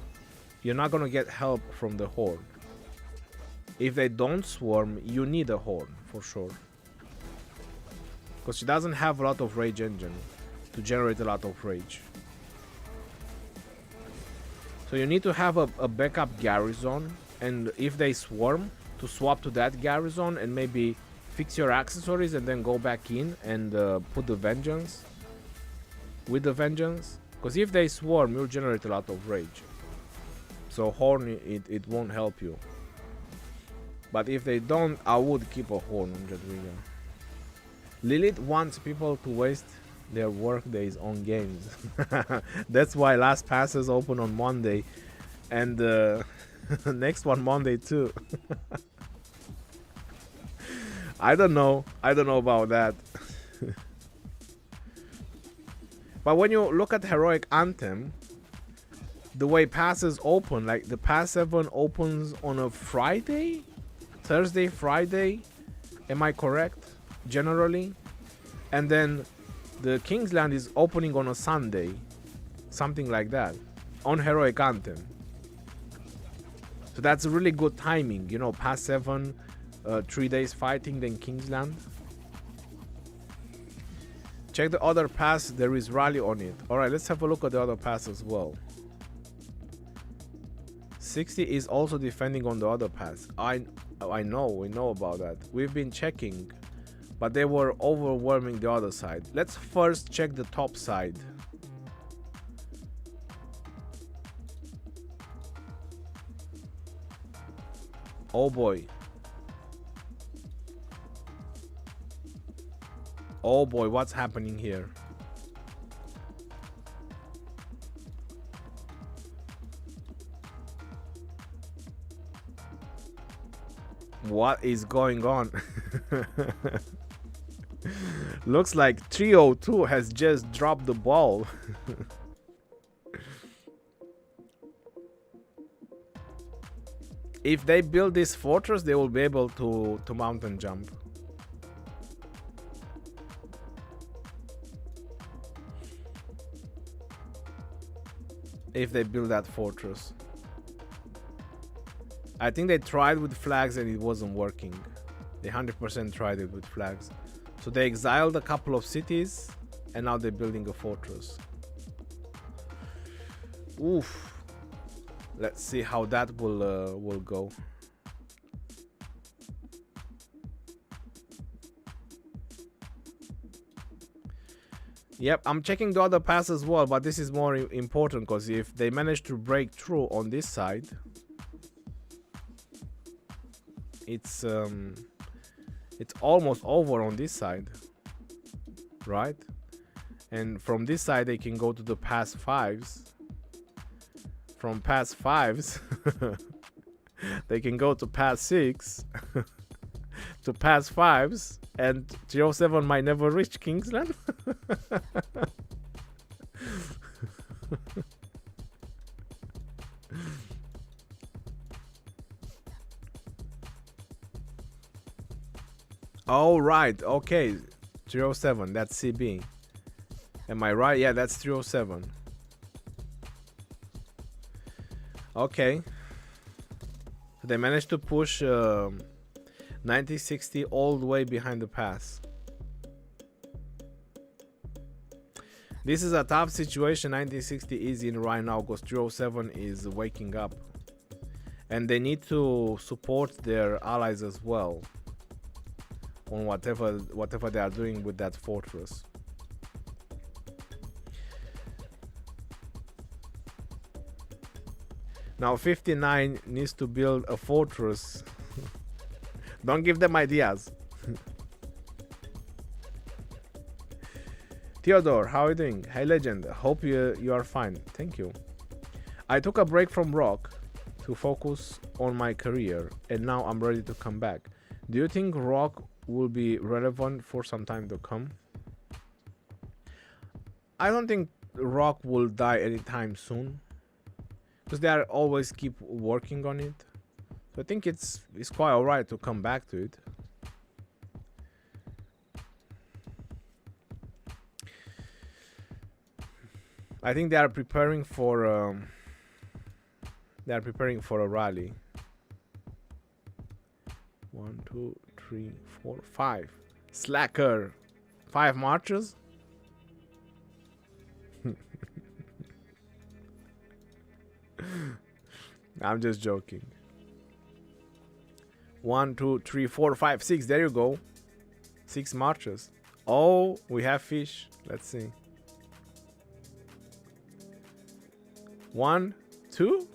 not gonna get help from the Horn. If they don't swarm, you need a Horn for sure. Because she doesn't have a lot of rage engine to generate a lot of rage. So you need to have a backup garrison, and if they swarm, to swap to that garrison and maybe fix your accessories and then go back in and put the Vengeance with the Vengeance. Because if they swarm, you'll generate a lot of rage. So Horn, it won't help you. But if they don't, I would keep a Horn on Jadwiga. Lilith wants people to waste their work days on games. That's why last passes open on Monday, and next one Monday too. I don't know about that. But when you look at Heroic Anthem, the way passes open, like the pass 7 opens on a Friday, Thursday, Friday, am I correct? Generally, and then the Kingsland is opening on a Sunday, something like that, on Heroic Anthem. So that's really good timing, you know, pass 7, 3 days fighting, then Kingsland. Check the other pass, there is rally on it. Alright, let's have a look at the other pass as well. 60 is also defending on the other pass. I know, we know about that. We've been checking, but they were overwhelming the other side. Let's first check the top side. Oh boy. Oh boy, what's happening here? What is going on? Looks like 302 has just dropped the ball. If they build this fortress, they will be able to mountain jump. If they build that fortress. I think they tried with flags and it wasn't working. They 100% tried it with flags. So they exiled a couple of cities and now they're building a fortress. Oof. Let's see how that will go. Yep, I'm checking the other pass as well, but this is more important because if they manage to break through on this side, it's almost over on this side, right? And from this side they can go to the pass 5s. From pass 5s they can go to pass 6 to pass 5s, and 307 might never reach Kingsland. Oh right, okay, 307, that's CB. Am I right? Yeah, that's 307. Okay, so they managed to push 1960 all the way behind the pass. This is a tough situation 1960 is in right now because 307 is waking up, and they need to support their allies as well on whatever they are doing with that fortress. Now 59 needs to build a fortress. Don't give them ideas. Theodore, how are you doing? Hey legend, hope you are fine. Thank you. I took a break from Rock to focus on my career, and now I'm ready to come back. Do you think Rock will be relevant for some time to come? I don't think Rock will die anytime soon, because they are always keep working on it. So I think it's quite alright to come back to it. I think they are preparing for a rally. 1, 2, 3, 4, 5. Slacker. 5 marches. I'm just joking. 1, 2, 3, 4, 5, 6. There you go. 6 marches. Oh, we have fish. Let's see. 1, 2.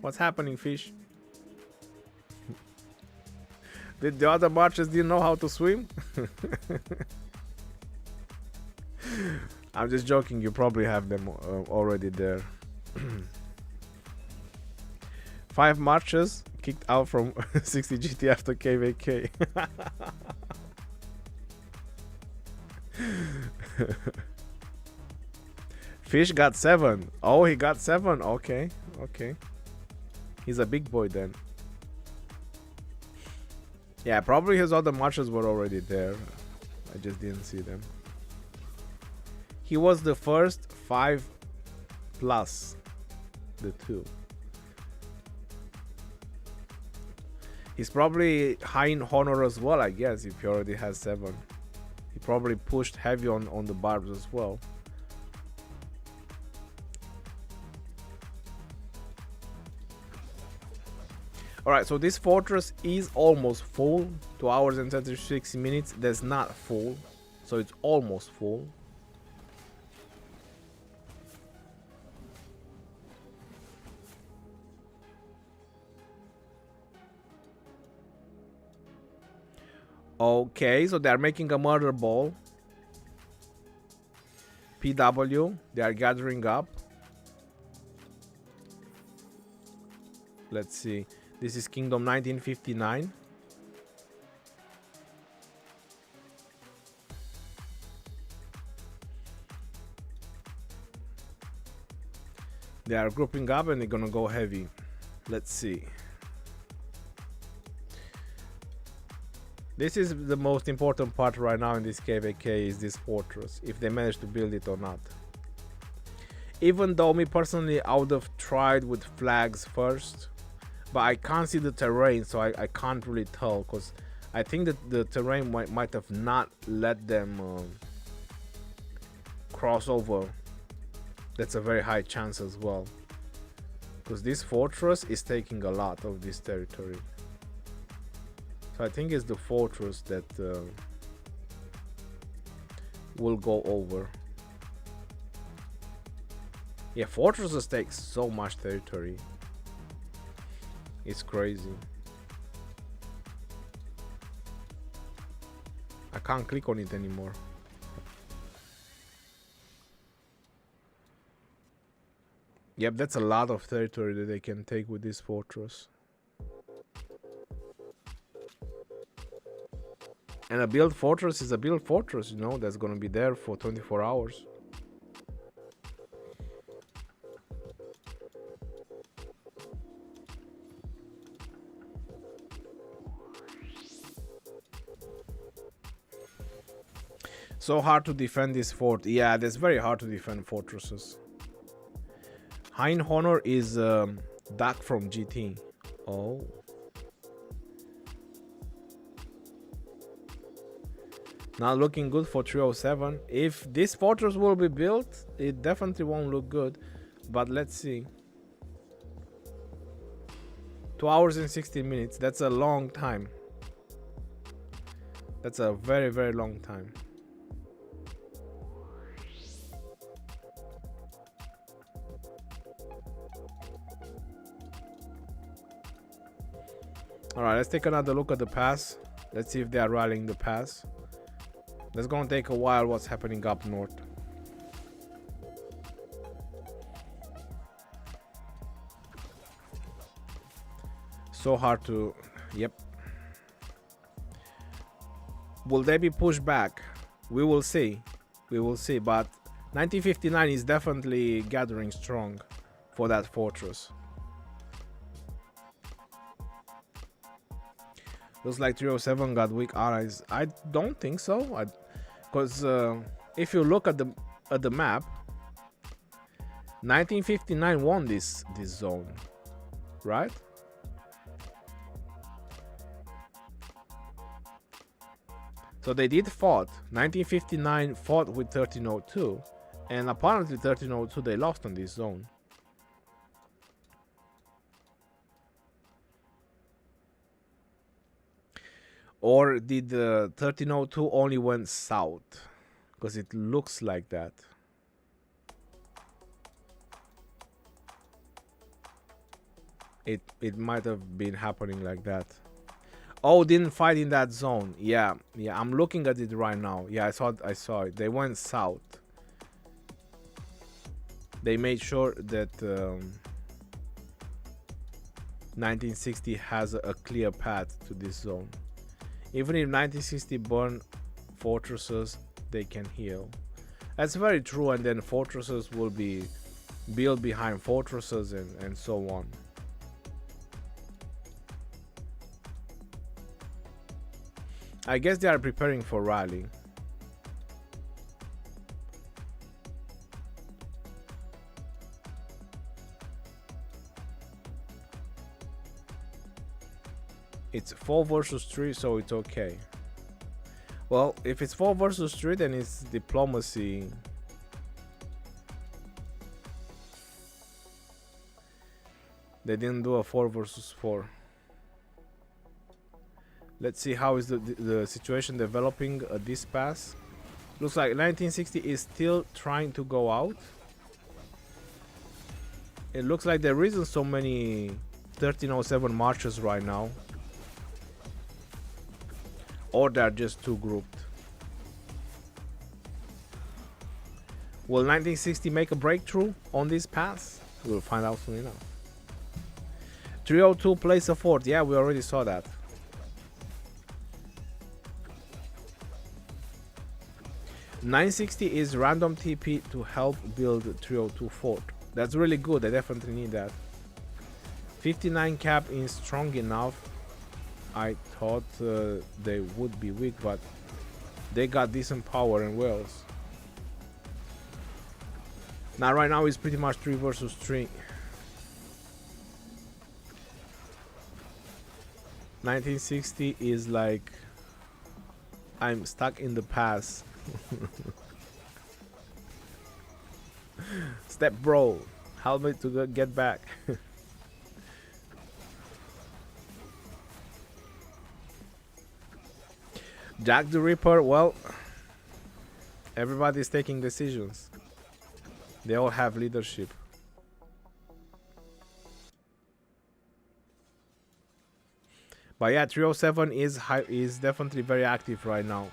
What's happening, fish? Did the other marches didn't know how to swim? I'm just joking. You probably have them already there. 5 marches kicked out from 60 GT after KvK. Fish got 7. Oh, he got 7. Okay, okay. He's a big boy then. Yeah, probably his other marches were already there. I just didn't see them. He was the first 5 plus the 2. He's probably high in honor as well, I guess, if he already has 7. He probably pushed heavy on the barbs as well. Alright, so this fortress is almost full. 2 hours and 36 minutes. That's not full, so it's almost full. Okay, so they are making a murder ball. PW, they are gathering up. Let's see. This is Kingdom 1959. They are grouping up and they're gonna go heavy. Let's see. This is the most important part right now in this KvK, is this fortress, if they manage to build it or not. Even though me personally, I would have tried with flags first, but I can't see the terrain, so I can't really tell, because I think that the terrain might have not let them cross over. That's a very high chance as well, because this fortress is taking a lot of this territory. So I think it's the fortress that will go over. Yeah, fortresses take so much territory. It's crazy. I can't click on it anymore. Yep, that's a lot of territory that they can take with this fortress. And a build fortress is a build fortress, you know, that's gonna be there for 24 hours. So hard to defend this fort. Yeah, that's very hard to defend fortresses. Hein Honor is back from GT. Oh. Not looking good for 307. If this fortress will be built, it definitely won't look good. But let's see. 2 hours and 16 minutes. That's a long time. That's a very, very long time. Alright, let's take another look at the pass. Let's see if they are rallying the pass. That's gonna take a while, what's happening up north. So hard to... Yep. Will they be pushed back? We will see. We will see, but 1959 is definitely gathering strong for that fortress. Looks like 307 got weak allies. I don't think so. Because if you look at the map, 1959 won this zone, right? So they did fought. 1959 fought with 1302, and apparently 1302 they lost on this zone. Or did 1302 only went south? Because it looks like that. It might have been happening like that. Oh, didn't fight in that zone. Yeah, I'm looking at it right now. Yeah, I saw it. They went south. They made sure that 1960 has a clear path to this zone. Even if 1960 burn fortresses, they can heal. That's very true, and then fortresses will be built behind fortresses and so on. I guess they are preparing for rally. It's 4 versus 3, so it's okay. Well, if it's 4 versus 3, then it's diplomacy. They didn't do a 4 versus 4. Let's see how is the situation developing at this pass. Looks like 1960 is still trying to go out. It looks like there isn't so many 1307 marches right now. Or they're just too grouped. Will 1960 make a breakthrough on this pass? We'll find out soon enough. 302 place a fort. Yeah, we already saw that. (960) is random TP to help build 302 fort. That's really good. I definitely need that. 59 cap is strong enough. I thought they would be weak, but they got decent power and wells. Now right now it's pretty much 3 versus 3. 1960 is like, I'm stuck in the past. Step bro, help me to get back. Jack the Ripper, well, everybody's taking decisions. They all have leadership. But yeah, 307 is definitely very active right now.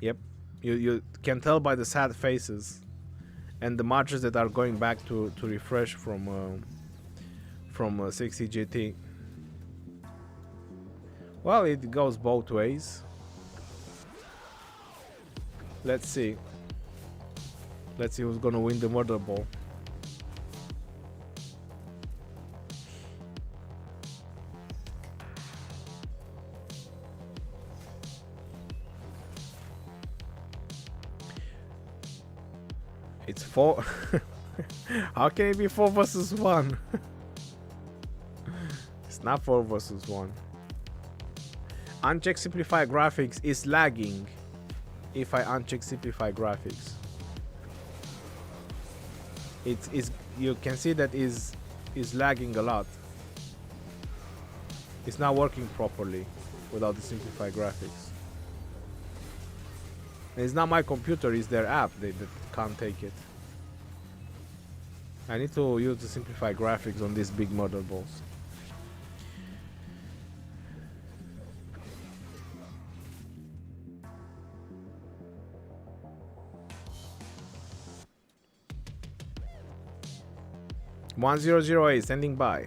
Yep, you can tell by the sad faces and the marchers that are going back to refresh from 60 GT. Well, it goes both ways. Let's see. Let's see who's gonna win the murder ball. It's 4. How can it be 4 versus 1? It's not 4 versus 1. Uncheck simplify graphics is lagging if I uncheck simplify graphics. It's you can see that is lagging a lot. It's not working properly without the simplify graphics. And it's not my computer, it's their app that can't take it. I need to use the simplify graphics on these big murder balls. (1008) standing by.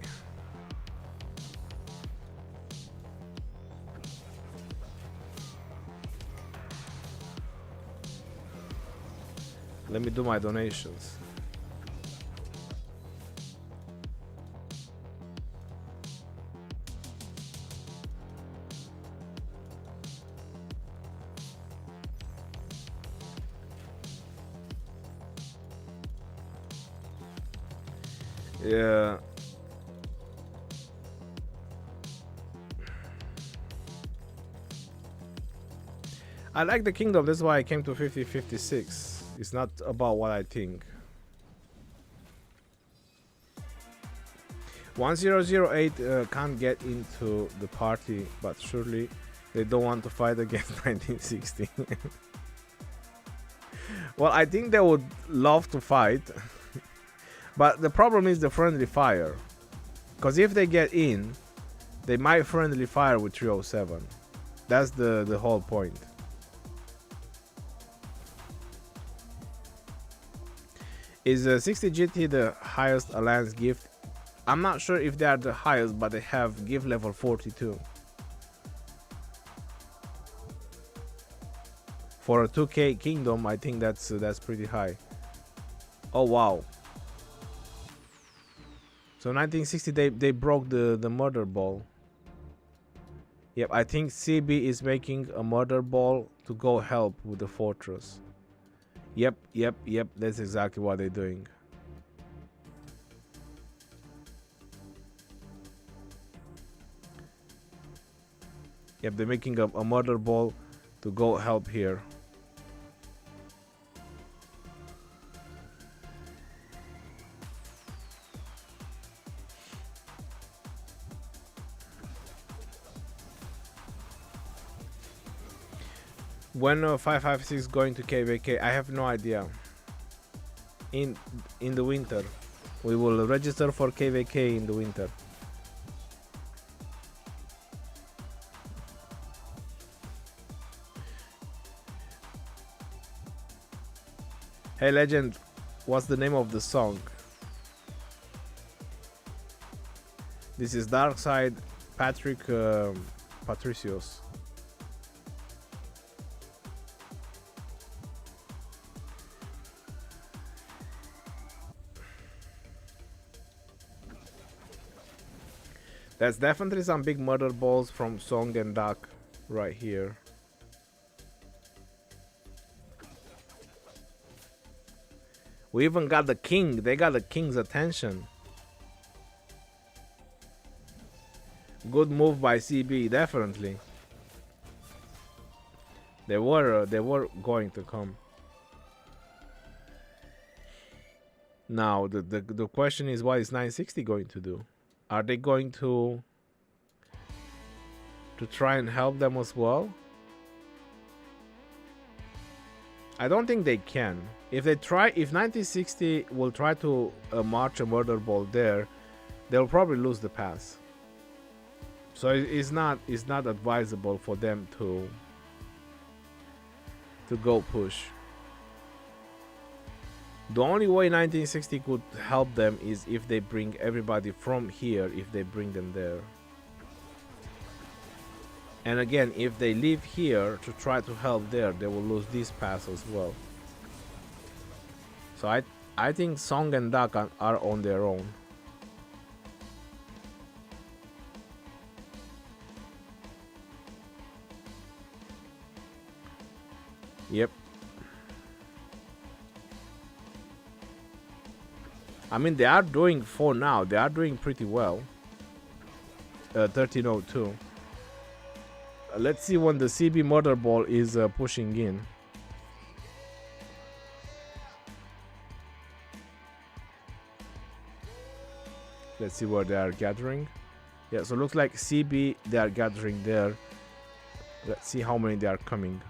Let me do my donations. Yeah. I like the kingdom, that's why I came to 50-56. It's not about what I think. 1008 can't get into the party, but surely they don't want to fight against 1960. Well, I think they would love to fight. But the problem is the friendly fire. Because if they get in, they might friendly fire with 307. That's the whole point. Is 60 GT the highest alliance gift? I'm not sure if they are the highest, but they have gift level 42. For a 2K kingdom, I think that's pretty high. Oh wow. So 1960 they broke the murder ball. Yep, I think CB is making a murder ball to go help with the fortress. Yep, that's exactly what they're doing. Yep, they're making a murder ball to go help here. When 556 going to KvK, I have no idea. In the winter, we will register for KvK in the winter. Hey legend, what's the name of the song? This is Dark Side Patrick Patricios. That's definitely some big murder balls from Song and Duck right here. We even got the king. They got the king's attention. Good move by CB, definitely. They were going to come. Now the question is, what is 960 going to do? Are they going to try and help them as well? I don't think they can. If 1960 will try to march a murder ball there, they'll probably lose the pass. So it's not advisable for them to go push. The only way 1960 could help them is if they bring everybody from here, if they bring them there. And again, if they leave here to try to help there, they will lose this pass as well. So I think Song and Duck are on their own. Yep. I mean, they are doing, for now, they are doing pretty well. 1302. Let's see when the CB murder ball is pushing in. Let's see where they are gathering. Yeah, so looks like CB, they are gathering there. Let's see how many they are coming.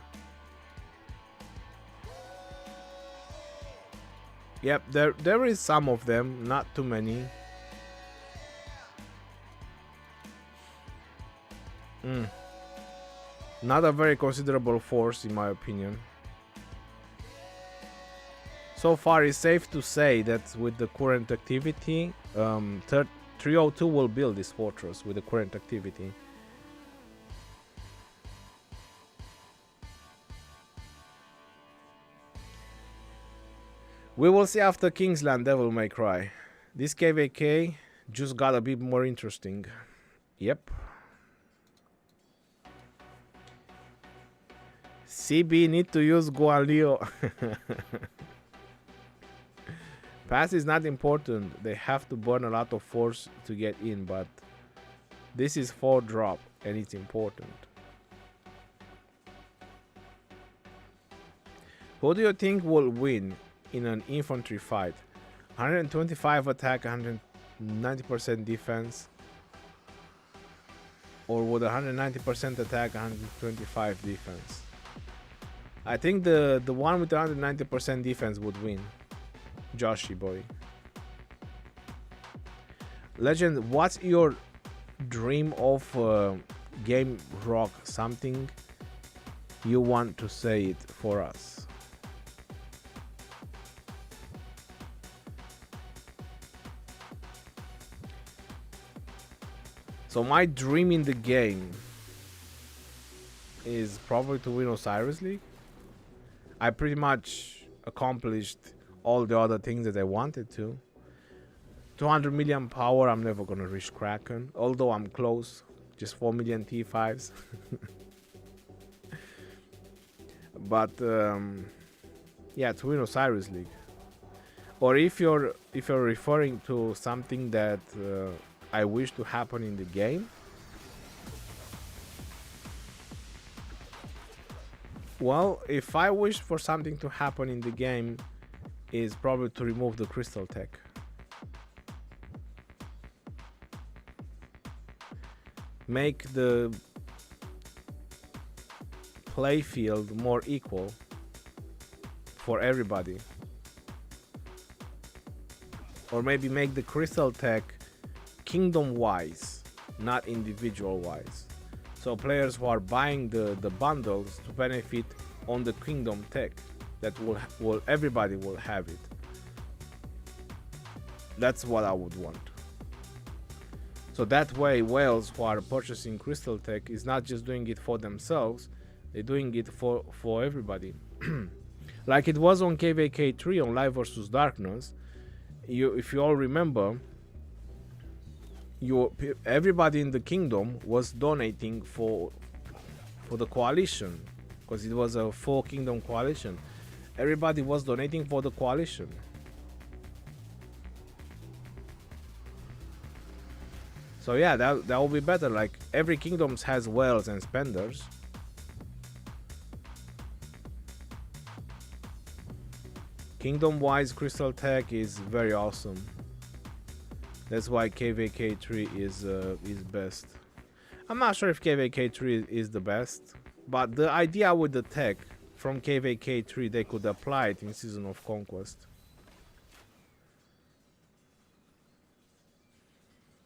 Yep, there is some of them, not too many. Not a very considerable force in my opinion. So far it's safe to say that with the current activity, 302 will build this fortress with the current activity. We will see after Kingsland, Devil May Cry. This KvK just got a bit more interesting. Yep. CB need to use Guanlio. Pass is not important. They have to burn a lot of force to get in, but this is 4 drop and it's important. Who do you think will win in an infantry fight? 125 attack, 190% defense, or would 190% attack, 125 defense? I think the one with 190% defense would win. Joshi boy. Legend, what's your dream of game rock? Something you want to say it for us? So my dream in the game is probably to win Osiris League. I pretty much accomplished all the other things that I wanted to. 200 million power, I'm never gonna reach Kraken, although I'm close. Just 4 million T5s. But yeah, to win Osiris League. Or if you're referring to something that I wish to happen in the game, well, if I wish for something to happen in the game, is probably to remove the crystal tech. Make the playfield more equal for everybody. Or maybe make the crystal tech kingdom wise, not individual wise. So players who are buying the bundles to benefit on the kingdom tech, that will everybody will have it. That's what I would want. So that way whales who are purchasing crystal tech is not just doing it for themselves, they're doing it for everybody. Like it was on KvK 3 on Light vs Darkness. If you all remember, everybody in the kingdom was donating for the coalition, because it was a 4-kingdom coalition. Everybody was donating for the coalition. So yeah, that will be better. Like every kingdom has whales and spenders. Kingdom wise crystal tech is very awesome. That's why KvK 3 is best. I'm not sure if KvK 3 is the best, but the idea with the tech from KvK 3, they could apply it in Season of Conquest.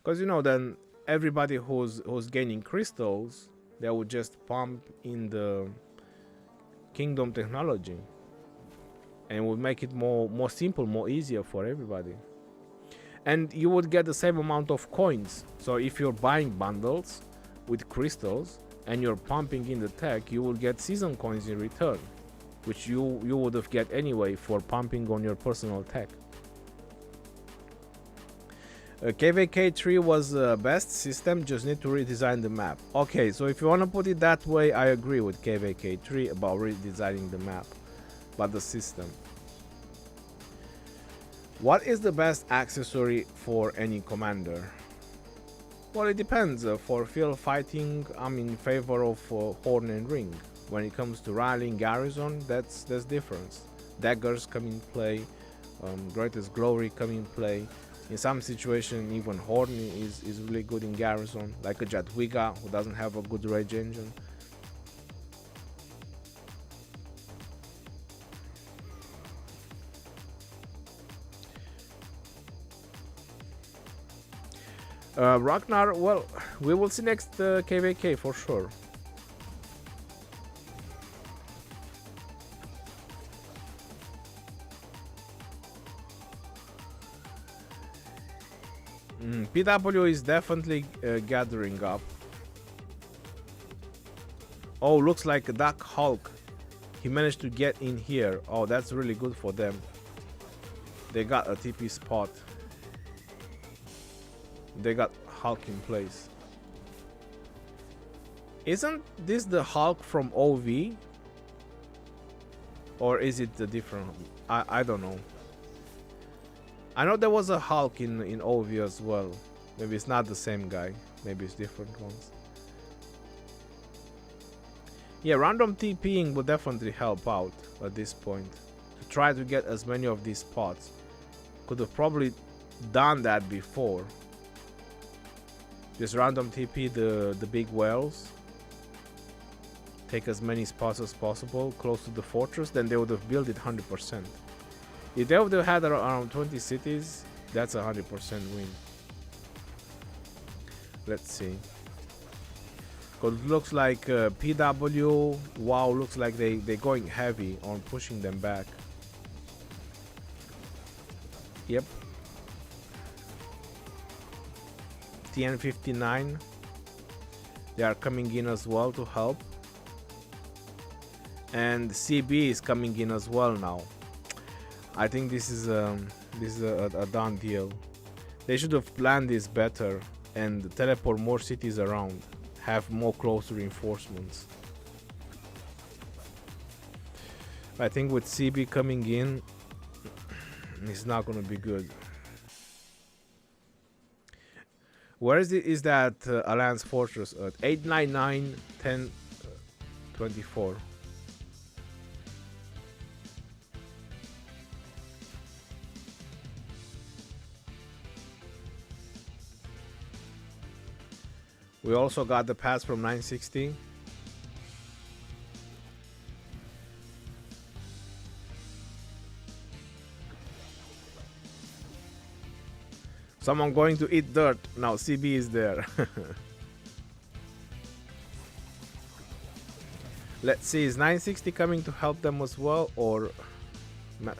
Because you know, then everybody who's gaining crystals, they would just pump in the kingdom technology, and it would make it more simple, more easier for everybody. And you would get the same amount of coins. So if you're buying bundles with crystals and you're pumping in the tech, you will get season coins in return, which you would have get anyway for pumping on your personal tech. KvK 3 was the best system, just need to redesign the map. Okay, so if you want to put it that way, I agree with KvK 3 about redesigning the map, but the system. What is the best accessory for any commander? Well, it depends. For field fighting, I'm in favor of Horn and Ring. When it comes to rallying garrison, that's different. Daggers come in play, Greatest Glory come in play. In some situation, even Horn is really good in garrison, like a Jadwiga who doesn't have a good rage engine. Ragnar, well, we will see next KvK for sure. PW is definitely gathering up. Oh, looks like a Dark Hulk. He managed to get in here. Oh, that's really good for them. They got a TP spot. They got Hulk in place. Isn't this the Hulk from OV? Or is it the different? I don't know. I know there was a Hulk in OV as well. Maybe it's not the same guy. Maybe it's different ones. Yeah, random TPing would definitely help out at this point. To try to get as many of these spots. Could have probably done that before. Just random TP the big whales. Take as many spots as possible close to the fortress, then they would have built it 100%. If they would have had around 20 cities, that's a 100% win. Let's see. Because it looks like PW, WoW looks like they're going heavy on pushing them back. Yep. TN59. They are coming in as well to help. And CB is coming in as well now. I think this is a done deal. They should have planned this better and teleport more cities around. Have more close reinforcements. I think with CB coming in, it's not gonna be good. Where is that Alliance Fortress at? 899 10 24. We also got the pass from 960. Someone going to eat dirt. Now CB is there. Let's see, is 960 coming to help them as well, or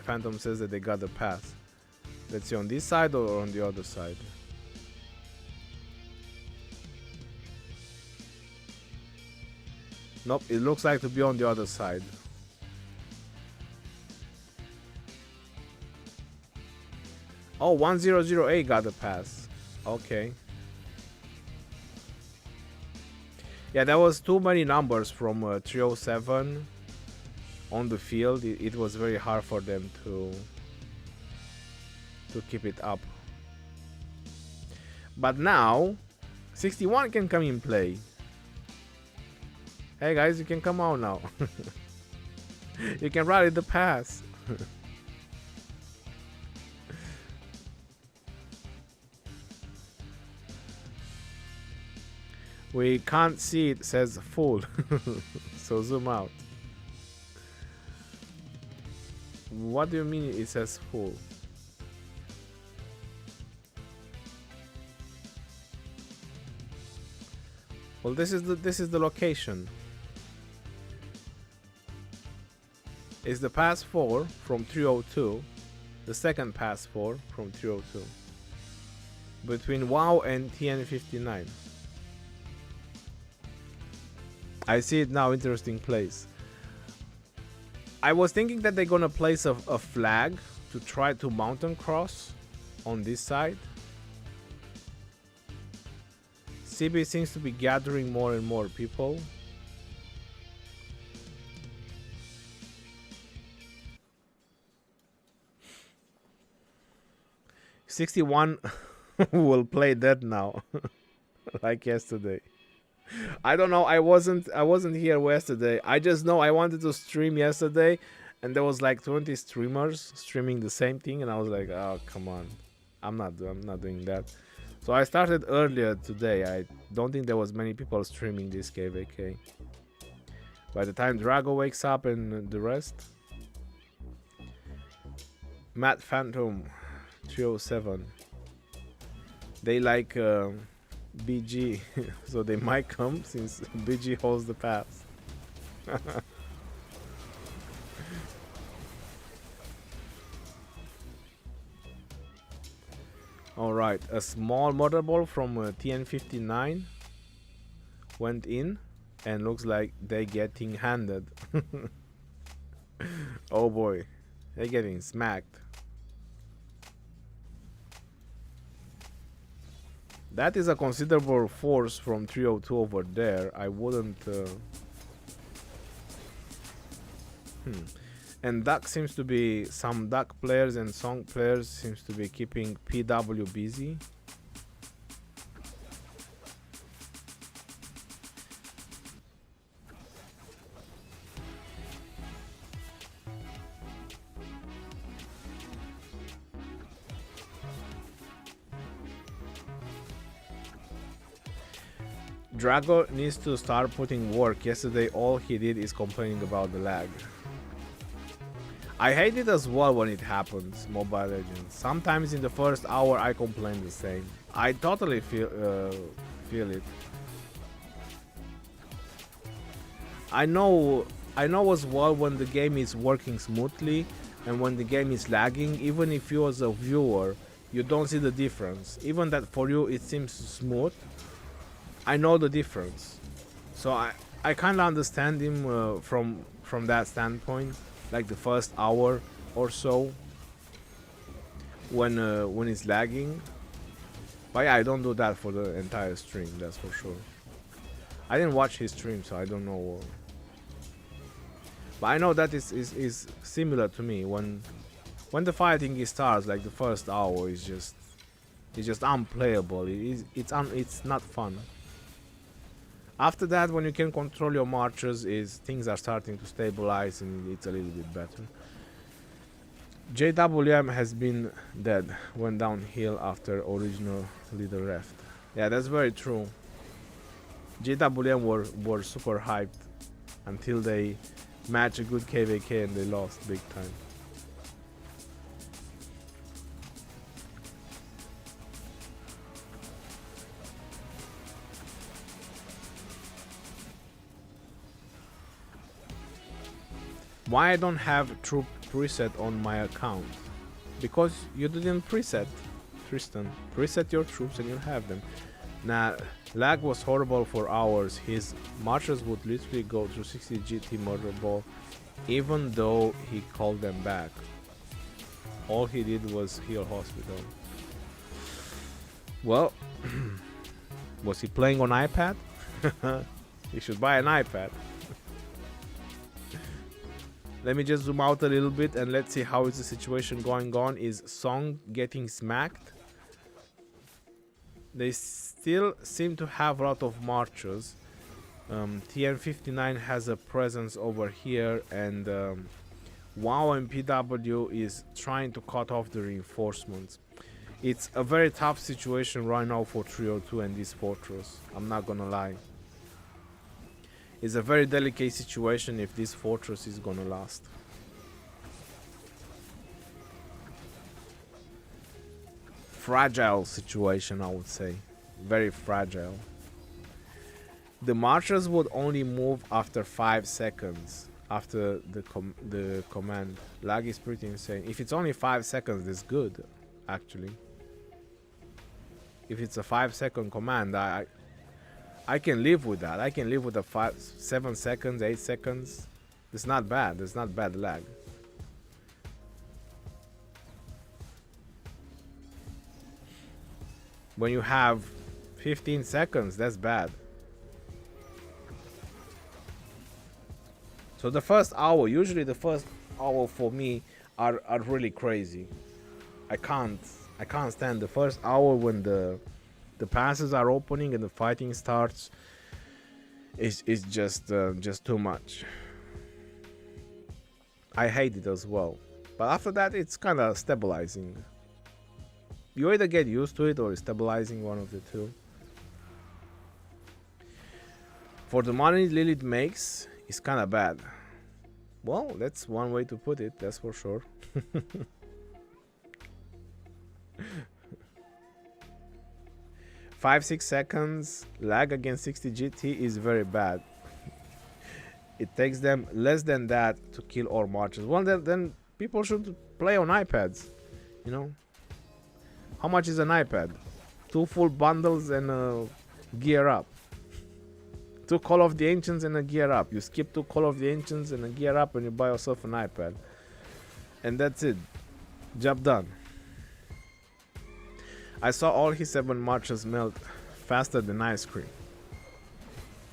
Phantom says that they got the pass. Let's see, on this side or on the other side. Nope, it looks like to be on the other side. Oh, 1008 got the pass. Okay. Yeah, there was too many numbers from 307 on the field. It was very hard for them to keep it up. But now, 61 can come in play. Hey guys, you can come out now. You can rally the pass. We can't see it says full. So zoom out. What do you mean it says full? Well, this is the location. It's the pass 4 from 302, the second pass 4 from 302, between WoW and TN59. I see it now. Interesting place. I was thinking that they're gonna place a flag to try to mountain cross on this side. CB seems to be gathering more and more people. '61 will play dead now, like yesterday. I don't know. I wasn't here yesterday. I just know I wanted to stream yesterday, and there was like 20 streamers streaming the same thing, and I was like, oh come on, I'm not doing that. So I started earlier today. I don't think there was many people streaming this KvK. By the time Drago wakes up and the rest. Matt Phantom 307. They like BG, so they might come since BG holds the pass. Alright, a small mother ball from TN59 went in, and looks like they're getting handed. Oh boy, they're getting smacked. That is a considerable force from 302 over there. I wouldn't... And Duck seems to be... Some Duck players and Song players seems to be keeping PW busy. Drago needs to start putting work. Yesterday all he did is complaining about the lag. I hate it as well when it happens, Mobile Legends. Sometimes in the first hour I complain the same. I totally feel it. I know as well when the game is working smoothly and when the game is lagging. Even if you as a viewer, you don't see the difference. Even that for you it seems smooth, I know the difference. So I kind of understand him from that standpoint, like the first hour or so when it's lagging. But yeah, I don't do that for the entire stream, that's for sure. I didn't watch his stream, so I don't know. But I know that is similar to me. When the fighting starts, like the first hour is just unplayable. It's not fun. After that, when you can control your marchers, things are starting to stabilize and it's a little bit better. JWM has been dead, went downhill after original leader left. Yeah, that's very true. JWM were super hyped until they matched a good KvK and they lost big time. Why I don't have troop preset on my account? Because you didn't preset, Tristan. Preset your troops and you'll have them. Now, lag was horrible for hours. His marchers would literally go through 60 GT murder ball even though he called them back. All he did was heal hospital. Well, was he playing on iPad? You should buy an iPad. Let me just zoom out a little bit and let's see how is the situation going on. Is Song getting smacked? They still seem to have a lot of marchers. TN59 has a presence over here, and WoW and PW is trying to cut off the reinforcements. It's a very tough situation right now for 302 and this fortress. I'm not gonna lie. It's a very delicate situation if this fortress is gonna last. Fragile situation, I would say. Very fragile. The marchers would only move after 5 seconds after the command. Lag is pretty insane. If it's only 5 seconds, it's good, actually. If it's a 5-second command, I can live with that. I can live with a 7 seconds, 8 seconds. It's not bad. It's not bad lag. When you have 15 seconds, that's bad. So the first hour, usually the first hour for me are really crazy. I can't stand the first hour when the passes are opening and the fighting starts. It's just too much. I hate it as well. But after that, it's kind of stabilizing. You either get used to it or it's stabilizing, one of the two. For the money Lilith makes, it's kind of bad. Well, that's one way to put it, that's for sure. 5-6 seconds lag against 60 GT is very bad. It takes them less than that to kill all marches. Well, then people should play on iPads, you know. How much is an iPad? 2 full bundles and a gear up. 2 Call of the Ancients and a gear up. You skip 2 Call of the Ancients and a gear up and you buy yourself an iPad. And that's it. Job done. I saw all his 7 marches melt faster than ice cream.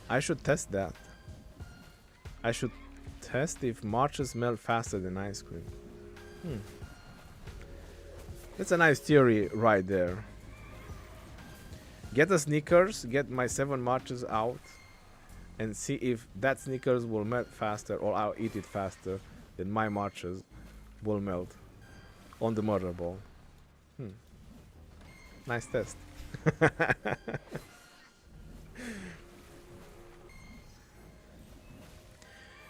I should test that. I should test if marches melt faster than ice cream. That's a nice theory right there. Get a Snickers, get my 7 marches out, and see if that Snickers will melt faster or I'll eat it faster than my marches will melt on the murder ball. Nice test.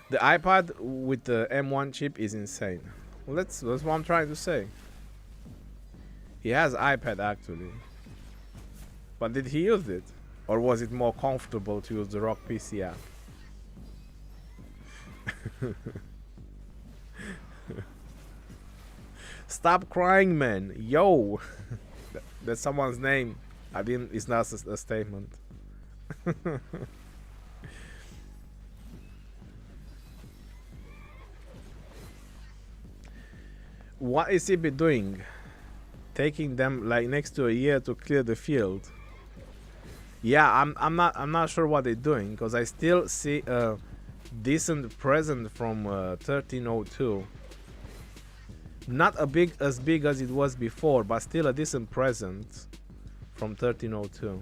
The iPad with the M1 chip is insane. Well, that's what I'm trying to say. He has iPad actually. But did he use it? Or was it more comfortable to use the Rock PC app? Stop crying, man. Yo. That's someone's name. It's not a statement. What is he be doing? Taking them like next to a year to clear the field. Yeah, I'm not sure what they're doing, because I still see a decent present from 1302. Not as big as it was before, but still a decent present from 1302.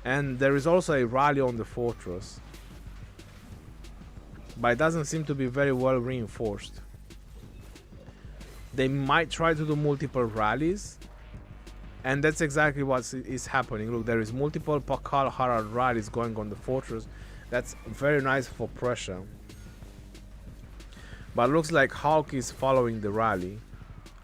And there is also a rally on the fortress, but it doesn't seem to be very well reinforced. They might try to do multiple rallies, and that's exactly what is happening. Look, there is multiple Pakal Harad rallies going on the fortress. That's very nice for pressure. But looks like Hulk is following the rally.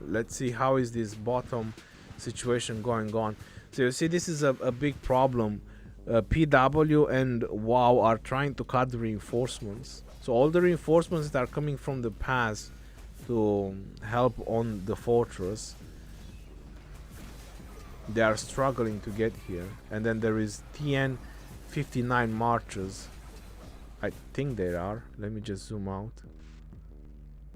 Let's see how is this bottom situation going on. So you see, this is a big problem. PW and WoW are trying to cut the reinforcements. So all the reinforcements that are coming from the pass to help on the fortress, they are struggling to get here. And then there is TN 59 marches. I think there are. Let me just zoom out.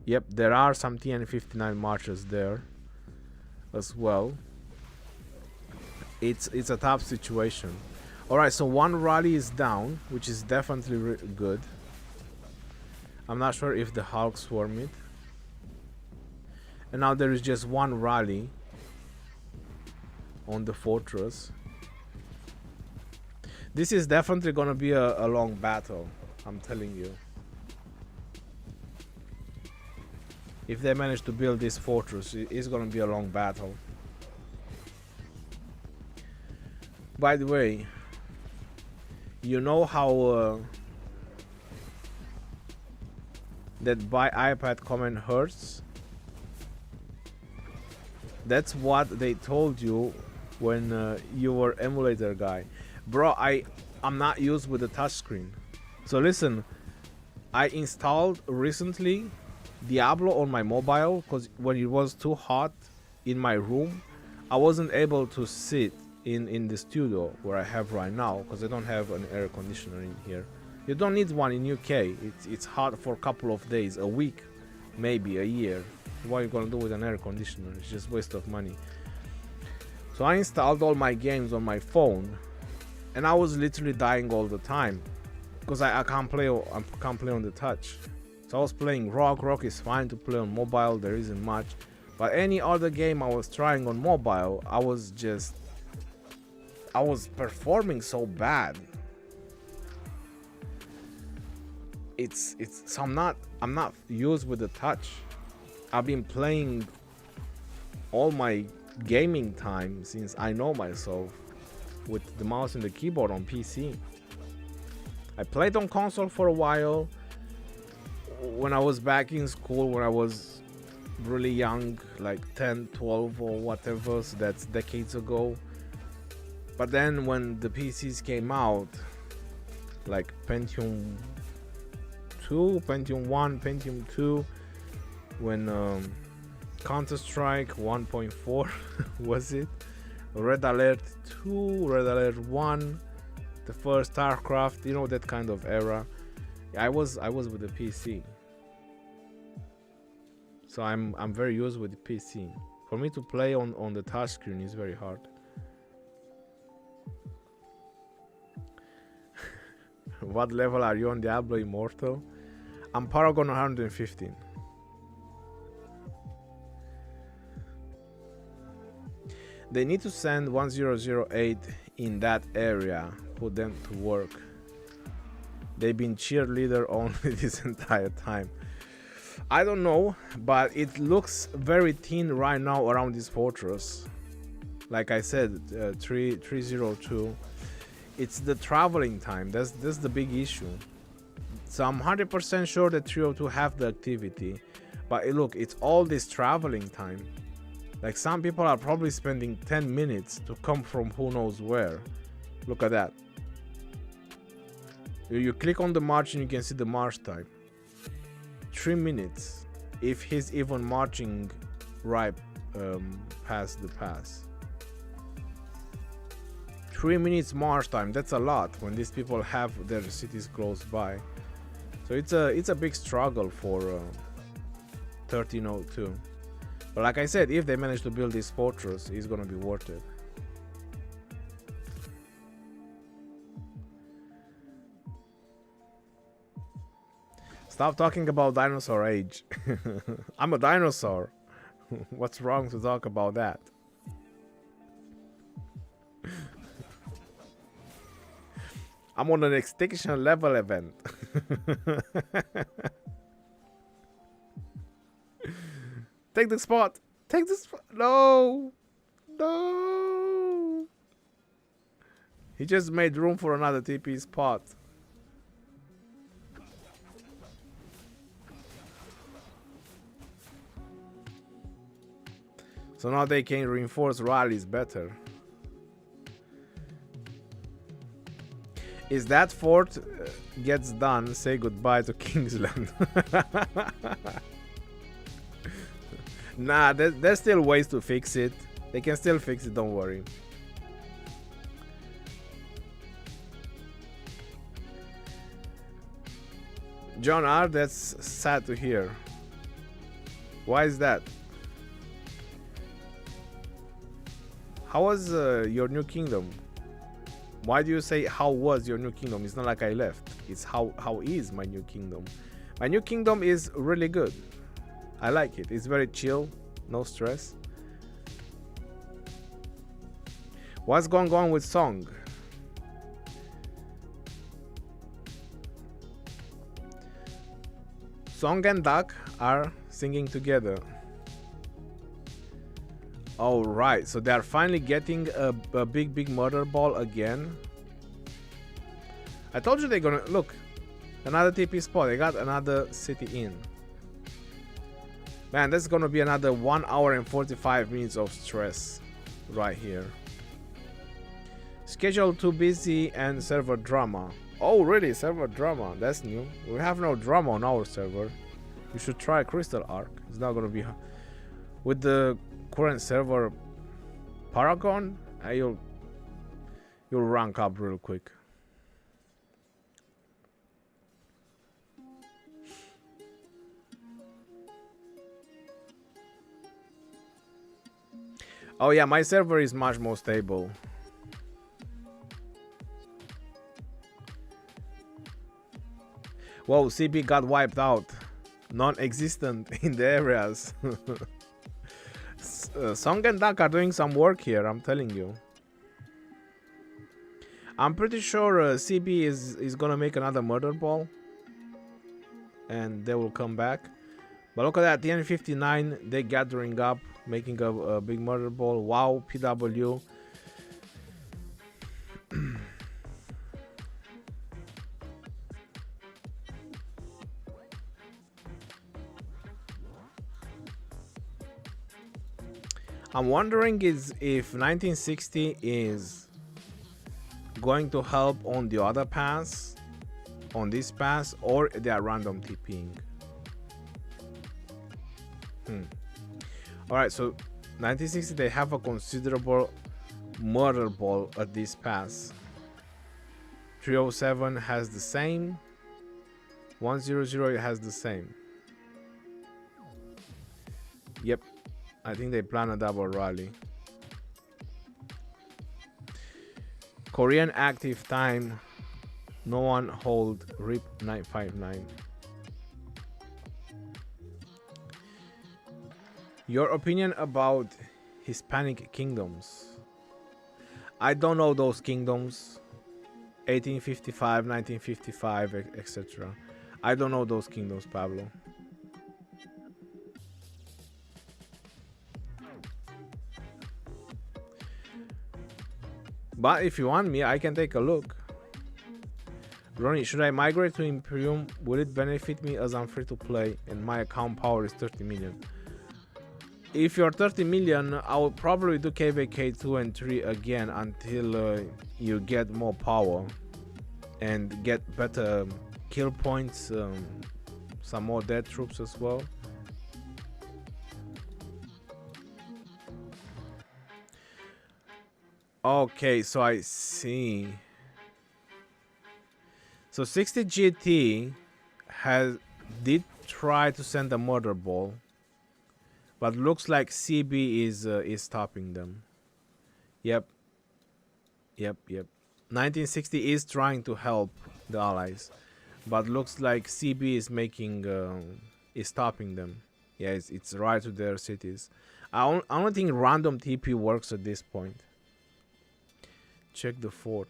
Yep, there are some TN 59 marches there as well. It's a tough situation. Alright, so one rally is down, which is definitely good. I'm not sure if the Hulk swarm it. And now there is just one rally on the fortress. This is definitely gonna be a long battle, I'm telling you. If they manage to build this fortress, it's gonna be a long battle. By the way, you know how that buy iPad comment hurts? That's what they told you when you were emulator guy. Bro, I'm not used with the touchscreen. So listen, I installed recently Diablo on my mobile because when it was too hot in my room, I wasn't able to sit in the studio where I have right now because I don't have an air conditioner in here. You don't need one in UK. It's hot for a couple of days, a week, maybe a year. What are you gonna do with an air conditioner? It's just waste of money. So I installed all my games on my phone, and I was literally dying all the time because I can't play on the touch. So I was playing Rock. Rock is fine to play on mobile. There isn't much, but any other game I was trying on mobile, I was performing so bad. So I'm not used with the touch. I've been playing all my gaming time since I know myself with the mouse and the keyboard on PC. I played on console for a while when I was back in school, when I was really young, like 10, 12 or whatever, so that's decades ago. But then when the PCs came out, like Pentium 2, Pentium 1, Pentium 2, when Counter-Strike 1.4 was it, Red Alert 2, Red Alert 1, the first StarCraft, you know, that kind of era. I was with the PC, so I'm very used with the PC. For me to play on the touchscreen is very hard. What level are you on Diablo Immortal? I'm Paragon 115. They need to send 1008 in that area, put them to work. They've been cheerleader only this entire time. I don't know, but it looks very thin right now around this fortress. Like I said, 302. It's the traveling time. That's the big issue. So I'm 100% sure that 302 have the activity, but look, it's all this traveling time. Like some people are probably spending 10 minutes to come from who knows where. Look at that. You click on the march and you can see the march time. 3 minutes if he's even marching right past the pass. 3 minutes march time, that's a lot when these people have their cities close by. So it's a big struggle for 1302. But like I said, if they manage to build this fortress, it's gonna be worth it. Stop talking about dinosaur age. I'm a dinosaur. What's wrong to talk about that? I'm on an extinction level event. Take the spot. Take the spot. No. No. He just made room for another TP spot. So now they can reinforce rallies better. If that fort gets done, say goodbye to Kingsland. Nah, there's still ways to fix it. They can still fix it, don't worry. John R, that's sad to hear. Why is that? How was your new kingdom? Why do you say how was your new kingdom? It's not like I left. It's how is my new kingdom. My new kingdom is really good. I like it. It's very chill, no stress. What's going on with Song? Song and Duck are singing together. All right, so they are finally getting a big murder ball again. I told you they're gonna look. Another TP spot. They got another city in. Man, that's gonna be another 1 hour and 45 minutes of stress right here. Schedule too busy and server drama. Oh, really? Server drama? That's new. We have no drama on our server. You should try Crystal Arc. It's not gonna be with the current server Paragon. You'll rank up real quick. Oh yeah, my server is much more stable. Whoa, CB got wiped out. Non-existent in the areas. Song and Duck are doing some work here, I'm telling you. I'm pretty sure CB is gonna make another murder ball. And they will come back. But look at that, the N59, they gathering up, making a big murder ball. Wow, PW. I'm wondering if 1960 is going to help on the other pass, on this pass, or they are random TPing. Alright, so 1960 they have a considerable murder ball at this pass. 307 has the same. 100 has the same. Yep, I think they plan a double rally. Korean active time. No one hold RIP 959. Your opinion about Hispanic kingdoms? I don't know those kingdoms. 1855, 1955, etc. I don't know those kingdoms, Pablo. But if you want me, I can take a look. Ronnie, should I migrate to Imperium? Will it benefit me as I'm free to play and my account power is 30 million? If you're 30 million, I will probably do KvK 2 and 3 again until you get more power and get better kill points, some more dead troops as well. Okay, so I see. So 60 GT did try to send a murder ball, but looks like CB is stopping them. Yep. 1960 is trying to help the allies, but looks like CB is making is stopping them. Yeah, it's right to their cities. I don't think random TP works at this point. Check the fort.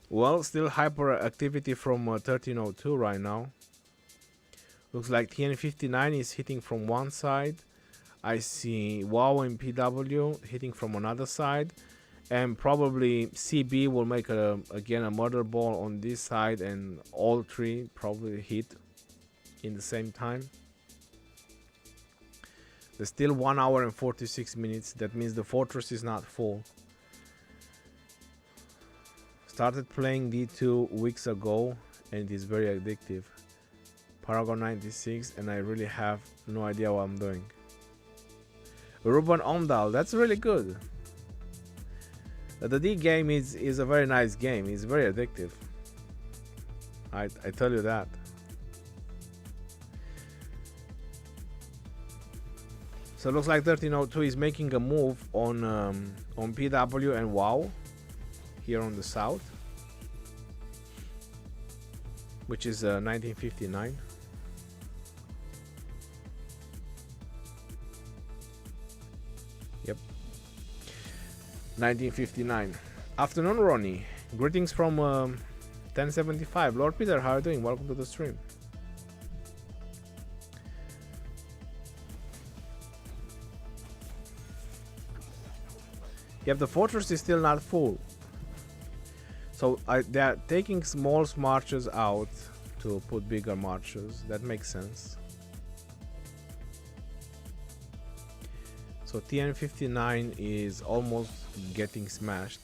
Well, still hyperactivity from 1302 right now. Looks like TN59 is hitting from one side. I see WoW and PW hitting from another side. And probably CB will make again a murder ball on this side, and all three probably hit in the same time. There's still 1 hour and 46 minutes. That means the fortress is not full. Started playing D2 weeks ago and it is very addictive. Paragon 96, and I really have no idea what I'm doing. Ruben Omdal, that's really good. The D game is a very nice game. It's very addictive. I tell you that. So it looks like 1302 is making a move on PW and WoW here on the south, which is 1959. Yep. 1959. Afternoon, Ronnie. Greetings from 1075. Lord Peter, how are you doing? Welcome to the stream. Yep, the fortress is still not full. So they are taking small marches out to put bigger marches. That makes sense. So TN59 is almost getting smashed.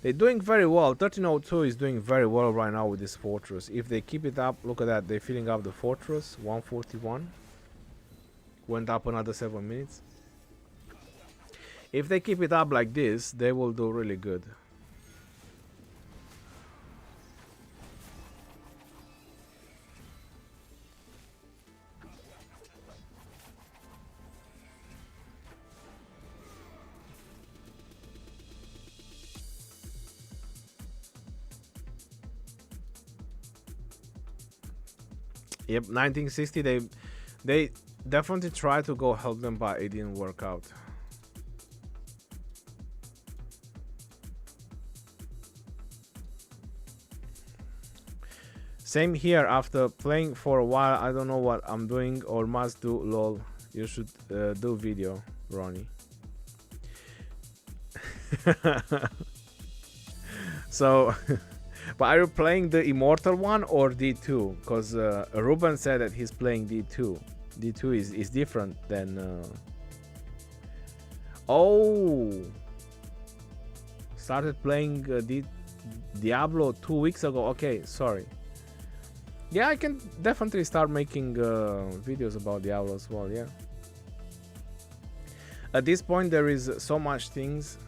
They're doing very well. 1302 is doing very well right now with this fortress. If they keep it up, look at that. They're filling up the fortress. 141. Went up another 7 minutes. If they keep it up like this, they will do really good. Yep, 1960. They definitely tried to go help them, but it didn't work out. Same here. After playing for a while, I don't know what I'm doing or must do. Lol. You should do video, Ronnie. So. But are you playing the Immortal one or D2? Because Ruben said that he's playing D2. D2 is different than... Oh! Started playing Diablo 2 weeks ago. Okay, sorry. Yeah, I can definitely start making videos about Diablo as well, yeah. At this point, there is so much things.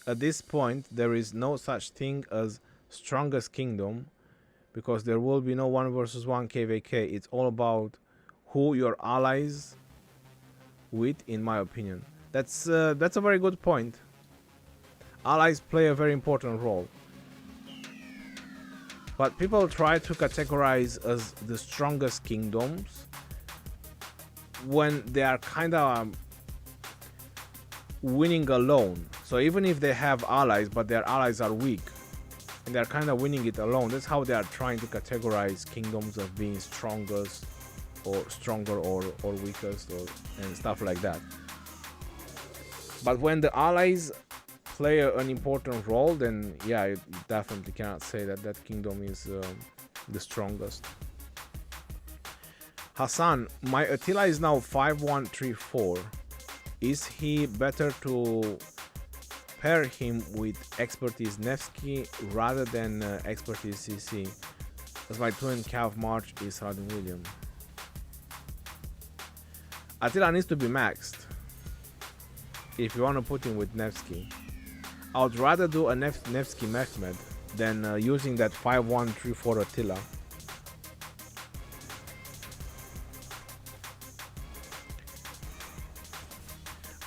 At this point, there is no such thing as strongest kingdom, because there will be no 1 versus 1 KvK. It's all about who your allies with, in my opinion. That's a very good point. Allies play a very important role. But people try to categorize as the strongest kingdoms when they are kind of winning alone. So even if they have allies, but their allies are weak, and they're kind of winning it alone, that's how they are trying to categorize kingdoms of being strongest or stronger or weakest and stuff like that. But when the allies play an important role, then yeah, you definitely cannot say that that kingdom is the strongest. Hassan, my Attila is now 5134. Is he better to pair him with expertise Nevsky rather than expertise CC? As my twin Cav March is Saladin William. Attila needs to be maxed if you want to put him with Nevsky. I would rather do a Nevsky Mehmed than using that 5-1-3-4 Attila.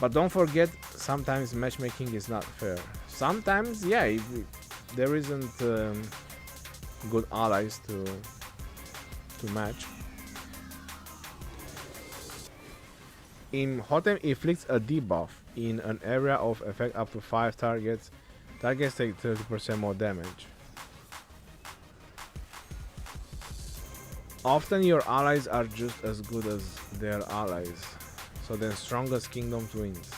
But don't forget, sometimes matchmaking is not fair. Sometimes, yeah, there isn't good allies to match. In Hotem inflicts a debuff in an area of effect up to 5 targets. Targets take 30% more damage. Often your allies are just as good as their allies, so then strongest kingdom wins.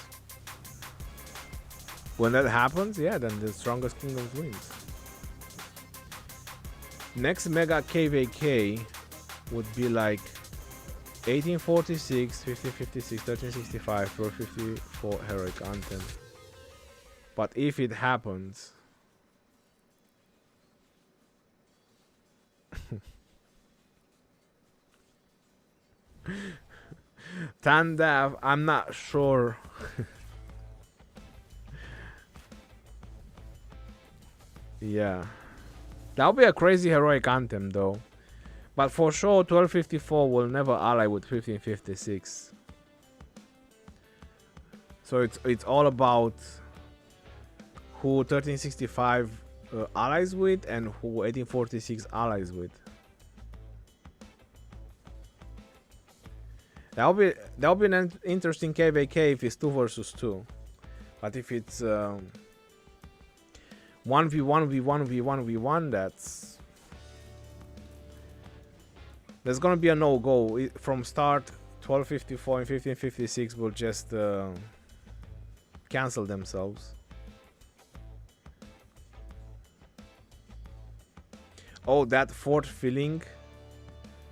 When that happens, yeah, then the strongest kingdom wins. Next mega KvK would be like 1846, 1556, 1365, 1254 Heroic Anthem. But if it happens, Tandav, I'm not sure. Yeah, that'll be a crazy Heroic Anthem though. But for sure 1254 will never ally with 1556. So it's all about who 1365 allies with and who 1846 allies with. That'll be an interesting KvK if it's 2 versus 2. But if it's 1v1v1v1v1, there's gonna be a no-go from start. 1254 and 1556 will just cancel themselves. Oh, that fourth feeling,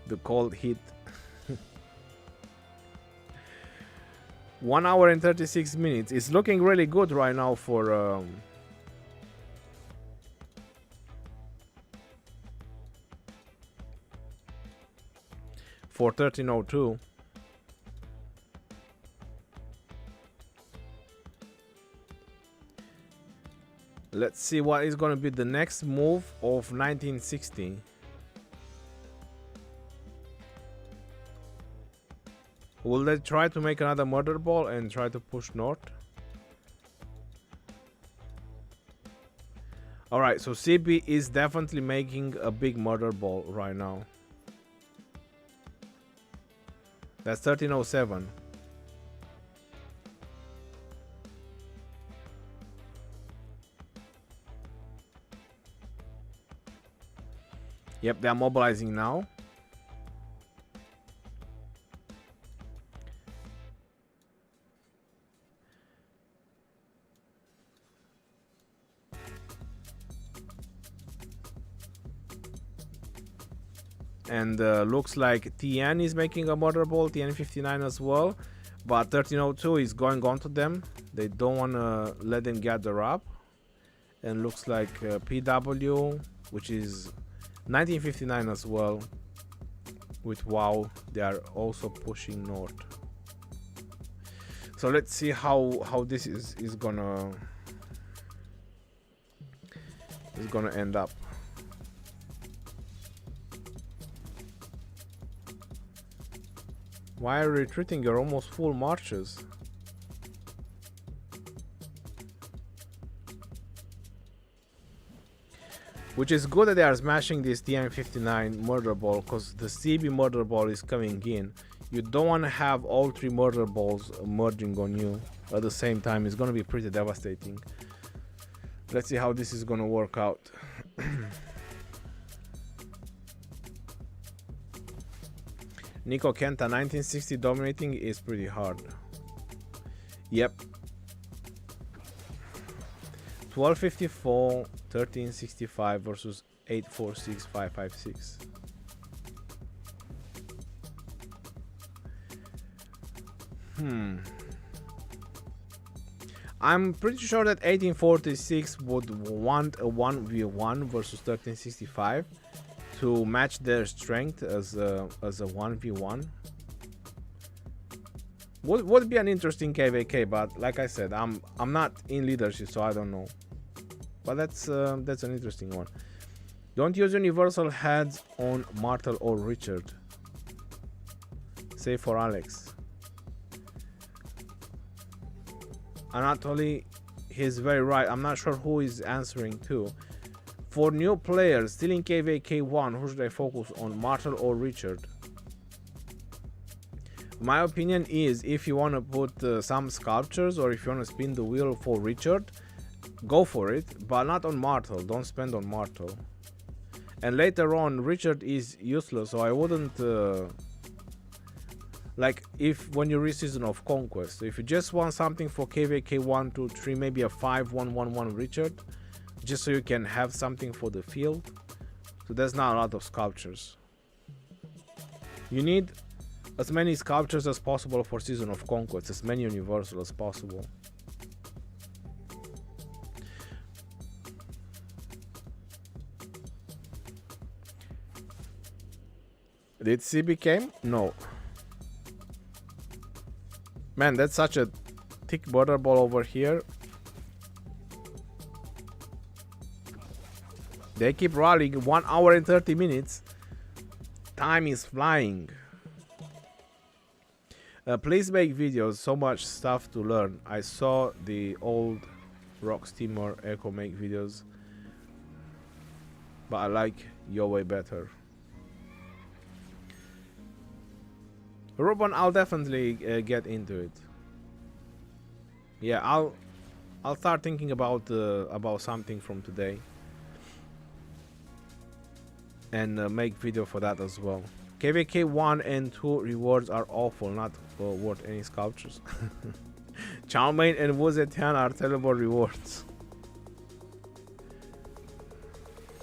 the cold hit. 1 hour and 36 minutes. It's looking really good right now for 1302. Let's see what is going to be the next move of 1960. Will they try to make another murder ball and try to push north? Alright, so CB is definitely making a big murder ball right now. That's 1307. Yep, they're mobilizing now. And looks like TN is making a murder ball, TN59 as well, but 1302 is going on to them. They don't want to let them gather up. And looks like PW, which is 1959 as well, with WoW, they are also pushing north. So let's see how this is gonna end up. Why are you retreating? You're almost full marches. Which is good that they are smashing this TN59 murder ball, because the CB murder ball is coming in. You don't want to have all 3 murder balls merging on you at the same time. It's going to be pretty devastating. Let's see how this is going to work out. Nico Kenta, 1960 dominating is pretty hard. Yep. 1254, 1365 versus 846, 556. I'm pretty sure that 1846 would want a 1v1 versus 1365 to match their strength as a 1v1. Would be an interesting KvK, but like I said, I'm not in leadership, so I don't know. but that's an interesting one. Don't use universal heads on Martel or Richard. Say for Alex. Anatoly, he's very right. I'm not sure who is answering to. For new players still in KvK 1, who should I focus on, Martel or Richard? My opinion is, if you want to put some sculptures, or if you want to spin the wheel for Richard, go for it, but not on Martel. Don't spend on Martel. And later on, Richard is useless, so I wouldn't like, if when you reach Season of Conquest, so if you just want something for KvK 1, 2, 3, maybe a 5-1-1-1 Richard, just so you can have something for the field. So there's not a lot of sculptures. You need as many sculptures as possible for Season of Conquest, as many universal as possible. Did CB came? No. Man, that's such a thick border ball over here. They keep rallying. 1 hour and 30 minutes. Time is flying. Please make videos. So much stuff to learn. I saw the old Rock Steamer Echo make videos, but I like your way better. Ruben, I'll definitely get into it. Yeah, I'll start thinking about something from today, and make video for that as well. KvK 1 and 2 rewards are awful, not worth any sculptures. Chow mein and Wuzetian are terrible rewards.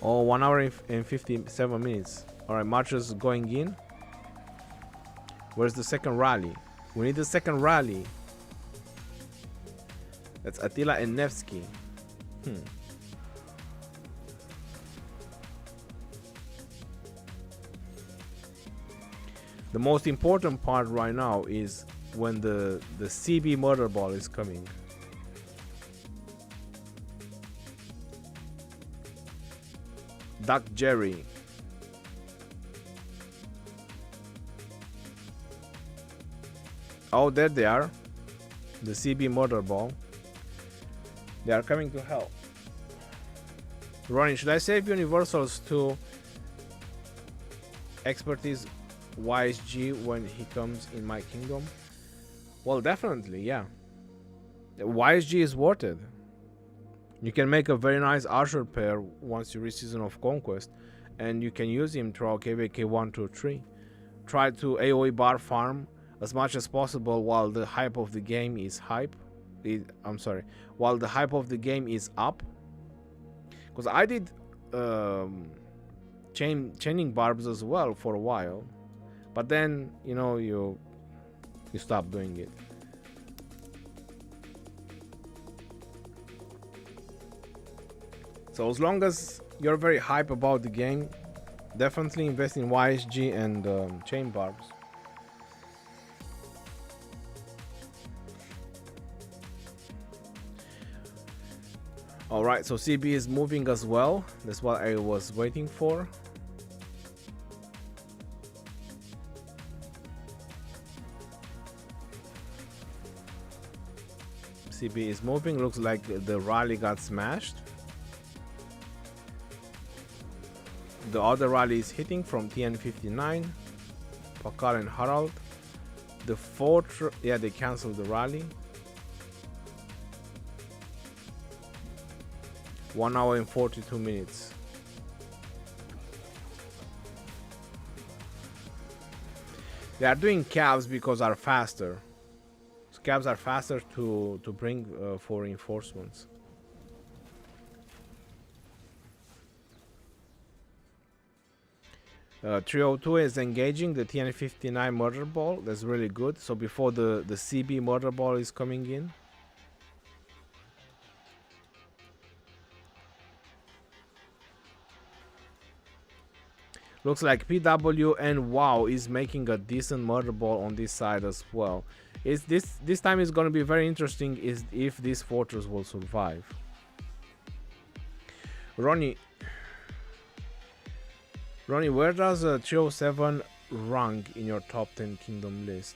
Oh, 1 hour and 57 minutes. Alright, Marcher's going in. Where's the second rally? We need the second rally. That's Attila and Nevsky. The most important part right now is when the CB murder ball is coming. Duck Jerry. Oh, there they are. The CB murder ball. They are coming to help. Ronnie, should I save universals to expertise YSG when he comes in my kingdom? Well, definitely, yeah. YSG is worth it. You can make a very nice archer pair once you reach Season of Conquest, and you can use him throughout KvK 1, 2, 3. Try to AoE bar farm as much as possible while the hype of the game is while the hype of the game is up. Because I did chaining barbs as well for a while, but then you stop doing it. So as long as you're very hype about the game, definitely invest in YSG and chain barbs. Alright, so CB is moving as well. That's what I was waiting for. CB is moving. Looks like the rally got smashed. The other rally is hitting from TN59. Pakal and Harald. The fourth, yeah, they canceled the rally. 1 hour and 42 minutes. They are doing cabs because are faster. So cabs are faster to bring for reinforcements. Uh, 302 is engaging the TN59 murder ball. That's really good. So before the CB murder ball is coming in. Looks like PW and WoW is making a decent murder ball on this side as well. This time is going to be very interesting is if this fortress will survive. Ronnie, where does 307 rank in your top 10 kingdom list?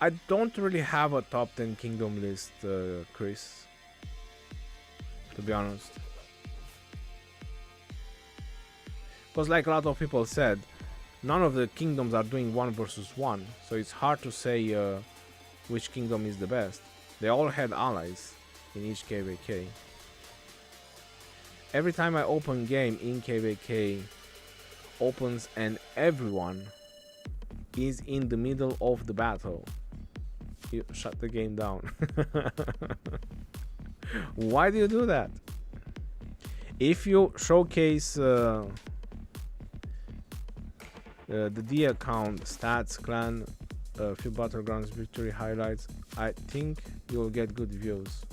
I don't really have a top 10 kingdom list, Chris, to be honest. Because like a lot of people said, none of the kingdoms are doing 1 versus 1, so it's hard to say which kingdom is the best. They all had allies in each KvK. Every time I open game in KvK opens and everyone is in the middle of the battle. You shut the game down. Why do you do that? If you showcase the D account, stats, clan, a few battlegrounds, victory highlights, I think you'll get good views.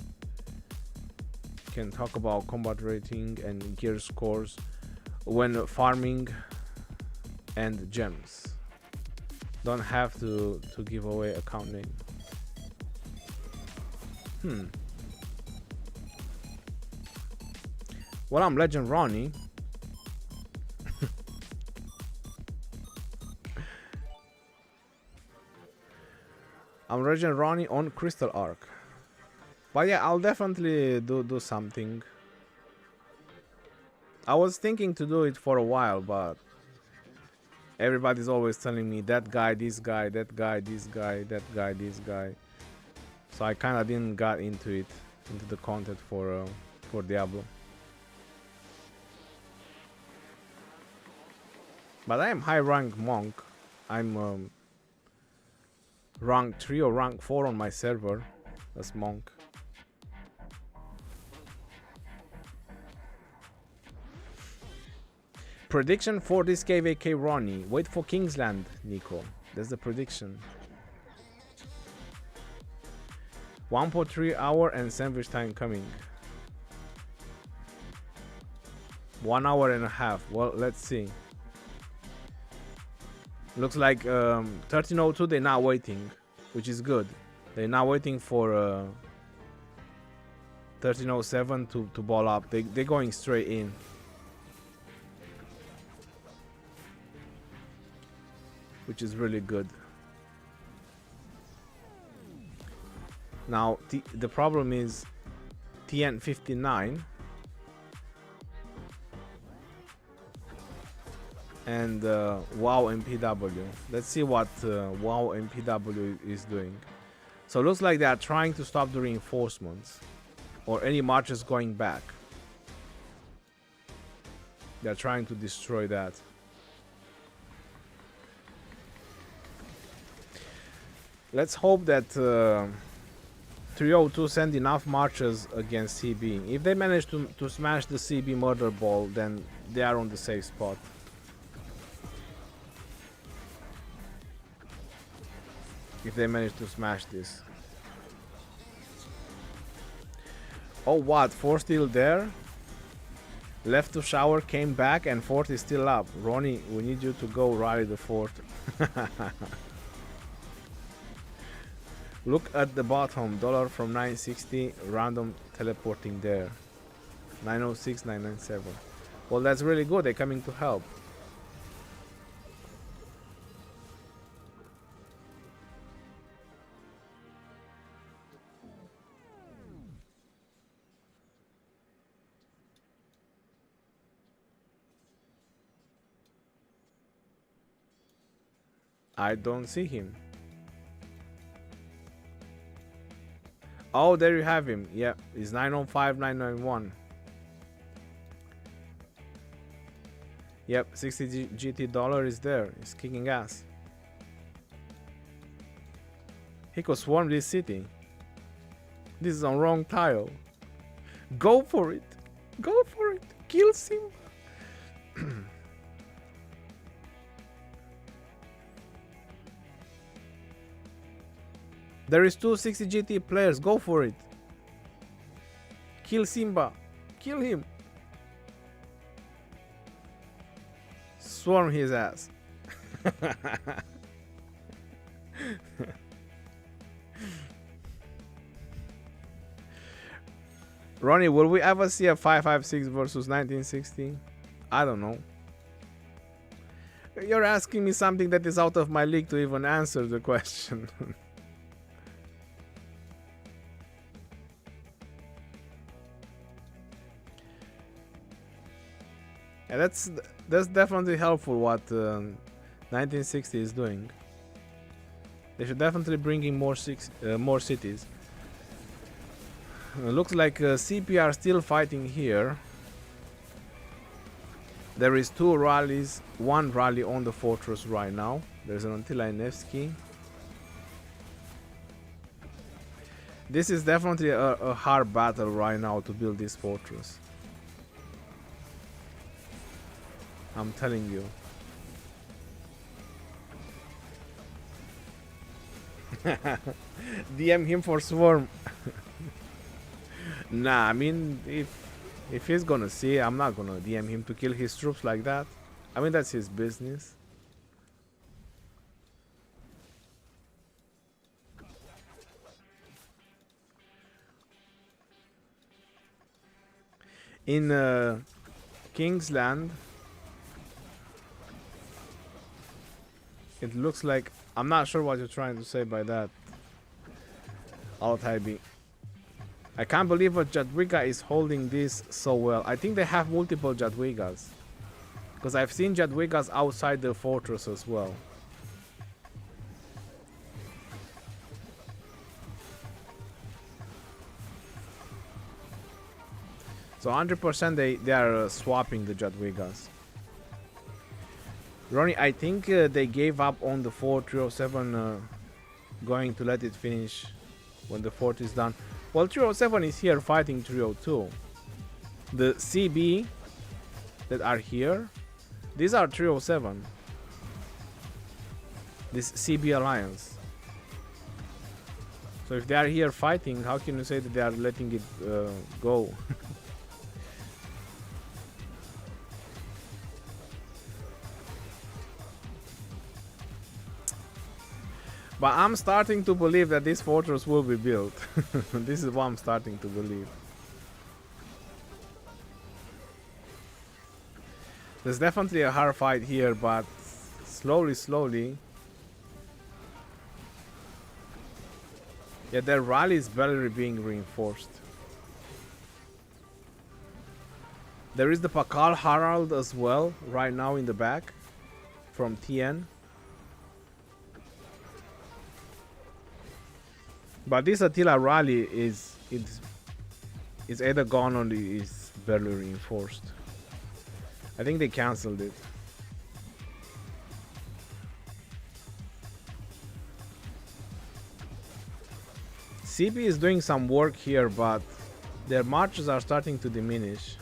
You can talk about combat rating and gear scores when farming and gems. Don't have to give away account name. Well, I'm Legend Ronnie. I'm Legend Ronnie on Crystal Arc. But yeah, I'll definitely do something. I was thinking to do it for a while, but everybody's always telling me that guy, this guy, that guy, this guy, that guy, this guy. So I kind of didn't got into the content for Diablo. But I am high rank monk. I'm rank 3 or rank 4 on my server as monk. Prediction for this KvK Ronnie. Wait for Kingsland, Nico. That's the prediction. 1.3 hour and sandwich time coming. 1 hour and a half. Well, let's see. Looks like 1302 they're not waiting, which is good. They're not waiting for 1307 to ball up. They're going straight in. Which is really good. Now the problem is TN59 and WoW MPW. Let's see what WoW MPW is doing. So it looks like they are trying to stop the reinforcements or any marches going back. They're trying to destroy that. Let's hope that 302 send enough marches against CB. If they manage to smash the CB murder ball, then they are on the safe spot. If they manage to smash this. Oh what, 4 still there? Left to shower, came back, and 4 is still up. Ronnie, we need you to go rally the fort. Look at the bottom, dollar from 960, random teleporting there. 906, 997. Well, that's really good, they're coming to help. I don't see him. Oh, there you have him. Yeah, it's 905, 991. Yep, 60 GT dollar is there. He's kicking ass. He could swarm this city. This is on wrong tile. Go for it. Go for it. Kill Simba. There is 260 GT players, go for it. Kill Simba. Kill him. Swarm his ass. Ronnie, will we ever see a 556 versus 1960? I don't know. You're asking me something that is out of my league to even answer the question. Yeah, that's definitely helpful what 1960 is doing. They should definitely bring in more cities. Looks like CP are still fighting here. There is 2 rallies, 1 rally on the fortress right now. There's an Attila Nevsky. This is definitely a hard battle right now to build this fortress. I'm telling you. DM him for Swarm. Nah, I mean, if he's gonna see, I'm not gonna DM him to kill his troops like that. I mean, that's his business. In Kingsland, it looks like, I'm not sure what you're trying to say by that. Al-Taibi. I can't believe that Jadwiga is holding this so well. I think they have multiple Jadwigas, because I've seen Jadwigas outside the fortress as well. So 100% they are swapping the Jadwigas. Ronnie, I think they gave up on the 4307 going to let it finish when the fort is done. Well, 307 is here fighting 302. The CB that are here, these are 307. This CB alliance. So if they are here fighting, how can you say that they are letting it go? But I'm starting to believe that this fortress will be built. This is what I'm starting to believe. There's definitely a hard fight here, but slowly. Yeah, their rally is barely being reinforced. There is the Pakal Harald as well, right now in the back, from TN. But this Attila rally is either gone or is barely reinforced. I think they cancelled it. CP is doing some work here, but their marches are starting to diminish.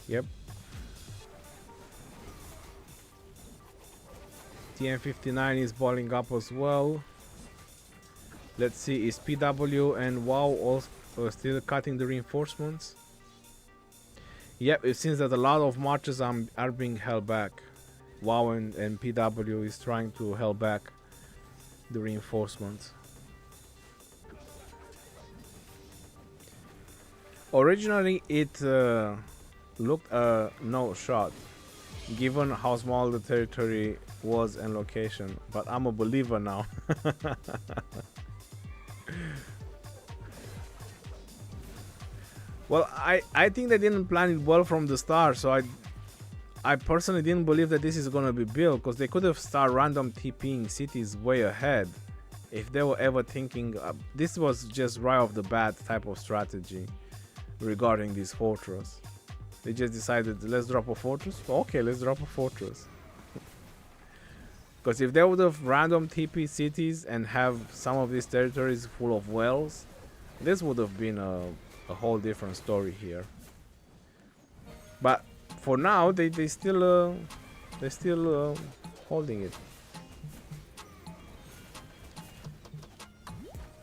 Yep. TM59 is balling up as well. Let's see, is PW and WoW also still cutting the reinforcements? Yep, it seems that a lot of marches are being held back. WoW and PW is trying to hold back the reinforcements. Originally it looked no shot, given how small the territory was and location, but I'm a believer now. Well, I think they didn't plan it well from the start, so I personally didn't believe that this is gonna be built, because they could have started random TPing cities way ahead if they were ever thinking this was just right off the bat type of strategy regarding this fortress. They just decided, let's drop a fortress. Okay, let's drop a fortress. Because if they would have random TP cities and have some of these territories full of wells, this would have been a whole different story here. But for now, they're still holding it.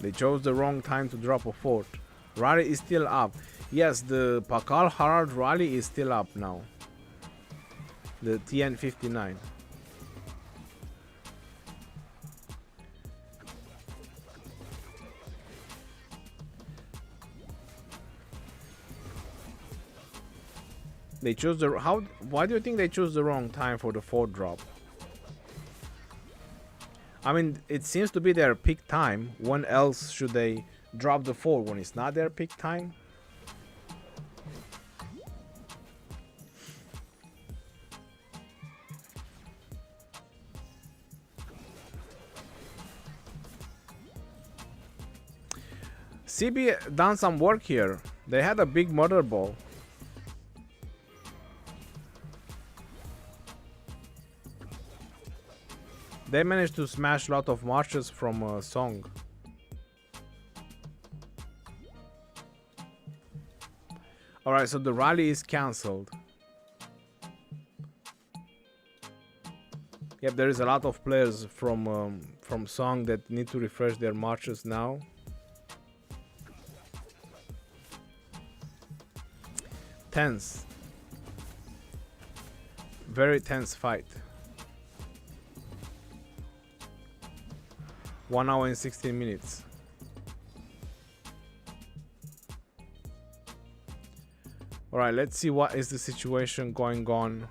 They chose the wrong time to drop a fort. Rally is still up. Yes, the Pakal Harald rally is still up now. The TN59. They chose the why do you think they chose the wrong time for the 4th drop? I mean, it seems to be their peak time. When else should they drop the 4 when it's not their peak time? CB done some work here. They had a big murder ball. They managed to smash a lot of marches from a song. Alright, so the rally is cancelled. Yep, there is a lot of players from song that need to refresh their marches now. Tense. Very tense fight. 1 hour and 16 minutes. Alright, let's see what is the situation going on.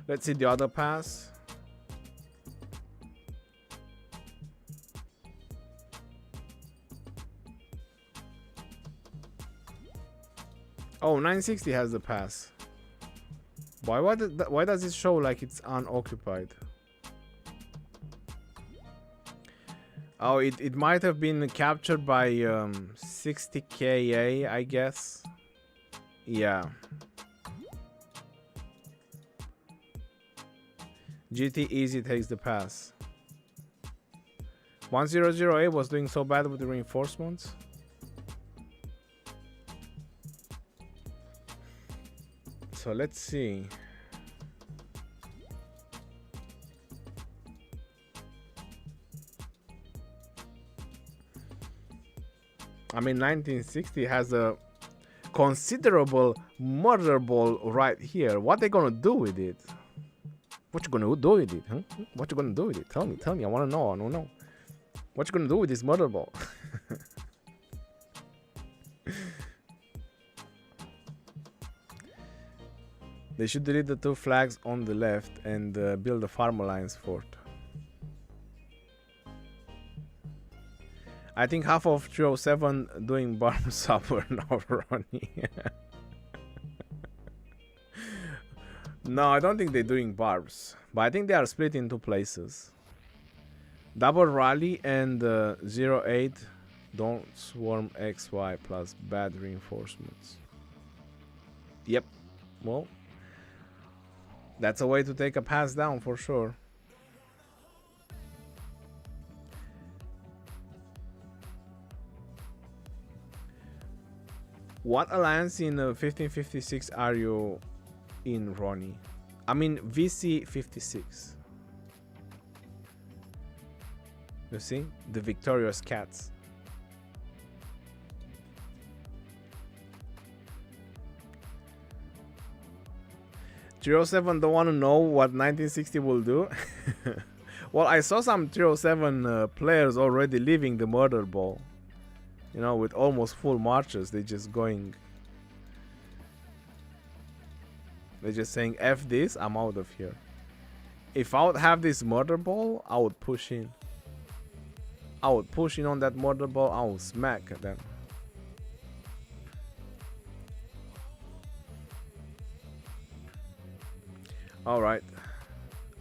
Let's see the other pass. Oh, 960 has the pass. Why does it show like it's unoccupied? Oh, it might have been captured by 60KA, I guess. Yeah. GT Easy takes the pass. 100A was doing so bad with the reinforcements. So let's see. I mean, 1960 has a considerable murder ball right here. What they gonna do with it? What you gonna do with it, huh? What you gonna do with it? Tell me. I wanna know. I don't know. What you gonna do with this murder ball? They should delete the 2 flags on the left and build a Farm Alliance fort. I think half of 307 doing Barm Supper now, Ronnie. No, I don't think they're doing barbs, but I think they are split into places. Double rally and 08 don't swarm XY plus bad reinforcements. Yep, well, that's a way to take a pass down for sure. What alliance in 1556 are you in, Ronnie? I mean VC 56. You see? The victorious cats. Seven don't want to know what 1960 will do. Well, I saw some 307 players already leaving the murder ball. You know, with almost full marches. They're just going. They're just saying, F this, I'm out of here. If I would have this murder ball, I would push in. I would push in on that murder ball. I would smack them. Alright.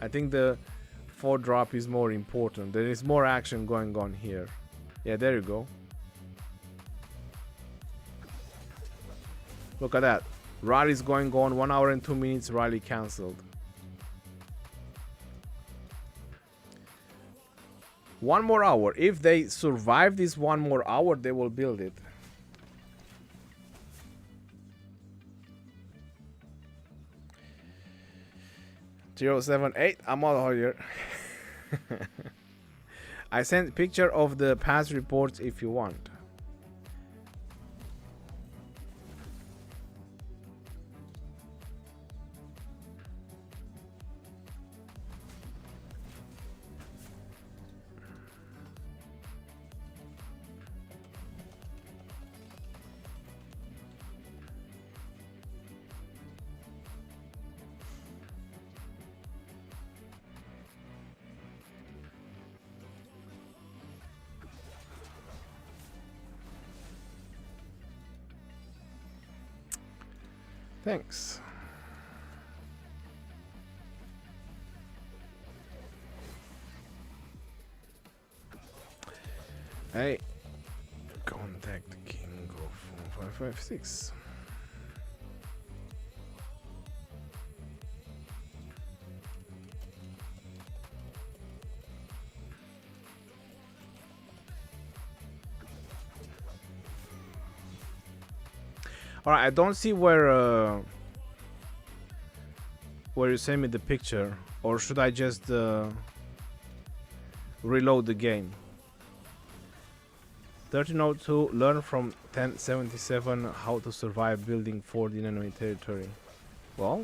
I think the 4 drop is more important. There is more action going on here. Yeah, there you go. Look at that. Rally's going on. 1 hour and 2 minutes. Rally cancelled. 1 more hour. If they survive this 1 more hour, they will build it. 078. I'm out here. I sent picture of the past reports if you want. Thanks. Hey, contact King of 556. All right, I don't see where you send me the picture, or should I just reload the game? 1302, learn from 1077 how to survive building fort in enemy territory. Well,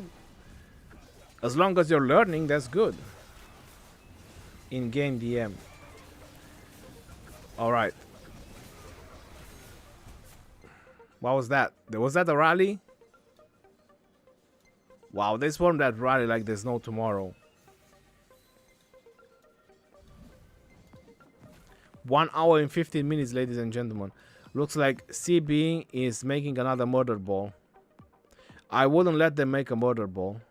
as long as you're learning, that's good. In-game DM. All right. What was that? Was that a rally? Wow, they swarmed that rally like there's no tomorrow. 1 hour and 15 minutes, ladies and gentlemen. Looks like CB is making another murder ball. I wouldn't let them make a murder ball.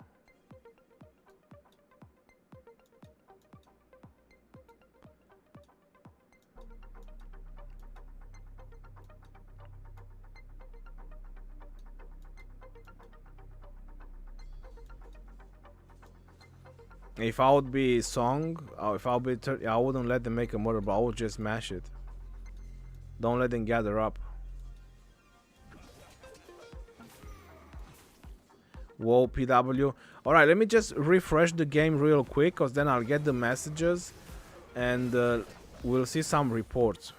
If I would be Song, if I would be I wouldn't let them make a murder, but I would just smash it. Don't let them gather up. Whoa, PW. Alright, let me just refresh the game real quick, because then I'll get the messages and we'll see some reports.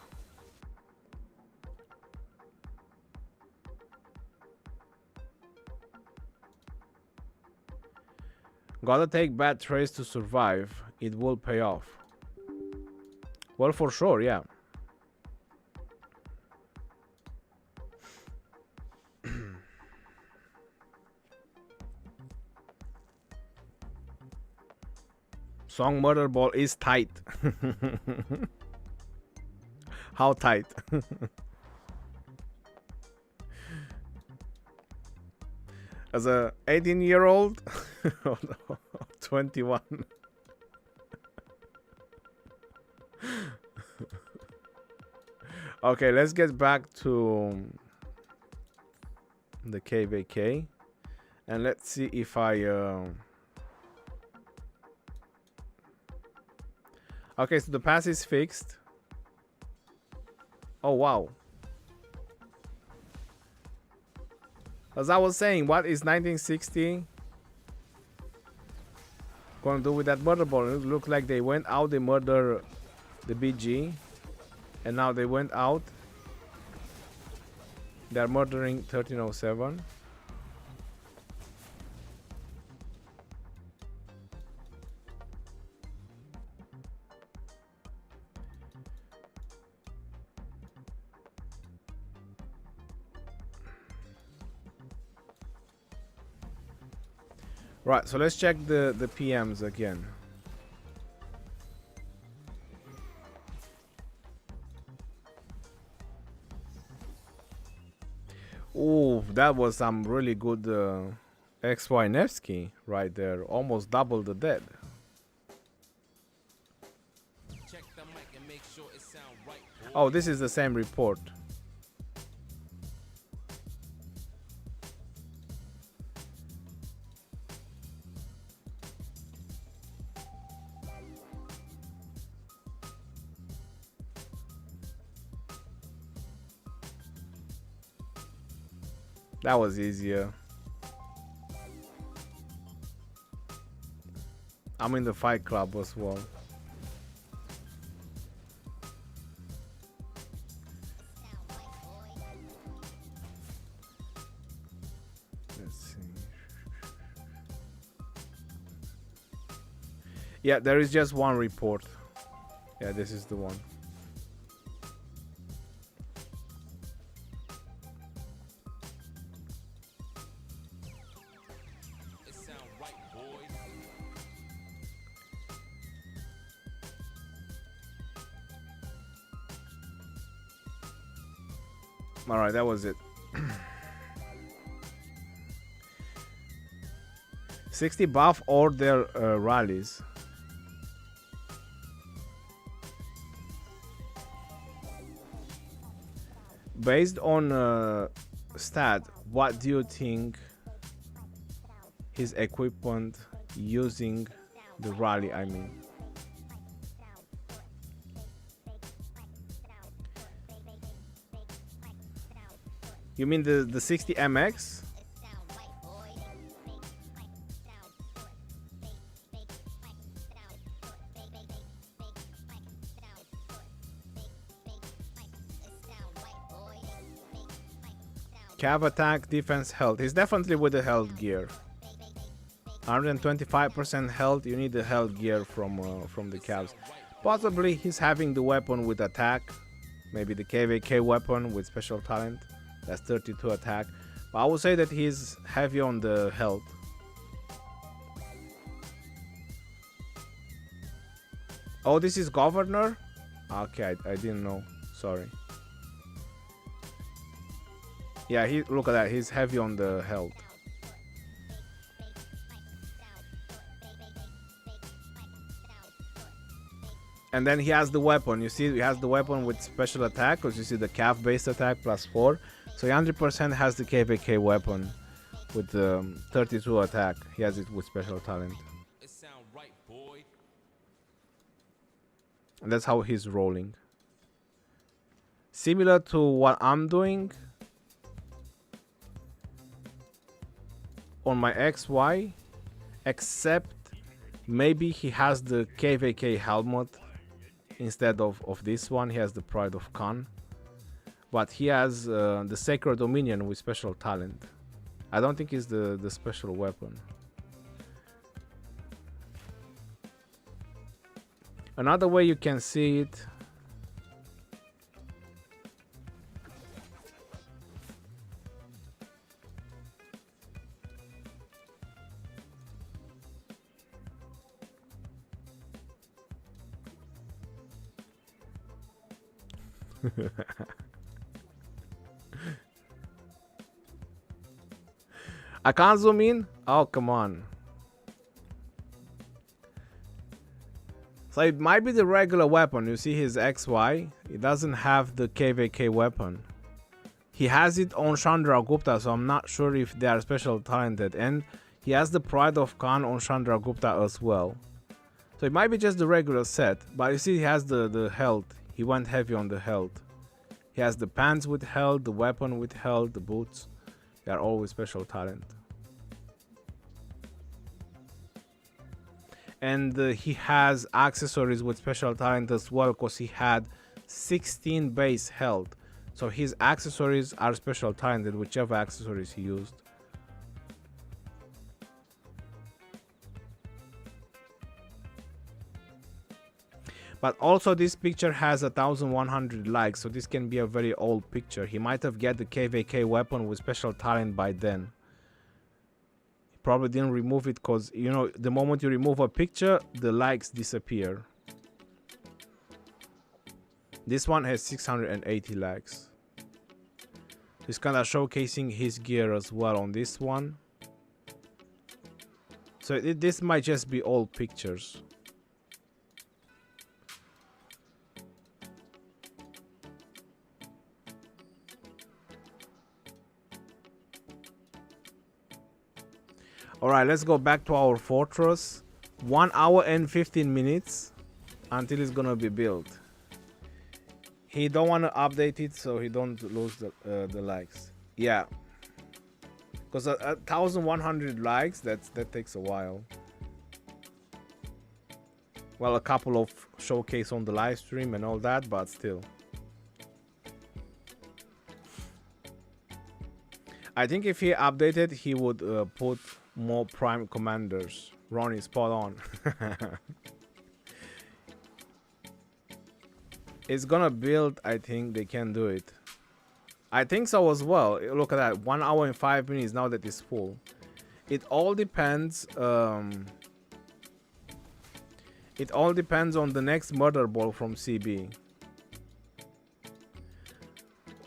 Gotta take bad trades to survive. It will pay off. Well, for sure, yeah. Song murder ball is tight. How tight? As a 18-year-old, oh no, 21. Okay, let's get back to the KvK and let's see if I okay, so the pass is fixed. Oh wow. As I was saying, what is 1960 going to do with that murder ball? It looked like they went out, they murdered the BG, and now they went out. They're murdering 1307. Right, so let's check the PMs again. Oh, that was some really good XY Nevsky right there. Almost double the dead. Check the mic and make sure it sound right. Oh, this is the same report. That was easier. I'm in the fight club as well. Let's see. Yeah, there is just one report. Yeah, this is the one. All right, that was it. 60 buff or their rallies. Based on stat, what do you think his equipment using the rally? I mean, you mean the 60 MX? Cav attack, defense, health. He's definitely with the health gear. 125% health. You need the health gear from the Cavs. Possibly he's having the weapon with attack. Maybe the KvK weapon with special talent. That's 32 attack. But I would say that he's heavy on the health. Oh, this is Governor? Okay, I didn't know. Sorry. Yeah, look at that. He's heavy on the health. And then he has the weapon. You see, he has the weapon with special attack, because you see the calf based attack +4. So he 100% has the KvK weapon with 32 attack. He has it with special talent. And that's how he's rolling. Similar to what I'm doing on my XY, except maybe he has the KvK helmet instead of this one. He has the Pride of Khan, but he has the Sacred Dominion with special talent. I don't think it's the special weapon. Another way you can see it, I can't zoom in? Oh, come on. So it might be the regular weapon. You see his XY? It doesn't have the KvK weapon. He has it on Chandragupta, so I'm not sure if they are special talented. And he has the Pride of Khan on Chandragupta as well. So it might be just the regular set. But you see he has the health. He went heavy on the health. He has the pants with health, the weapon with health, the boots. They are all with special talent. And he has accessories with special talent as well, because he had 16 base health. So his accessories are special talented, whichever accessories he used. But also this picture has 1100 likes, so this can be a very old picture. He might have get the KvK weapon with special talent by then. He probably didn't remove it because, you know, the moment you remove a picture, the likes disappear. This one has 680 likes. He's kind of showcasing his gear as well on this one. So this might just be old pictures. Alright, let's go back to our fortress. 1 hour and 15 minutes until it's gonna be built. He don't want to update it so he don't lose the likes. Yeah, because 1100 likes, that takes a while. Well, a couple of showcase on the live stream and all that, but still. I think if he updated, he would put more prime commanders. Ronnie, spot on. It's gonna build. I think they can do it. I think so as well. Look at that, 1 hour and 5 minutes now that it's full. It all depends. It all depends on the next murder ball from CB.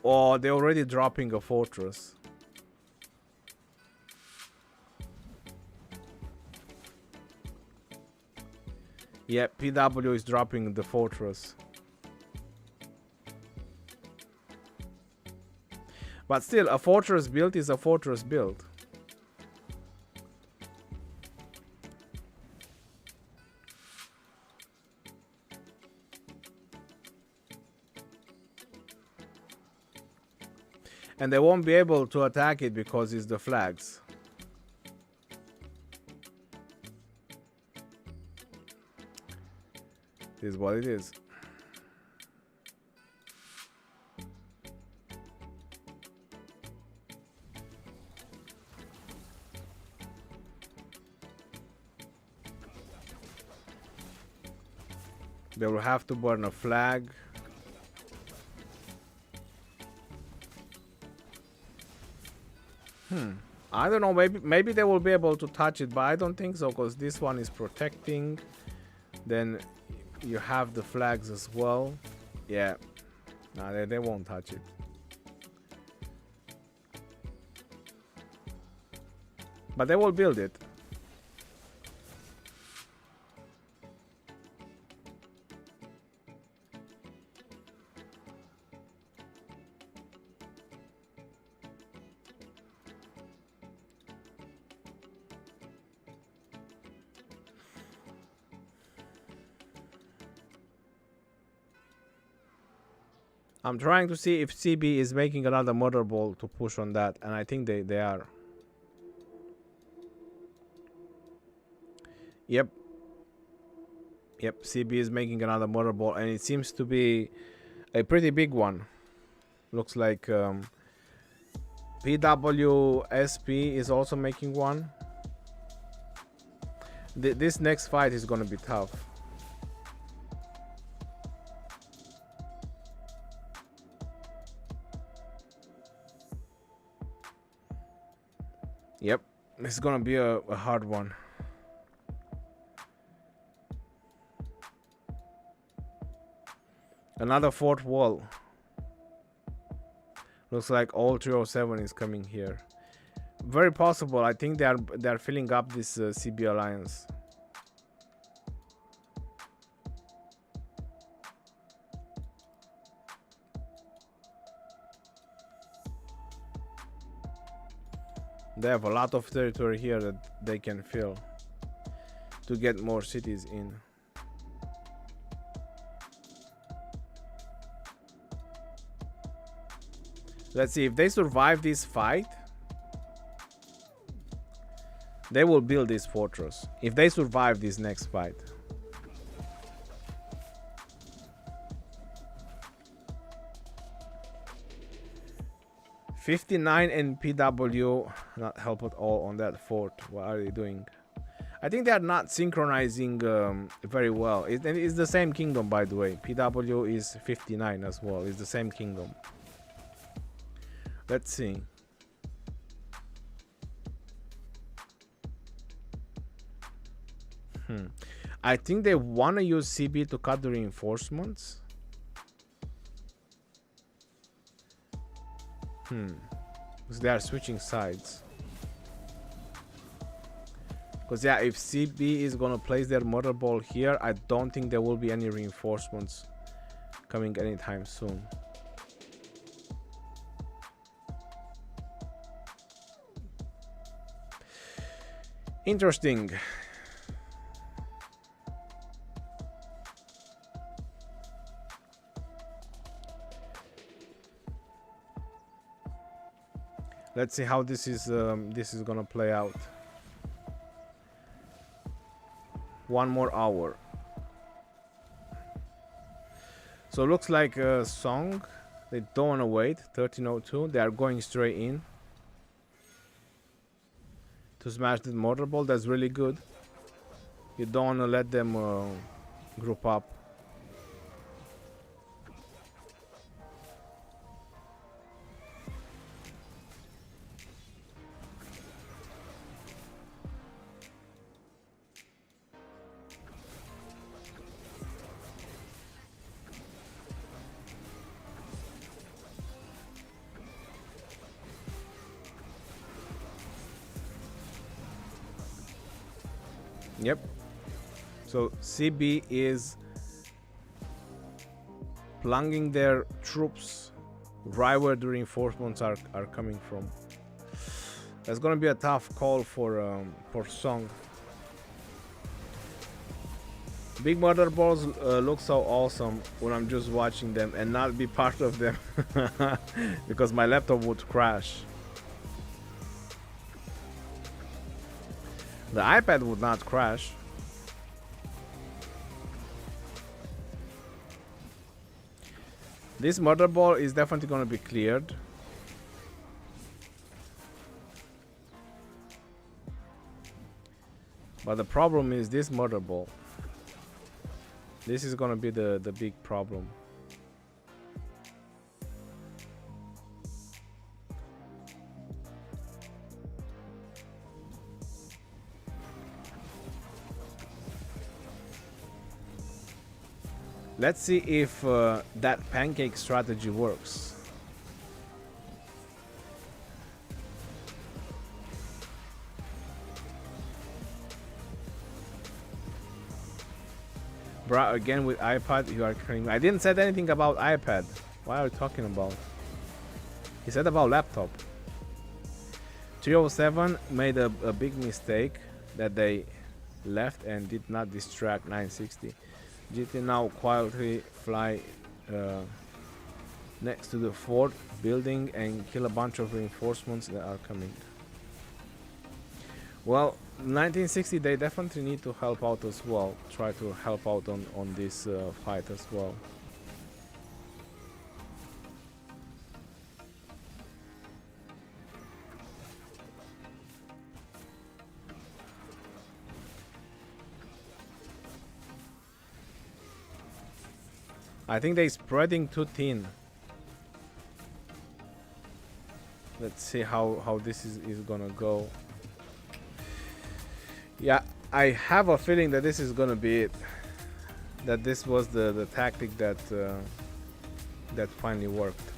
Or they're already dropping a fortress. Yeah, PW is dropping the fortress. But still, a fortress build is a fortress build. And they won't be able to attack it because it's the flags. This is what it is. They will have to burn a flag. I don't know, maybe they will be able to touch it, but I don't think so, because this one is protecting. Then you have the flags as well. Yeah. No, they won't touch it. But they will build it. I'm trying to see if CB is making another mother ball to push on that, and I think they are. Yep. Yep, CB is making another mother ball, and it seems to be a pretty big one. Looks like PWSP is also making one. This next fight is gonna be tough. Yep, it's gonna be a hard one. Another fourth wall. Looks like all 307 is coming here. Very possible. I think they're filling up this CB alliance. They have a lot of territory here that they can fill to get more cities in. Let's see if they survive this fight. They will build this fortress if they survive this next fight. '59 and PW not help at all on that fort. What are they doing? I think they are not synchronizing very well. It's the same kingdom, by the way. PW is 59 as well. It's the same kingdom. Let's see. I think they want to use CB to cut the reinforcements. Because they are switching sides. Because yeah, if CB is gonna place their mother ball here, I don't think there will be any reinforcements coming anytime soon. Interesting. Let's see how this is gonna play out. 1 more hour. So it looks like a song. They don't want to wait. 1302. They are going straight in to smash the mortar ball. That's really good. You don't want to let them group up. Yep. So CB is plunging their troops right where the reinforcements are coming from. That's gonna be a tough call for Song. Big mother balls look so awesome when I'm just watching them and not be part of them because my laptop would crash. The iPad would not crash. This mother ball is definitely going to be cleared. But the problem is this mother ball. This is going to be the big problem. Let's see if that pancake strategy works. Bruh, again with iPad, you are crazy. I didn't say anything about iPad. What are you talking about? He said about laptop. 307 made a big mistake that they left and did not distract 960. GT now quietly fly next to the fort building and kill a bunch of reinforcements that are coming. Well, 1960, they definitely need to help out as well. Try to help out on this fight as well. I think they're spreading too thin. Let's see how this is gonna go. Yeah, I have a feeling that this is gonna be it. That this was the tactic that that finally worked.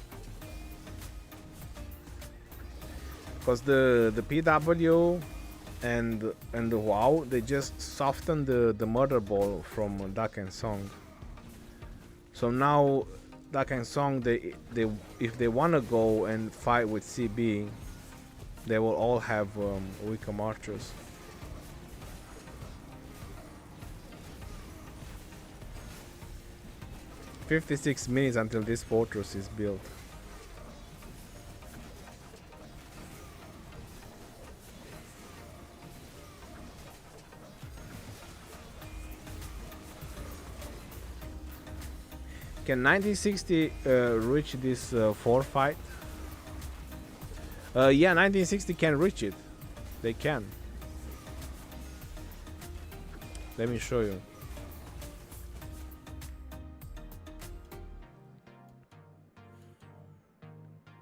Because the PW and the WoW, they just softened the mother ball from Duck and Song. So now Duck and Song, they if they want to go and fight with CB, they will all have weaker marchers. "56 minutes until this fortress is built." Can 1960 reach this 4 fight? Yeah, 1960 can reach it. They can. Let me show you.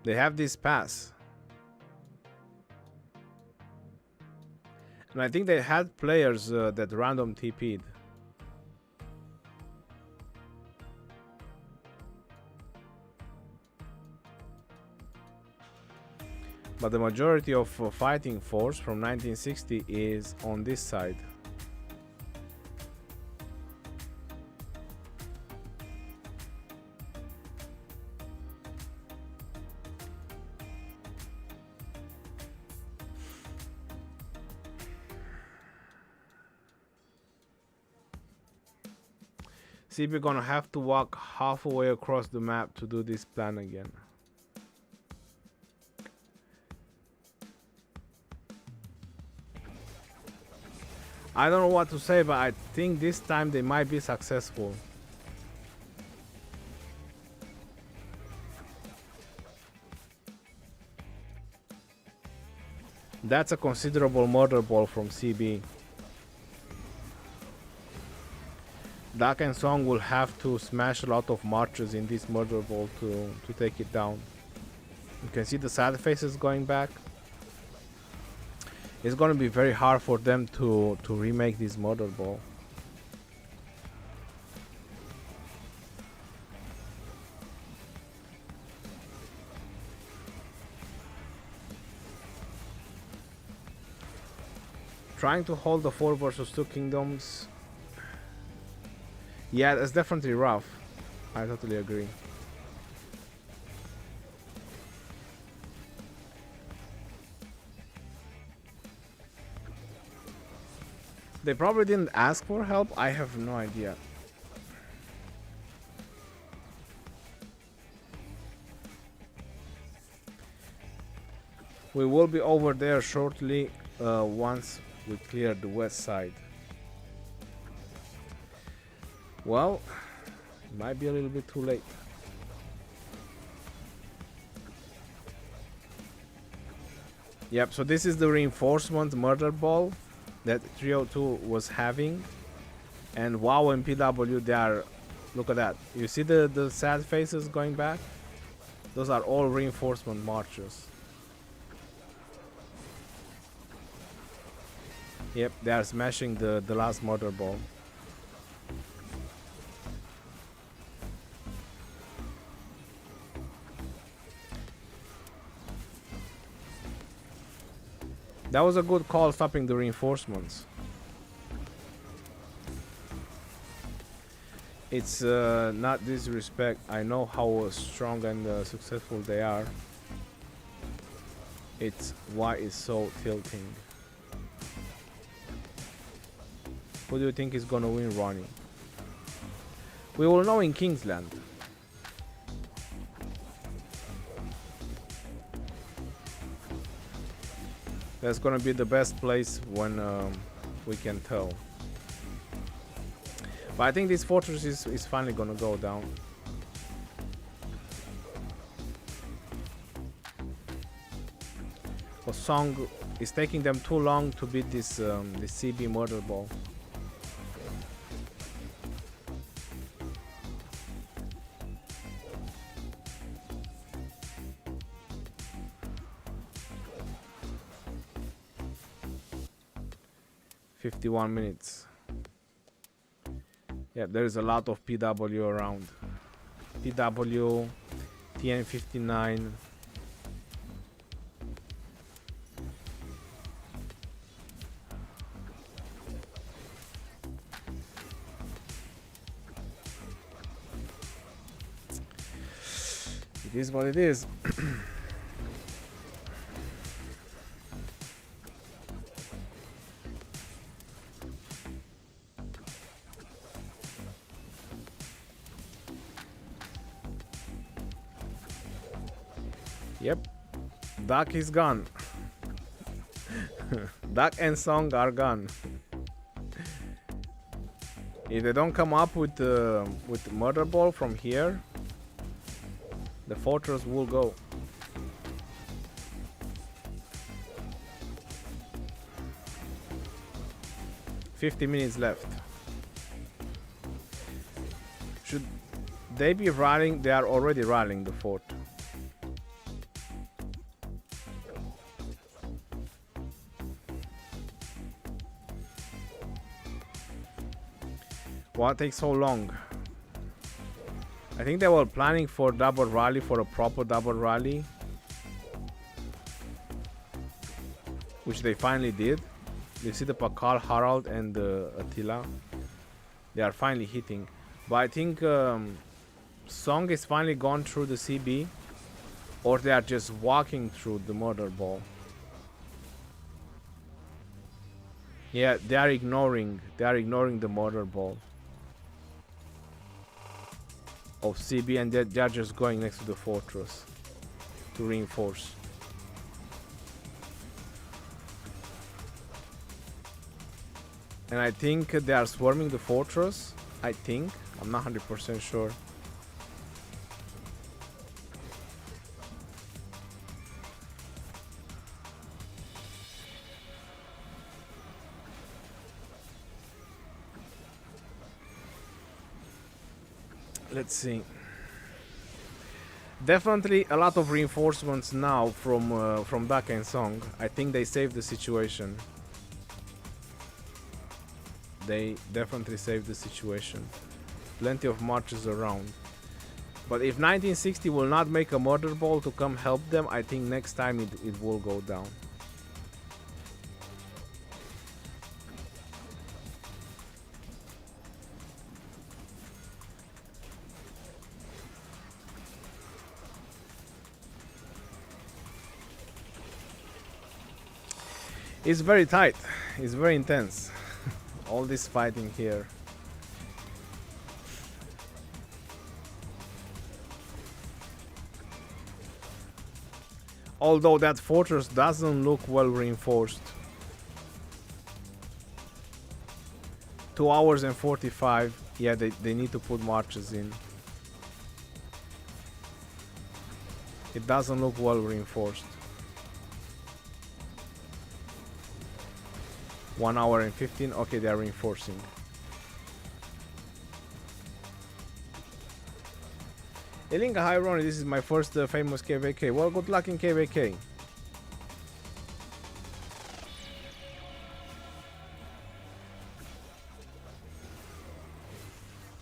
They have this pass. And I think they had players that random TP'd. But the majority of fighting force from 1960 is on this side. See, we're gonna have to walk halfway across the map to do this plan again. I don't know what to say, but I think this time they might be successful. That's a considerable murder ball from CB. Dak and Song will have to smash a lot of marches in this murder ball to take it down. You can see the sad faces going back. It's going to be very hard for them to remake this murder ball. Trying to hold the 4 versus 2 kingdoms. Yeah, that's definitely rough. I totally agree. They probably didn't ask for help. I have no idea. We will be over there shortly once we clear the west side. Well, it might be a little bit too late. Yep, so this is the reinforcement murder ball that 302 was having. And WoW and PW, they are, look at that. You see the sad faces going back? Those are all reinforcement marchers. Yep, they are smashing the last murder ball. That was a good call, stopping the reinforcements. It's not disrespect. I know how strong and successful they are. It's why it's so tilting. Who do you think is gonna win, Ronnie? We will know in Kingsland. That's gonna be the best place when we can tell. But I think this fortress is finally gonna go down. Because Song is taking them too long to beat this CB murder ball. "51 minutes. Yeah, there is a lot of PW around. PW, TN59. It is what it is. Yep, Duck is gone. Duck and Song are gone. If they don't come up with the murder ball from here, the fortress will go. "50 minutes left. Should they be rallying? They are already rallying the fort. Why take so long? I think they were planning for double rally, for a proper double rally, which they finally did. You see the Pakal, Harald, and Attila. They are finally hitting. But I think Song is finally gone through the CB, or they are just walking through the murder ball. Yeah, they are ignoring the murder ball of CB, and they're just going next to the fortress to reinforce. And I think they are swarming the fortress. I think. I'm not 100% sure. Let's see. Definitely a lot of reinforcements now from Dak and Song. I think they saved the situation. They definitely saved the situation. Plenty of marches around. But if 1960 will not make a murder ball to come help them, I think next time it will go down. It's very tight. It's very intense. All this fighting here. Although that fortress doesn't look well reinforced. 2 hours and 45. Yeah, they need to put marches in. It doesn't look well reinforced. 1 hour and 15. Okay, they are reinforcing. Elinga, hi Ronnie, this is my first famous KvK. Well, good luck in KvK.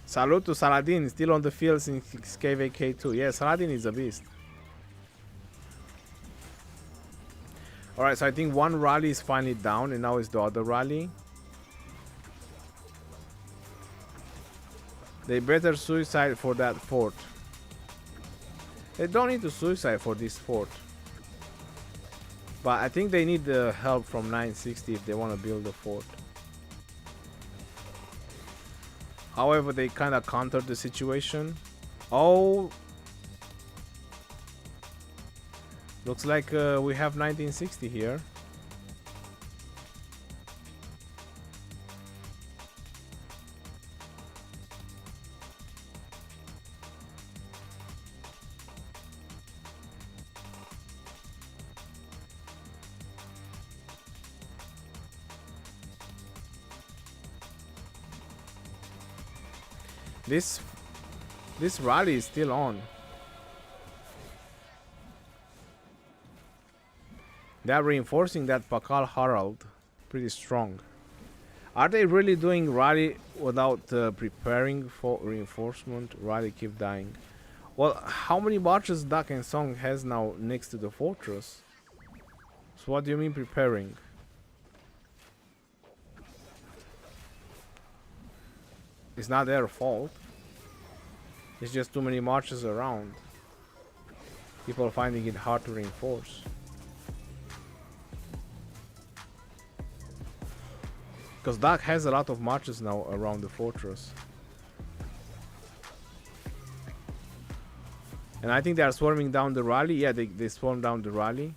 Salute to Saladin, still on the field since KvK 2. Yeah, Saladin is a beast. Alright, so I think one rally is finally down and now it's the other rally. They better suicide for that fort. They don't need to suicide for this fort. But I think they need the help from 960 if they want to build a fort. However, they kind of countered the situation. Oh. Looks like we have 1960 here. This rally is still on. They are reinforcing that Pakal Harald pretty strong. Are they really doing rally without preparing for reinforcement? Rally keep dying. Well, how many marches Dak and Song has now next to the fortress? So what do you mean preparing? It's not their fault. It's just too many marches around. People are finding it hard to reinforce. Because Dak has a lot of marches now around the fortress. And I think they are swarming down the rally. Yeah, they swarm down the rally.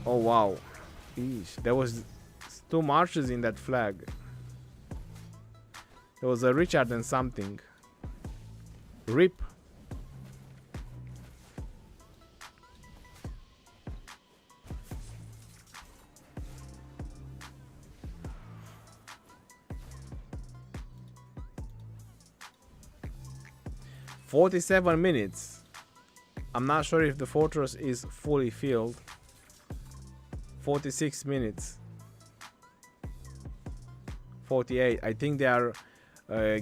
Oh wow. Eesh. There was 2 marches in that flag. There was a Richard and something. RIP. "47 minutes. I'm not sure if the fortress is fully filled. 46 minutes. 48. I think they are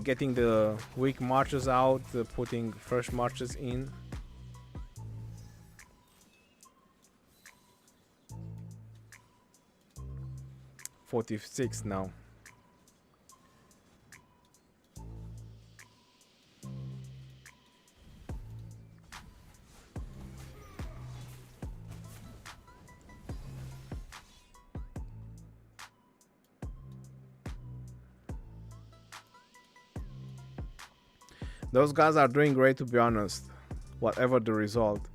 getting the weak marches out, putting fresh marches in. "46 now. Those guys are doing great, to be honest. Whatever the result.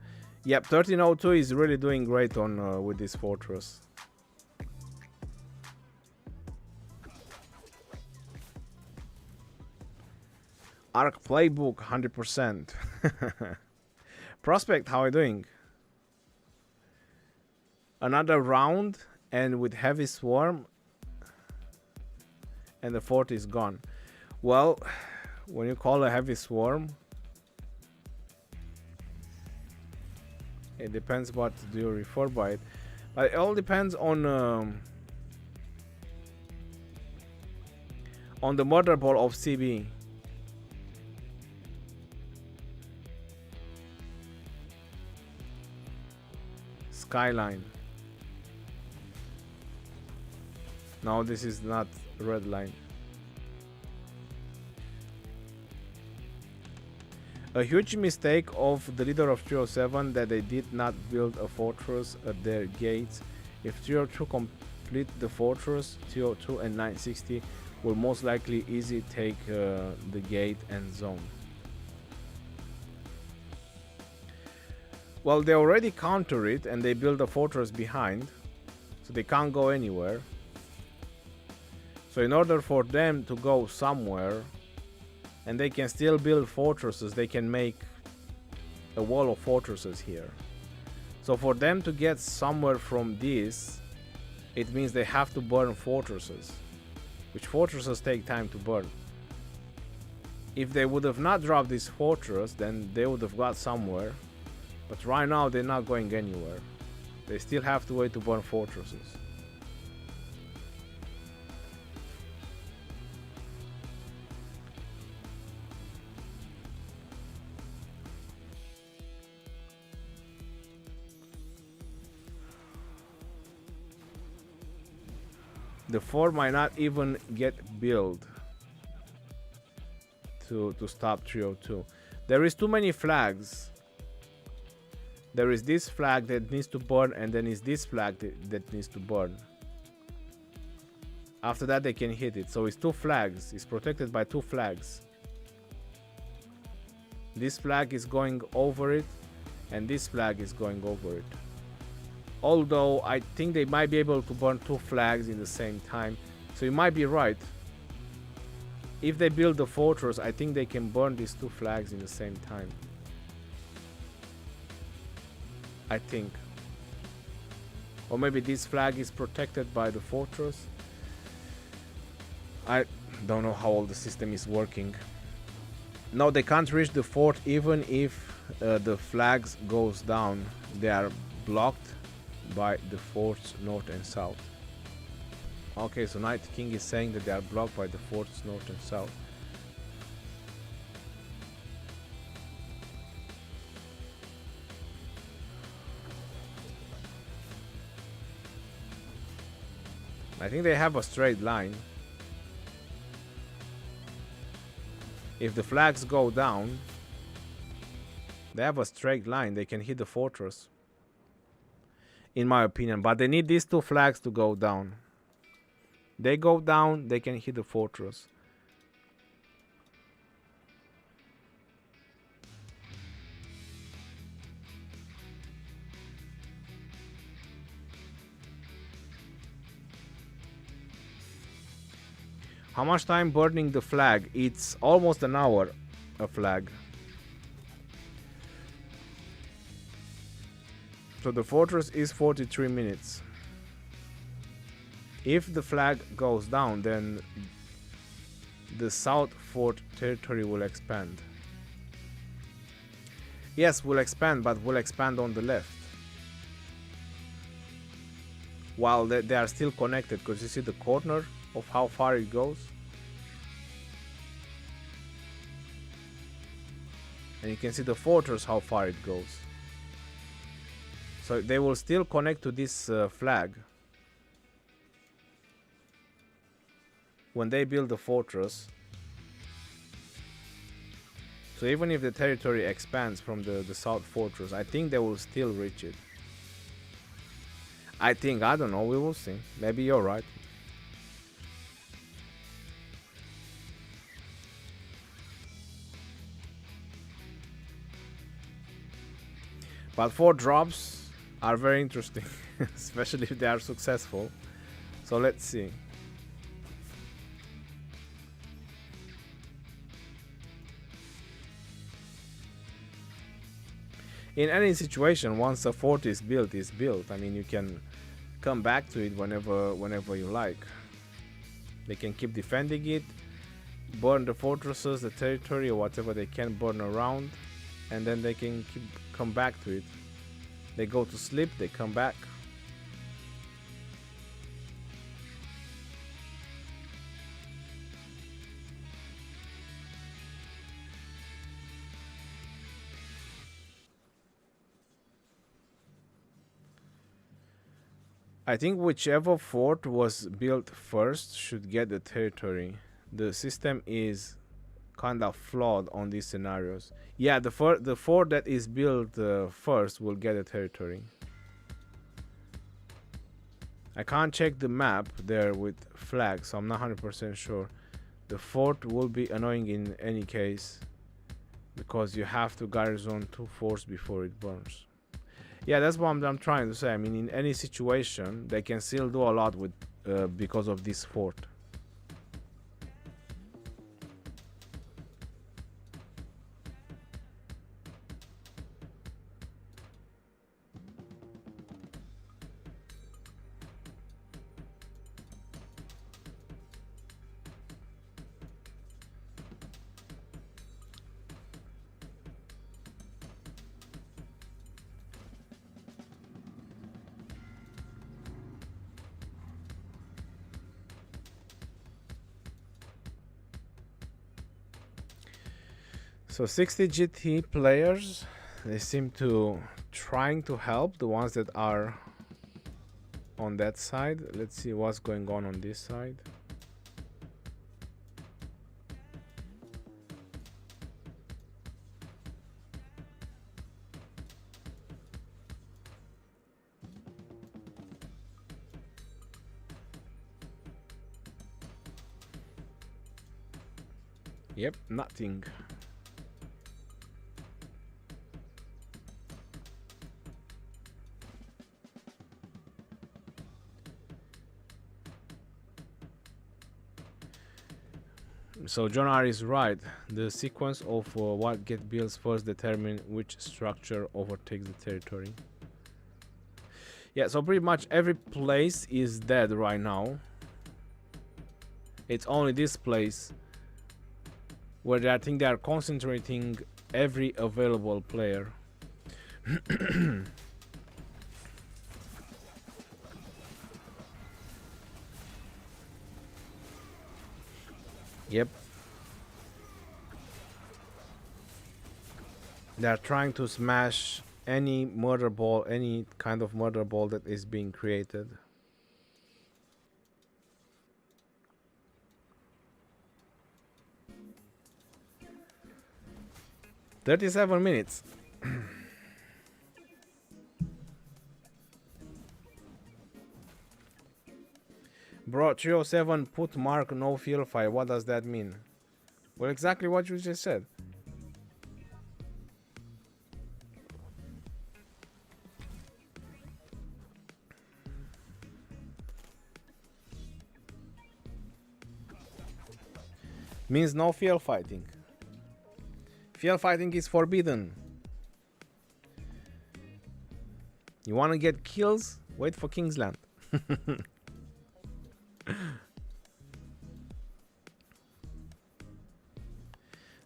Yep, 1302 is really doing great on with this fortress. Arc playbook 100%. Prospect, how are you doing? Another round and with heavy swarm, and the fort is gone. Well, when you call a heavy swarm, it depends what do you refer by it, but it all depends on the motherboard of CB. Skyline. No, this is not red line. A huge mistake of the leader of 307 that they did not build a fortress at their gates. If 302 complete the fortress, 302 and 960 will most likely easy take the gate and zone. Well, they already counter it and they build a fortress behind, so they can't go anywhere. So in order for them to go somewhere, and they can still build fortresses, they can make a wall of fortresses here. So for them to get somewhere from this, it means they have to burn fortresses, which fortresses take time to burn. If they would have not dropped this fortress, then they would have got somewhere. But right now they're not going anywhere. They still have to wait to burn fortresses. The fort might not even get built to stop 302. There is too many flags. There is this flag that needs to burn, and then is this flag that needs to burn. After that they can hit it. So it's two flags. It's protected by two flags. This flag is going over it, and this flag is going over it. Although I think they might be able to burn two flags in the same time. So you might be right. If they build the fortress, I think they can burn these two flags in the same time. I think. Or maybe this flag is protected by the fortress. I don't know how all the system is working. No, they can't reach the fort even if the flags goes down. They are blocked by the forts north and south. Okay, so Night King is saying that they are blocked by the forts north and south. I think they have a straight line. If the flags go down, they have a straight line. They can hit the fortress, in my opinion. But they need these two flags to go down. They go down, they can hit the fortress. How much time burning the flag? It's almost an hour, a flag. So the fortress is 43 minutes. If the flag goes down, then the South Fort territory will expand. Yes, will expand, but will expand on the left. While they are still connected, because you see the corner of how far it goes. And you can see the fortress, how far it goes. So they will still connect to this flag when they build the fortress. So even if the territory expands from the South Fortress, I think they will still reach it. I think, I don't know, we will see. Maybe you're right. But 4 drops are very interesting, especially if they are successful. So let's see. In any situation, once a fort is built, it's built. I mean, you can come back to it whenever you like. They can keep defending it, burn the fortresses, the territory, or whatever they can burn around, and then they can come back to it. They go to sleep, they come back. I think whichever fort was built first should get the territory. The system is kind of flawed on these scenarios. Yeah, the fort that is built first will get the territory. I can't check the map there with flags, so I'm not 100% sure. The fort will be annoying in any case because you have to garrison 2 forts before it burns. Yeah, that's what I'm trying to say. I mean, in any situation, they can still do a lot with because of this fort. So 60 GT players, they seem to trying to help the ones that are on that side. Let's see what's going on this side. Yep, nothing. So John R is right. The sequence of what get built first determine which structure overtakes the territory. Yeah, so pretty much every place is dead right now. It's only this place where I think they are concentrating every available player. Yep. They're trying to smash any murder ball, any kind of murder ball that is being created. "37 minutes. Bro, 307 put mark no field fight. What does that mean? Well, exactly what you just said. Means no field fighting. Field fighting is forbidden. You want to get kills? Wait for Kingsland.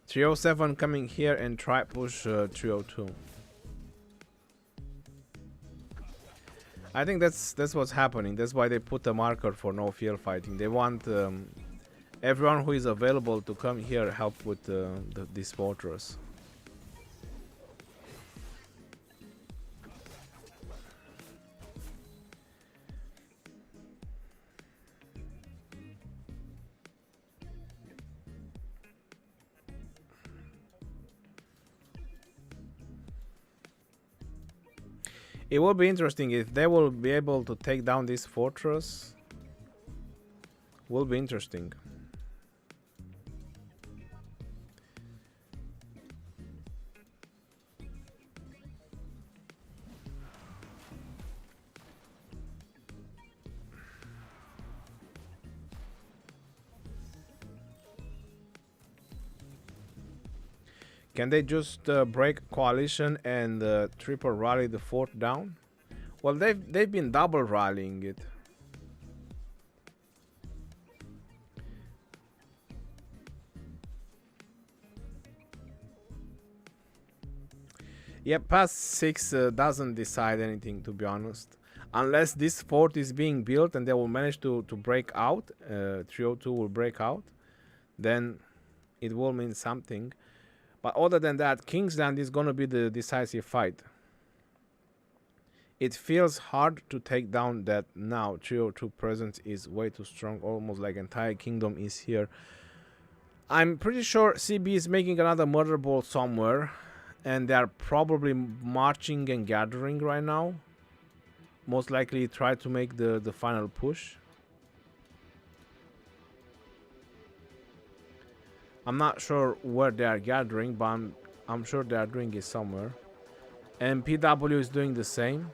307 coming here and try push 302. I think that's what's happening. That's why they put a marker for no field fighting. They want everyone who is available to come here help with this fortress. It will be interesting if they will be able to take down this fortress. Will be interesting. Can they just break coalition and triple rally the fort down? Well, they've been double rallying it. Yeah, past 6 doesn't decide anything, to be honest. Unless this fort is being built and they will manage to break out, 302 will break out, then it will mean something. But other than that, Kingsland is going to be the decisive fight. It feels hard to take down that now 302 presence is way too strong, almost like entire kingdom is here. I'm pretty sure CB is making another murder ball somewhere, and they are probably marching and gathering right now. Most likely try to make the final push. I'm not sure where they are gathering, but I'm sure they are doing it somewhere. And PW is doing the same.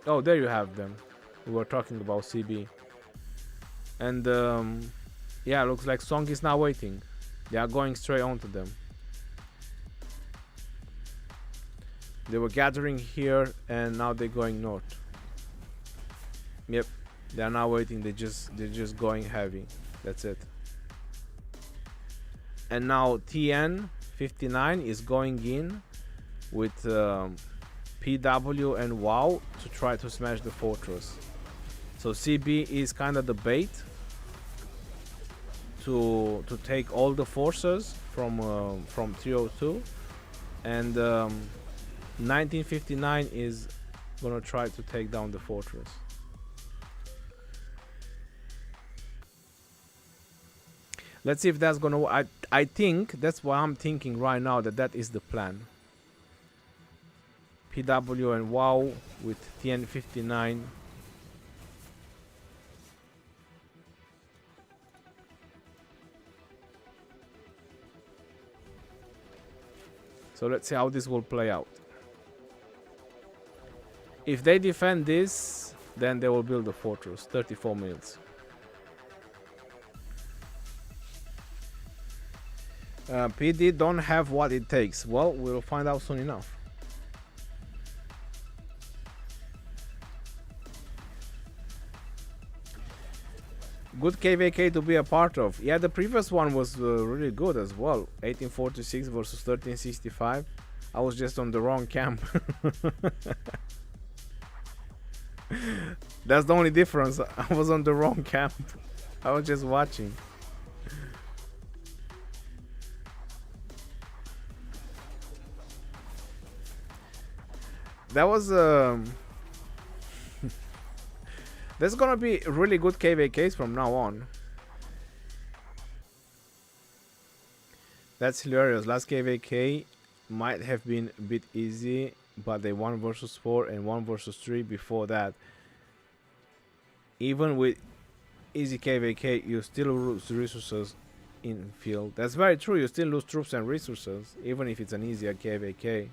Oh, there you have them. We were talking about CB. And yeah, looks like Song is now waiting. They are going straight onto them. They were gathering here and now they're going north. Yep, they are now waiting. They're just going heavy. That's it. And now TN59 is going in with PW and WoW to try to smash the fortress. So CB is kind of the bait to take all the forces from 302, and 1959 is gonna try to take down the fortress. Let's see if that's gonna work. I think that's what I'm thinking right now, that is the plan. PW and WoW with TN59. So let's see how this will play out. If they defend this, then they will build a fortress. 34 minutes. PD don't have what it takes. Well, we'll find out soon enough. Good KvK to be a part of. Yeah, the previous one was really good as well. 1846 versus 1365. I was just on the wrong camp. That's the only difference. I was on the wrong camp. I was just watching. That was there's gonna be really good KvKs from now on. That's hilarious. Last KvK might have been a bit easy, but they 1 versus 4 and 1 versus 3 before that. Even with easy KvK, you still lose resources in field. That's very true. You still lose troops and resources, even if it's an easier KvK.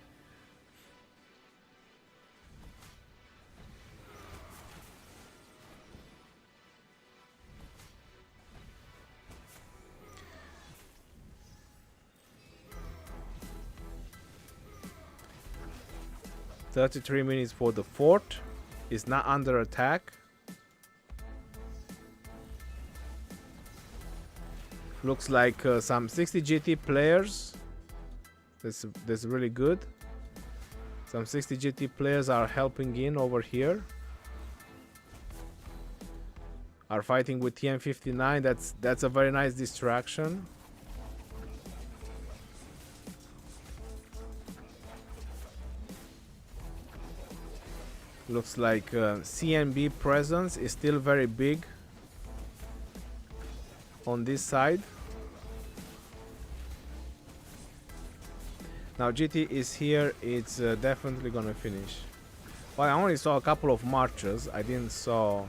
$33 minutes for the fort. Is not under attack. Looks like some 60 GT players. That's really good. Some 60 GT players are helping in over here. Are fighting with TM59. That's a very nice distraction. Looks like CNB presence is still very big on this side. Now GT is here. It's definitely gonna finish. Well, I only saw a couple of marches. I didn't saw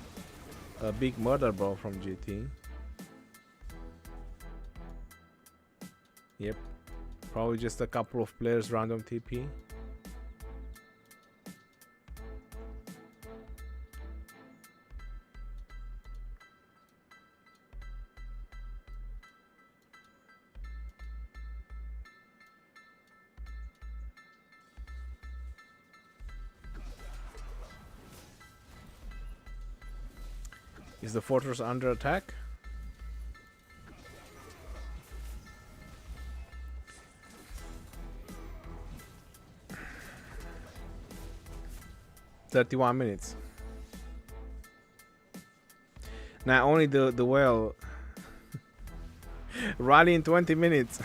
a big murder ball from GT. Yep, probably just a couple of players random TP. Is the fortress under attack? "31 minutes. Now only the whale rally in 20 minutes.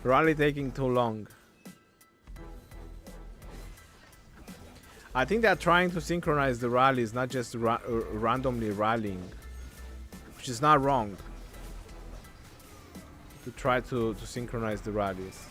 Rally taking too long. I think they're trying to synchronize the rallies, not just randomly rallying, which is not wrong. To try to synchronize the rallies.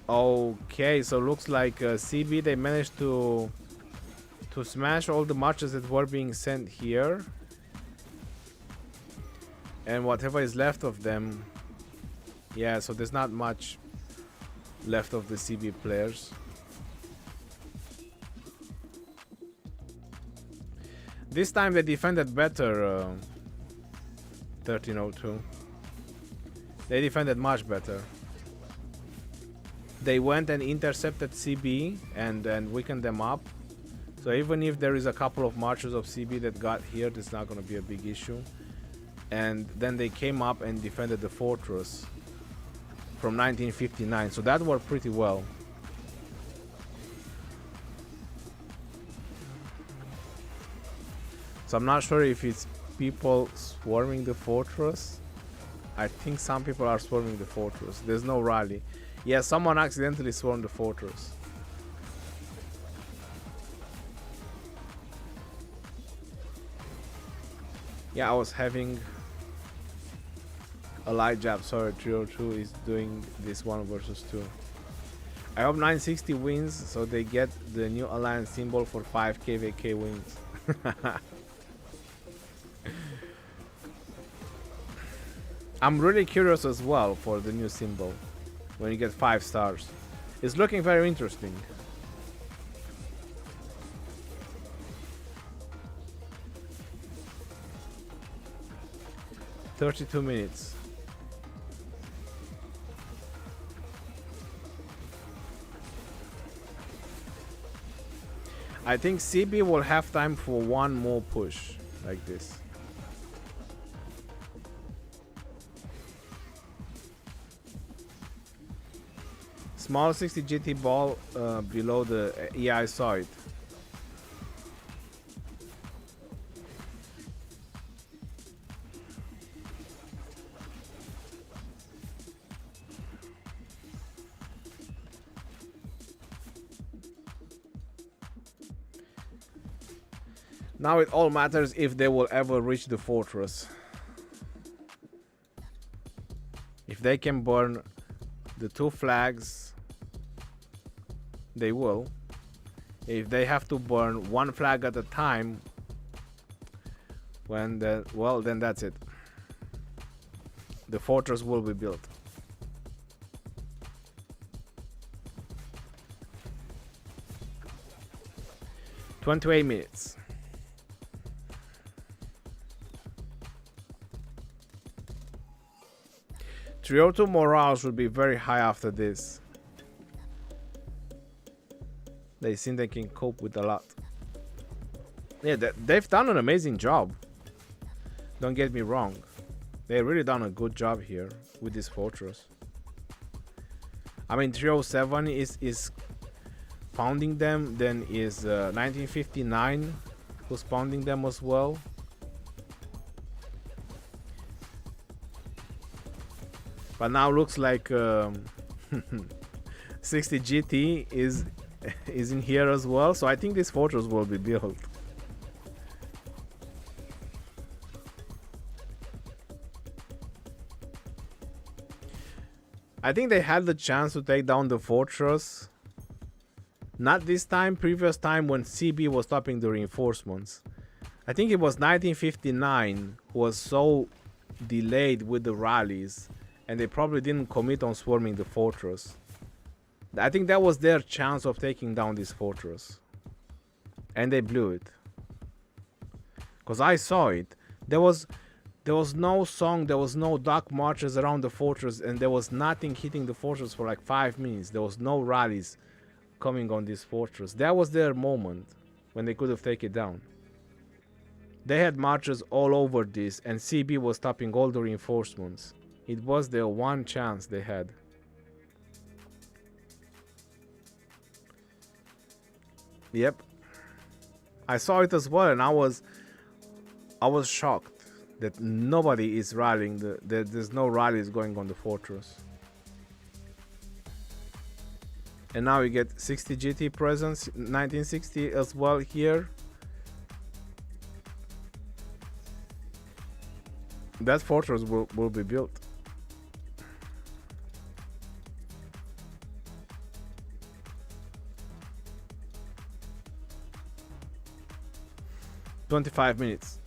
Okay, so looks like CB, they managed to smash all the marches that were being sent here, and whatever is left of them, yeah, so there's not much left of the CB players. This time they defended better. 1302, they defended much better. They went and intercepted CB and weakened them up. So even if there is a couple of marches of CB that got here, that's not going to be a big issue. And then they came up and defended the fortress from 1959. So that worked pretty well. So I'm not sure if it's people swarming the fortress. I think some people are swarming the fortress. There's no rally. Yeah, someone accidentally swarmed the fortress. Yeah, I was having a light jab. Sorry, 302 is doing this 1 versus 2. I hope 960 wins so they get the new alliance symbol for 5 KvK wins. I'm really curious as well for the new symbol. When you get 5 stars, it's looking very interesting. "32 minutes. I think CB will have time for one more push like this. Small 60 GT ball below the... Yeah, I saw it. Now it all matters if they will ever reach the fortress. If they can burn the 2 flags, they will. If they have to burn 1 flag at a time, well, then that's it. The fortress will be built. "28 minutes. Trioto morale should be very high after this. They think they can cope with a lot. Yeah, they've done an amazing job. Don't get me wrong. They've really done a good job here with this fortress. I mean, 307 is pounding them. Then is 1959 who's pounding them as well. But now looks like 60 GT is in here as well, so I think this fortress will be built. I think they had the chance to take down the fortress. Not this time, previous time when CB was stopping the reinforcements. I think it was 1959 was so delayed with the rallies, and they probably didn't commit on swarming the fortress. I think that was their chance of taking down this fortress, and they blew it. Because I saw it. There was no song, there was no dark marches around the fortress, and there was nothing hitting the fortress for like 5 minutes. There was no rallies coming on this fortress. That was their moment when they could have taken it down. They had marches all over this, and CB was stopping all the reinforcements. It was their one chance they had. Yep. I saw it as well, and I was shocked that nobody is rallying. There's no rallies going on the fortress. And now we get 60 GT presence, 1960 as well here. That fortress will be built. "25 minutes.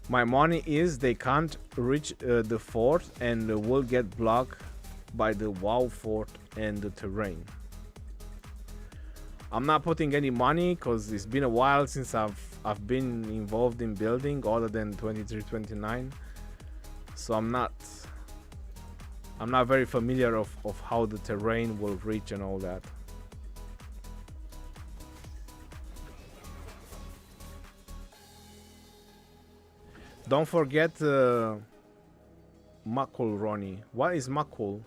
My money is they can't reach the fort and will get blocked by the WoW fort and the terrain. I'm not putting any money because it's been a while since I've been involved in building other than 2329, so I'm not very familiar of how the terrain will reach and all that. Don't forget Makul, Ronnie. What is Makul?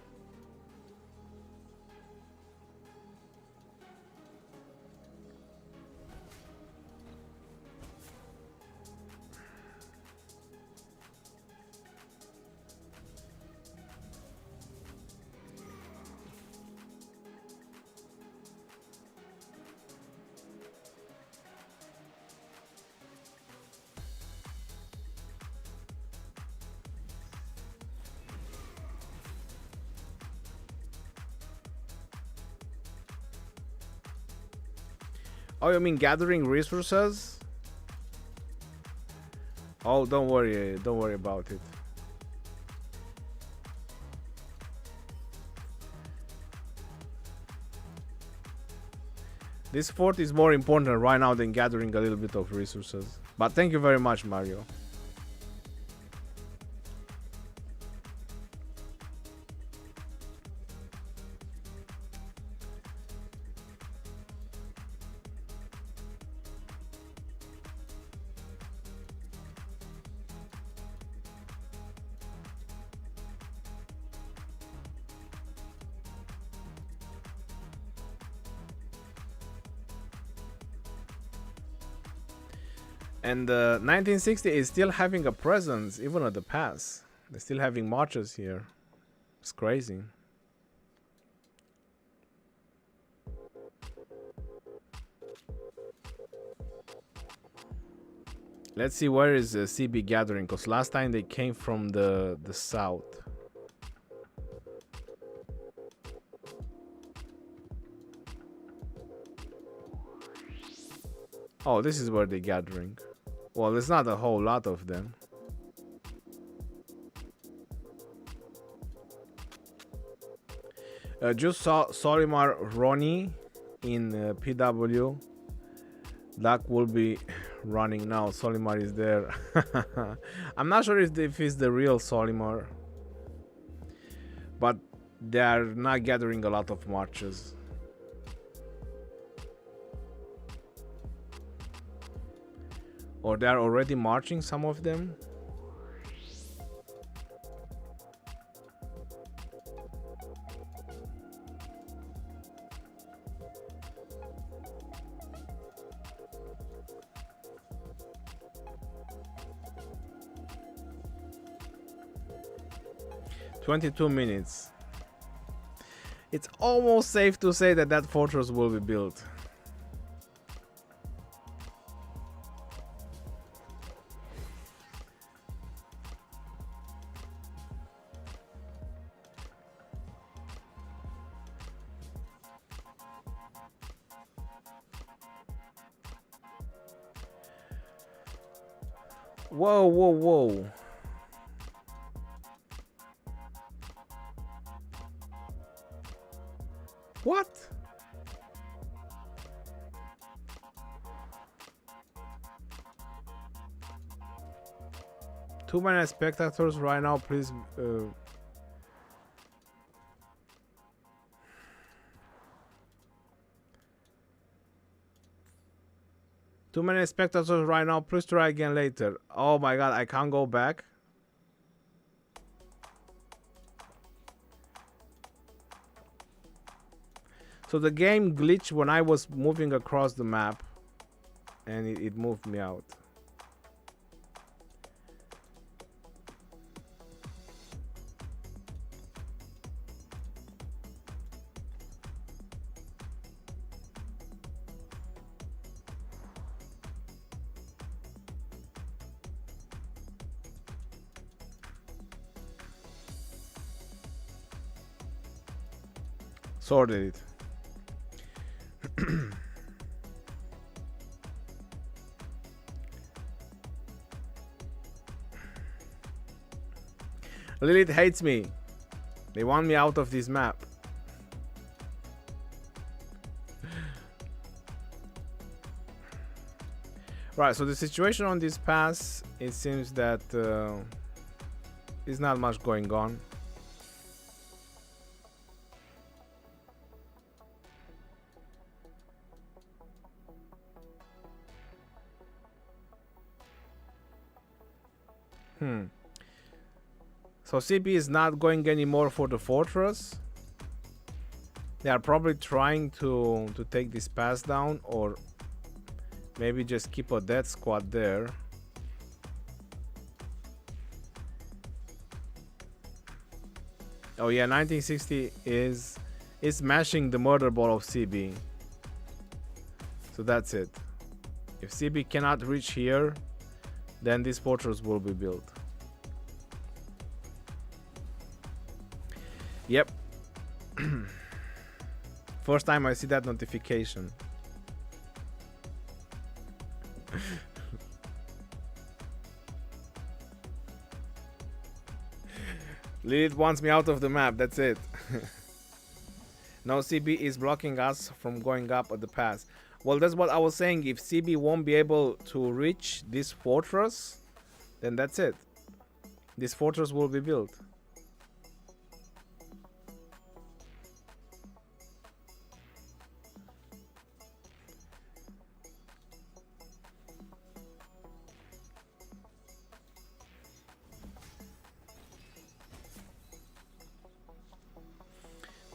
Oh, you mean gathering resources? Oh, don't worry about it. This fort is more important right now than gathering a little bit of resources. But thank you very much, Mario. And 1960 is still having a presence even at the pass. They're still having marches here. It's crazy. Let's see where is CB gathering, because last time they came from the south. Oh, this is where they're gathering. Well, there's not a whole lot of them. Just saw Solimar Ronnie in PW. That will be running now. Solimar is there. I'm not sure if it's the real Solimar, but they are not gathering a lot of marches. Or they are already marching, some of them. "22 minutes. It's almost safe to say that that fortress will be built. Whoa, whoa, whoa. What? Too many spectators right now, please. Too many spectators right now, please try again later. Oh my god, I can't go back. So the game glitched when I was moving across the map, and it moved me out. Sorted it. Lilith hates me. They want me out of this map. Right, so the situation on this pass, it seems that is not much going on. So CB is not going anymore for the fortress. They are probably trying to take this pass down, or maybe just keep a death squad there. Oh yeah, 1960 is smashing the murder ball of CB. So that's it. If CB cannot reach here, then this fortress will be built. Yep. First time I see that notification. Lilith wants me out of the map, that's it. Now CB is blocking us from going up at the pass. Well, that's what I was saying. If CB won't be able to reach this fortress, then that's it. This fortress will be built.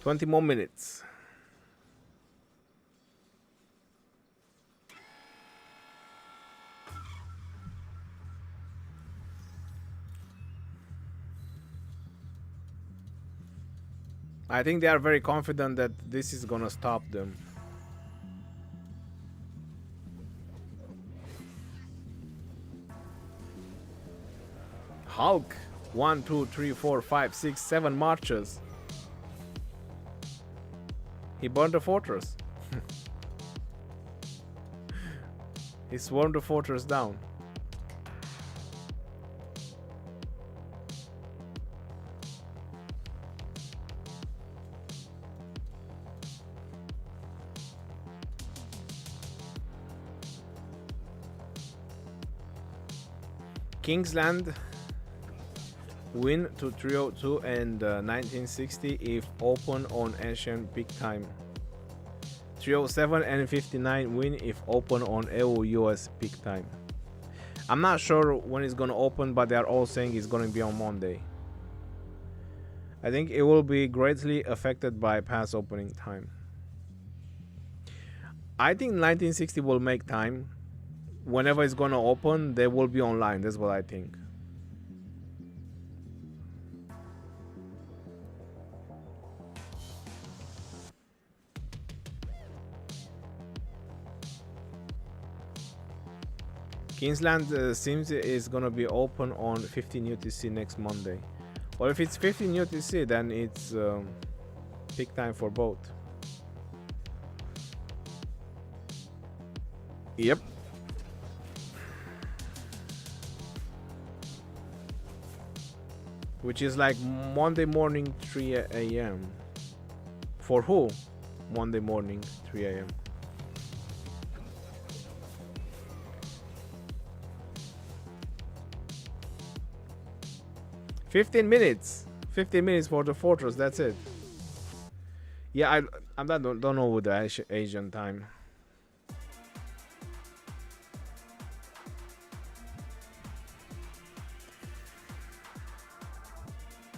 $20 more minutes. I think they are very confident that this is gonna stop them. Hulk, 1, 2, 3, 4, 5, 6, 7 marches. He burned the fortress. He swarmed the fortress down. Kingsland win to 302 and 1960 if open on Asian peak time. 307 and 59 win if open on EU US peak time. I'm not sure when it's gonna open, but they are all saying it's gonna be on Monday. I think it will be greatly affected by pass opening time. I think 1960 will make time. Whenever it's gonna open, they will be online. That's what I think. Kingsland seems is gonna be open on 15 UTC next Monday. Well, if it's 15 UTC, then it's peak time for both. Yep. which is like Monday morning 3 a.m. For who? Monday morning 3 a.m. $15 minutes. 15 minutes for the fortress. That's it. Yeah, I don't know with the Asian time.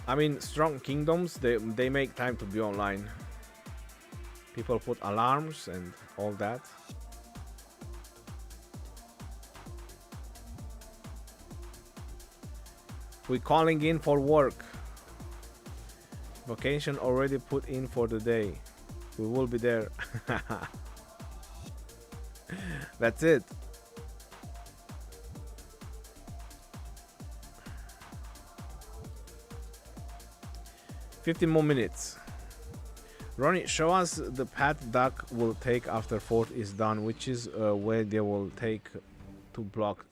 I mean, strong kingdoms, they make time to be online. People put alarms and all that. We're calling in for work. Vacation already put in for the day. We will be there. That's it. $15 more minutes. Ronnie, show us the path Duck will take after fort is done, which is where they will take to block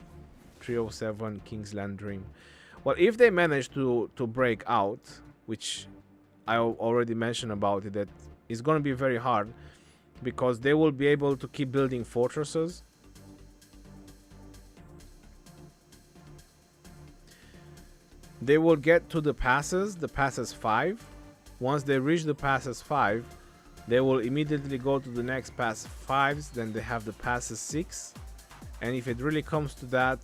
307 Kingsland Dream. Well, if they manage to break out, which I already mentioned about it, that it's going to be very hard because they will be able to keep building fortresses. They will get to the passes 5. Once they reach the passes 5, they will immediately go to the next pass 5s. Then they have the passes 6. And if it really comes to that,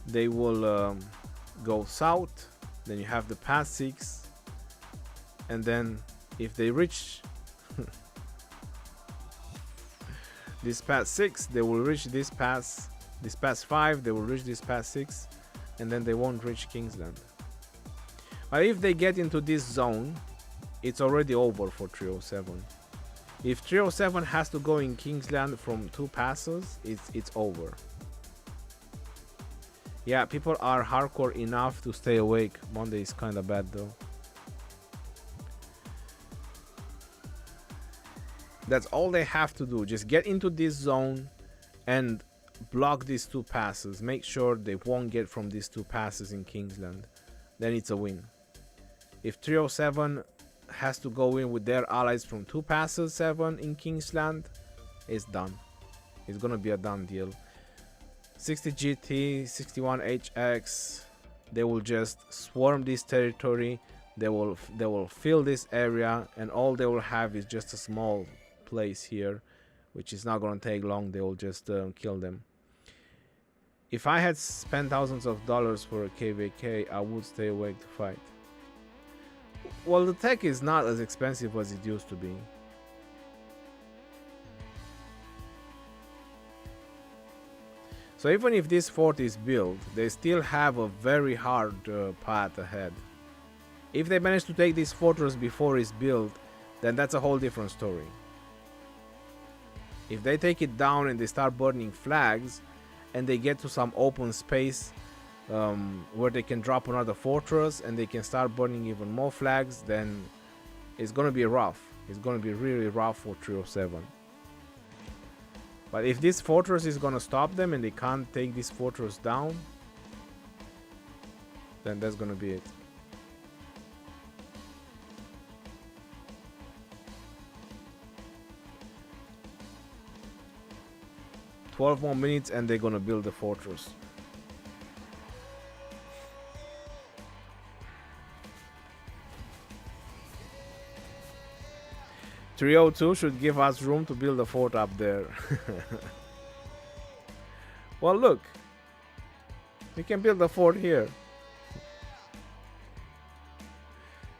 they will go south. Then you have the pass 6. And then if they reach this pass 6, they will reach this pass 5. They will reach this pass 6. And then they won't reach Kingsland. But if they get into this zone, it's already over for 307. If 307 has to go in Kingsland from 2 passes, it's over. Yeah, people are hardcore enough to stay awake. Monday is kind of bad though. That's all they have to do. Just get into this zone and block these 2 passes. Make sure they won't get from these 2 passes in Kingsland. Then it's a win. If 307 has to go in with their allies from 2 passes 7 in Kingsland, it's done. It's gonna be a done deal. 60 GT, 61 HX, they will just swarm this territory. They will fill this area, and all they will have is just a small place here, which is not gonna take long. They will just kill them. If I had spent thousands of dollars for a KvK, I would stay awake to fight. Well, the tech is not as expensive as it used to be. So even if this fort is built, they still have a very hard path ahead. If they manage to take this fortress before it's built, then that's a whole different story. If they take it down and they start burning flags, and they get to some open space where they can drop another fortress and they can start burning even more flags, then it's gonna be rough. It's gonna be really rough for 307. But if this fortress is gonna stop them and they can't take this fortress down, then that's gonna be it. $12 more minutes and they're gonna build the fortress. $302 should give us room to build a fort up there. Well, look, we can build a fort here.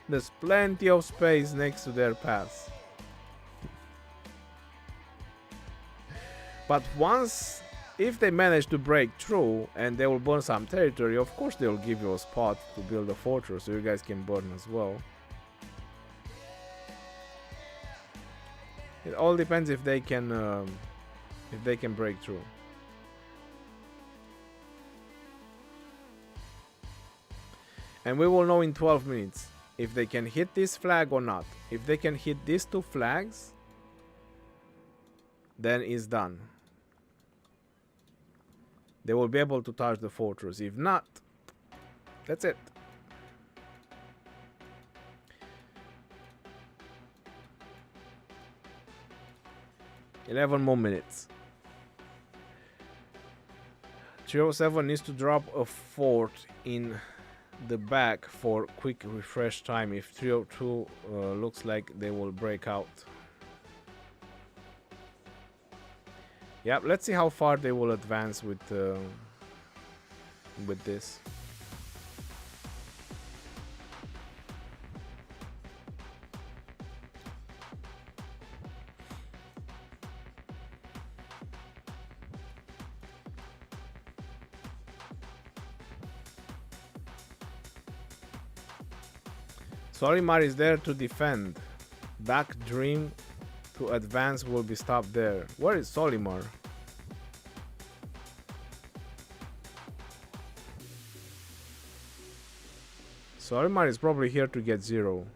There's plenty of space next to their pass. But once, if they manage to break through and they will burn some territory, of course they will give you a spot to build a fortress so you guys can burn as well. It all depends if they can break through. And we will know in 12 minutes if they can hit this flag or not. If they can hit these 2 flags, then it's done. They will be able to touch the fortress. If not, that's it. 11 more minutes. 307 needs to drop a fort in the back for quick refresh time. If 302 looks like they will break out. Yep, let's see how far they will advance with this. Solimar is there to defend. Back Dream to advance will be stopped there. Where is Solimar? Solimar is probably here to get 0.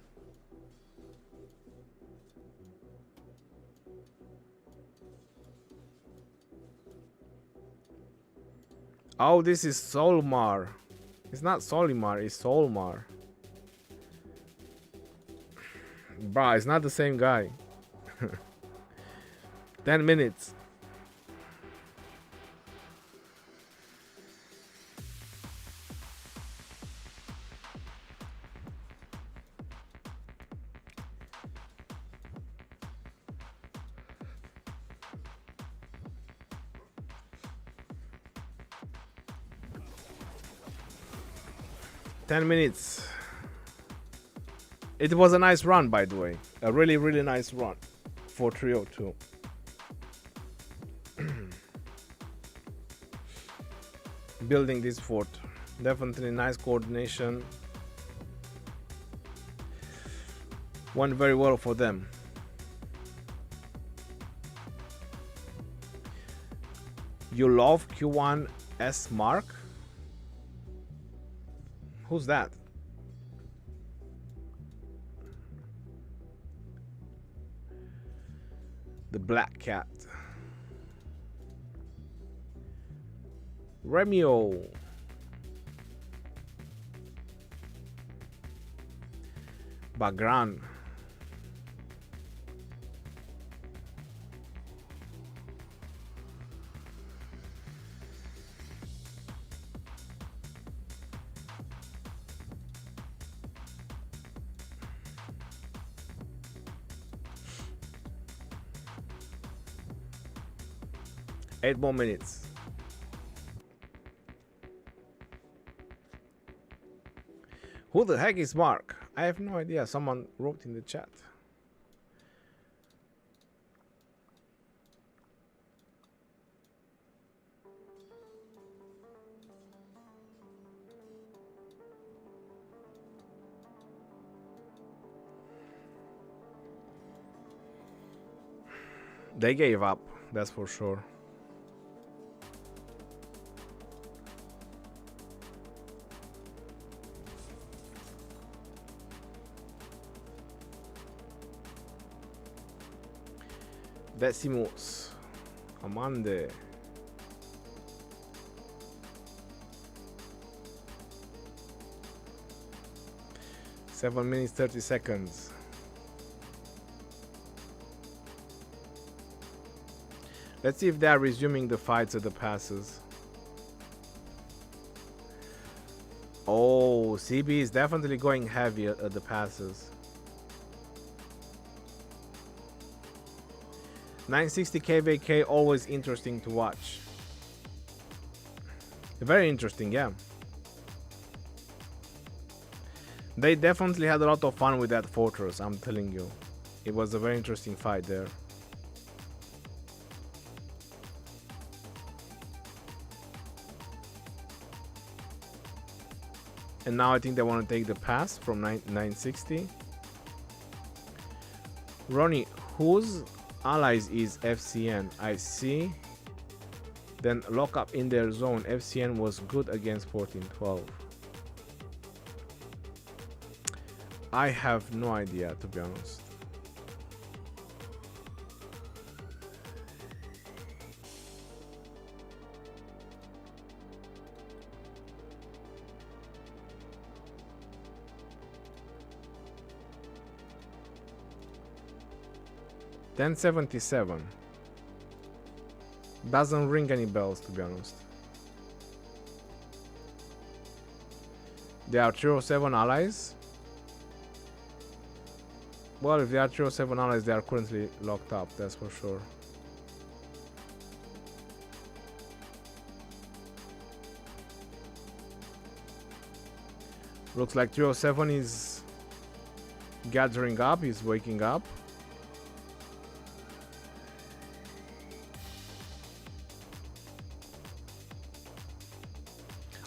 Oh, this is Solmar. It's not Solimar, it's Solmar. Bruh, it's not the same guy. 10 minutes. It was a nice run, by the way. A really, really nice run for 302. Building this fort. Definitely nice coordination. Went very well for them. You love Q1 S Mark? Who's that? The Black Cat. Remio. Bagran. Eight more minutes. Who the heck is Mark? I have no idea. Someone wrote in the chat. They gave up, that's for sure. Decimus. Amande. Seven minutes 30 seconds. Let's see if they are resuming the fights at the passes. Oh, CB is definitely going heavy at the passes. 960 KvK, always interesting to watch. Very interesting, yeah. They definitely had a lot of fun with that fortress, I'm telling you. It was a very interesting fight there. And now I think they want to take the pass from 960. Ronnie, whose allies is FCN? I see. Then lock up in their zone. FCN was good against 1412. I have no idea, to be honest. $10.77. Doesn't ring any bells, to be honest. There are 307 allies. Well, if there are 307 allies, they are currently locked up, that's for sure. Looks like 307 is gathering up, he's waking up.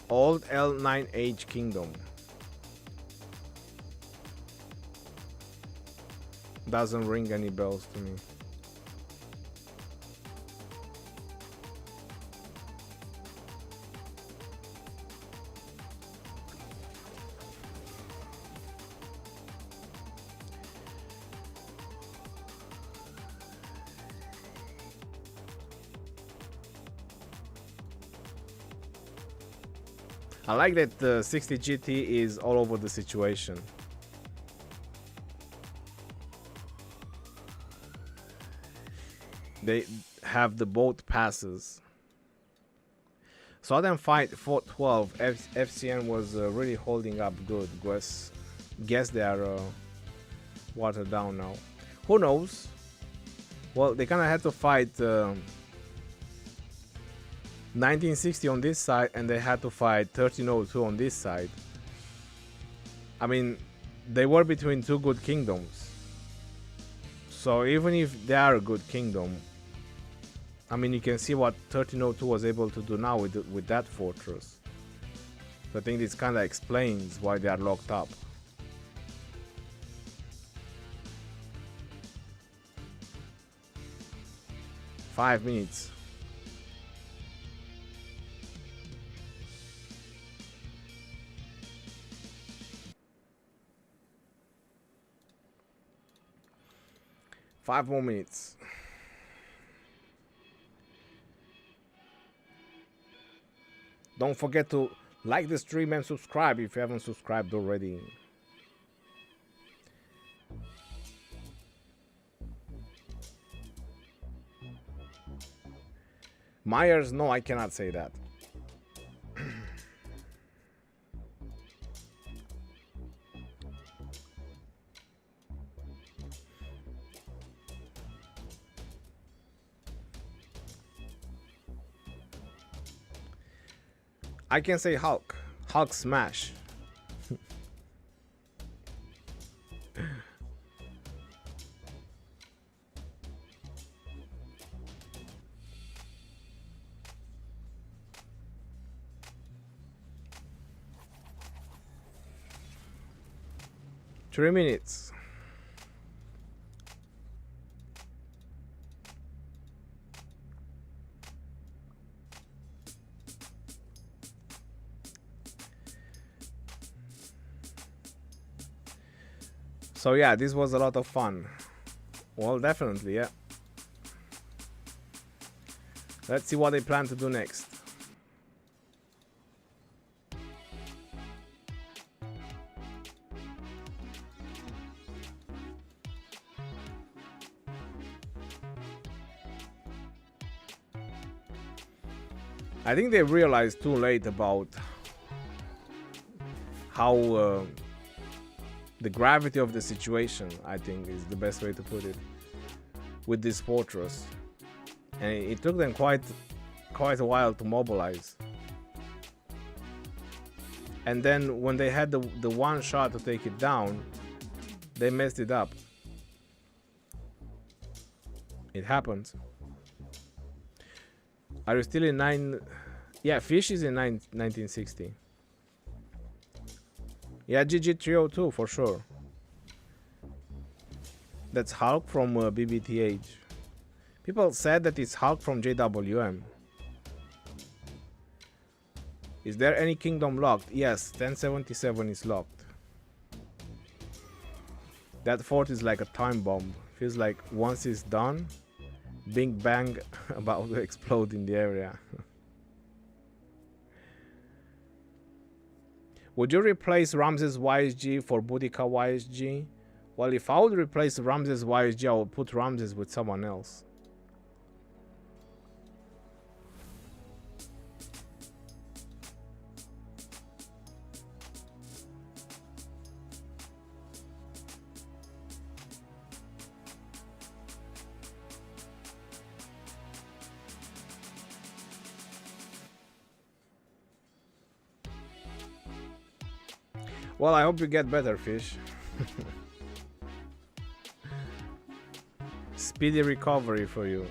Old L9H Kingdom. Doesn't ring any bells to me. I like that the 60 GT is all over the situation. They have the boat passes. Southern Fight 412. FCN was really holding up good. Guess they are watered down now. Who knows? Well, they kind of had to fight 1960 on this side, and they had to fight 1302 on this side. I mean, they were between two good kingdoms. So even if they are a good kingdom, I mean, you can see what 1302 was able to do now with that fortress. So I think this kind of explains why they are locked up. Five minutes. Five more minutes. Don't forget to like the stream and subscribe if you haven't subscribed already. Myers, no, I cannot say that. I can say Hulk. Hulk smash. Three minutes. So yeah, this was a lot of fun. Well, definitely, yeah. Let's see what they plan to do next. I think they realized too late about how the gravity of the situation, I think, is the best way to put it, with this fortress. And it took them quite a while to mobilize. And then when they had the one shot to take it down, they messed it up. It happens. Are you still in 9? Yeah, Fish is in 1960. Yeah, GG302 for sure. That's Hulk from BBTH. People said that it's Hulk from JWM. Is there any kingdom locked? Yes, 1077 is locked. That fort is like a time bomb. Feels like once it's done, Big Bang about to explode in the area. Would you replace Ramses YSG for Boudica YSG? Well, if I would replace Ramses YSG, I would put Ramses with someone else. Well, I hope you get better, fish. Speedy recovery for you.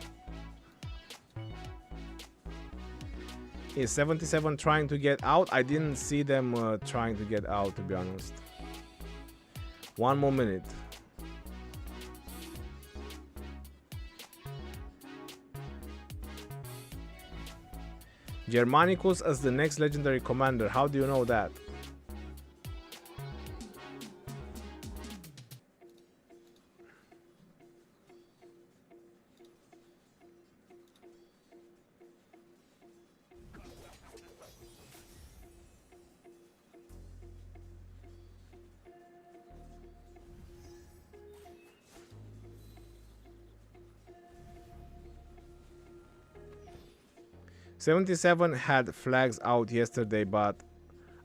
Is 77 trying to get out? I didn't see them trying to get out, to be honest. One more minute. Germanicus as the next legendary commander. How do you know that? '77 had flags out yesterday, but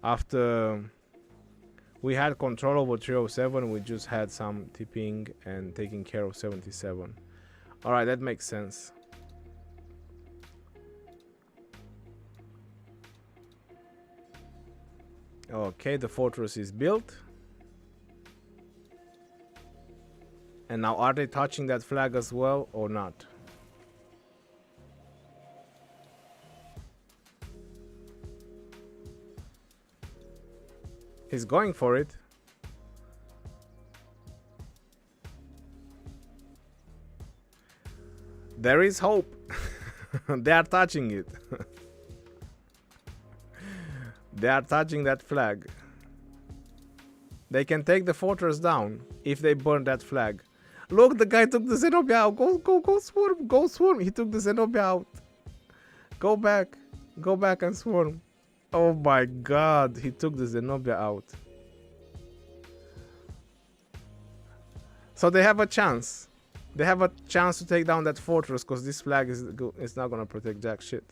after we had control over 307, we just had some tipping and taking care of 77. Alright, that makes sense. Okay, the fortress is built. And now are they touching that flag as well or not? He's going for it. There is hope. They are touching it. They are touching that flag. They can take the fortress down if they burn that flag. Look, the guy took the Zenobia out. Go swarm. Go swarm. He took the Zenobia out. Go back. Go back and swarm. Oh my god, he took the Zenobia out. So they have a chance. They have a chance to take down that fortress because this flag is not gonna protect jack shit.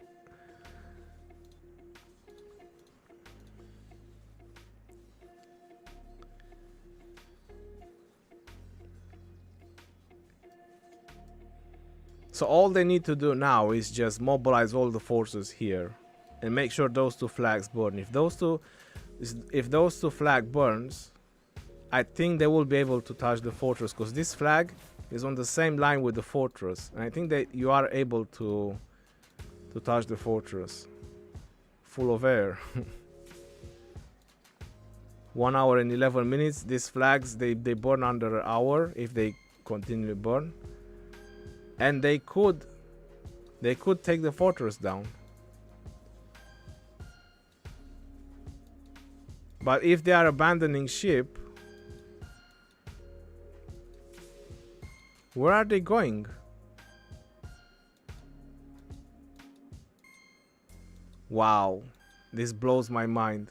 So all they need to do now is just mobilize all the forces here and make sure those two flags burn. If those two flag burns, I think they will be able to touch the fortress because this flag is on the same line with the fortress, and I think that you are able to touch the fortress. Full of air. 1 hour and 11 minutes. These flags they burn under an hour if they continue to burn, and they could take the fortress down. But if they are abandoning ship, where are they going? Wow, this blows my mind.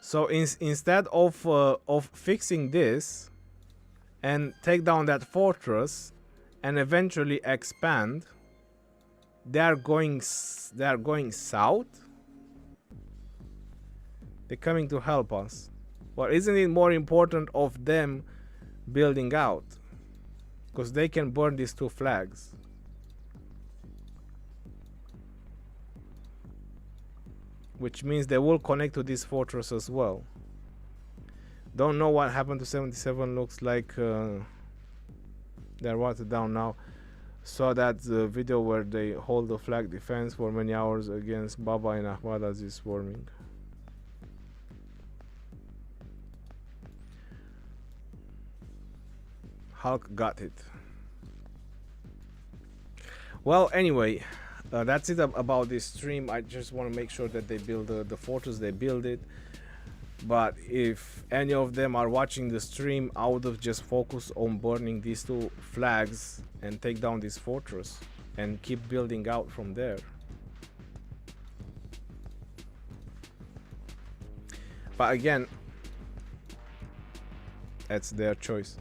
So instead of fixing this and take down that fortress and eventually expand, they are going south. They're coming to help us. Well, isn't it more important of them building out? Because they can burn these two flags. Which means they will connect to this fortress as well. Don't know what happened to 77. Looks like they're watered down now. Saw that video where they hold the flag defense for many hours against Baba and Ahmad as he's swarming. Hulk got it. Well, anyway, that's it about this stream. I just want to make sure that they build the fortress. They build it. But if any of them are watching the stream, I would have just focused on burning these two flags and take down this fortress and keep building out from there. But again, that's their choice.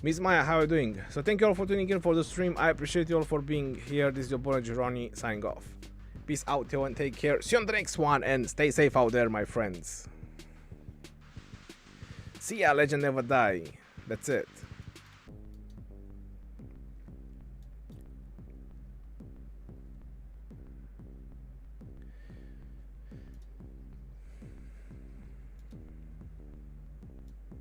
Miss Maya, how are you doing? So thank you all for tuning in for the stream. I appreciate you all for being here. This is your boy Gironi signing off. Peace out, Theo, and take care. See you on the next one, and stay safe out there, my friends. See ya, legend never die. That's it.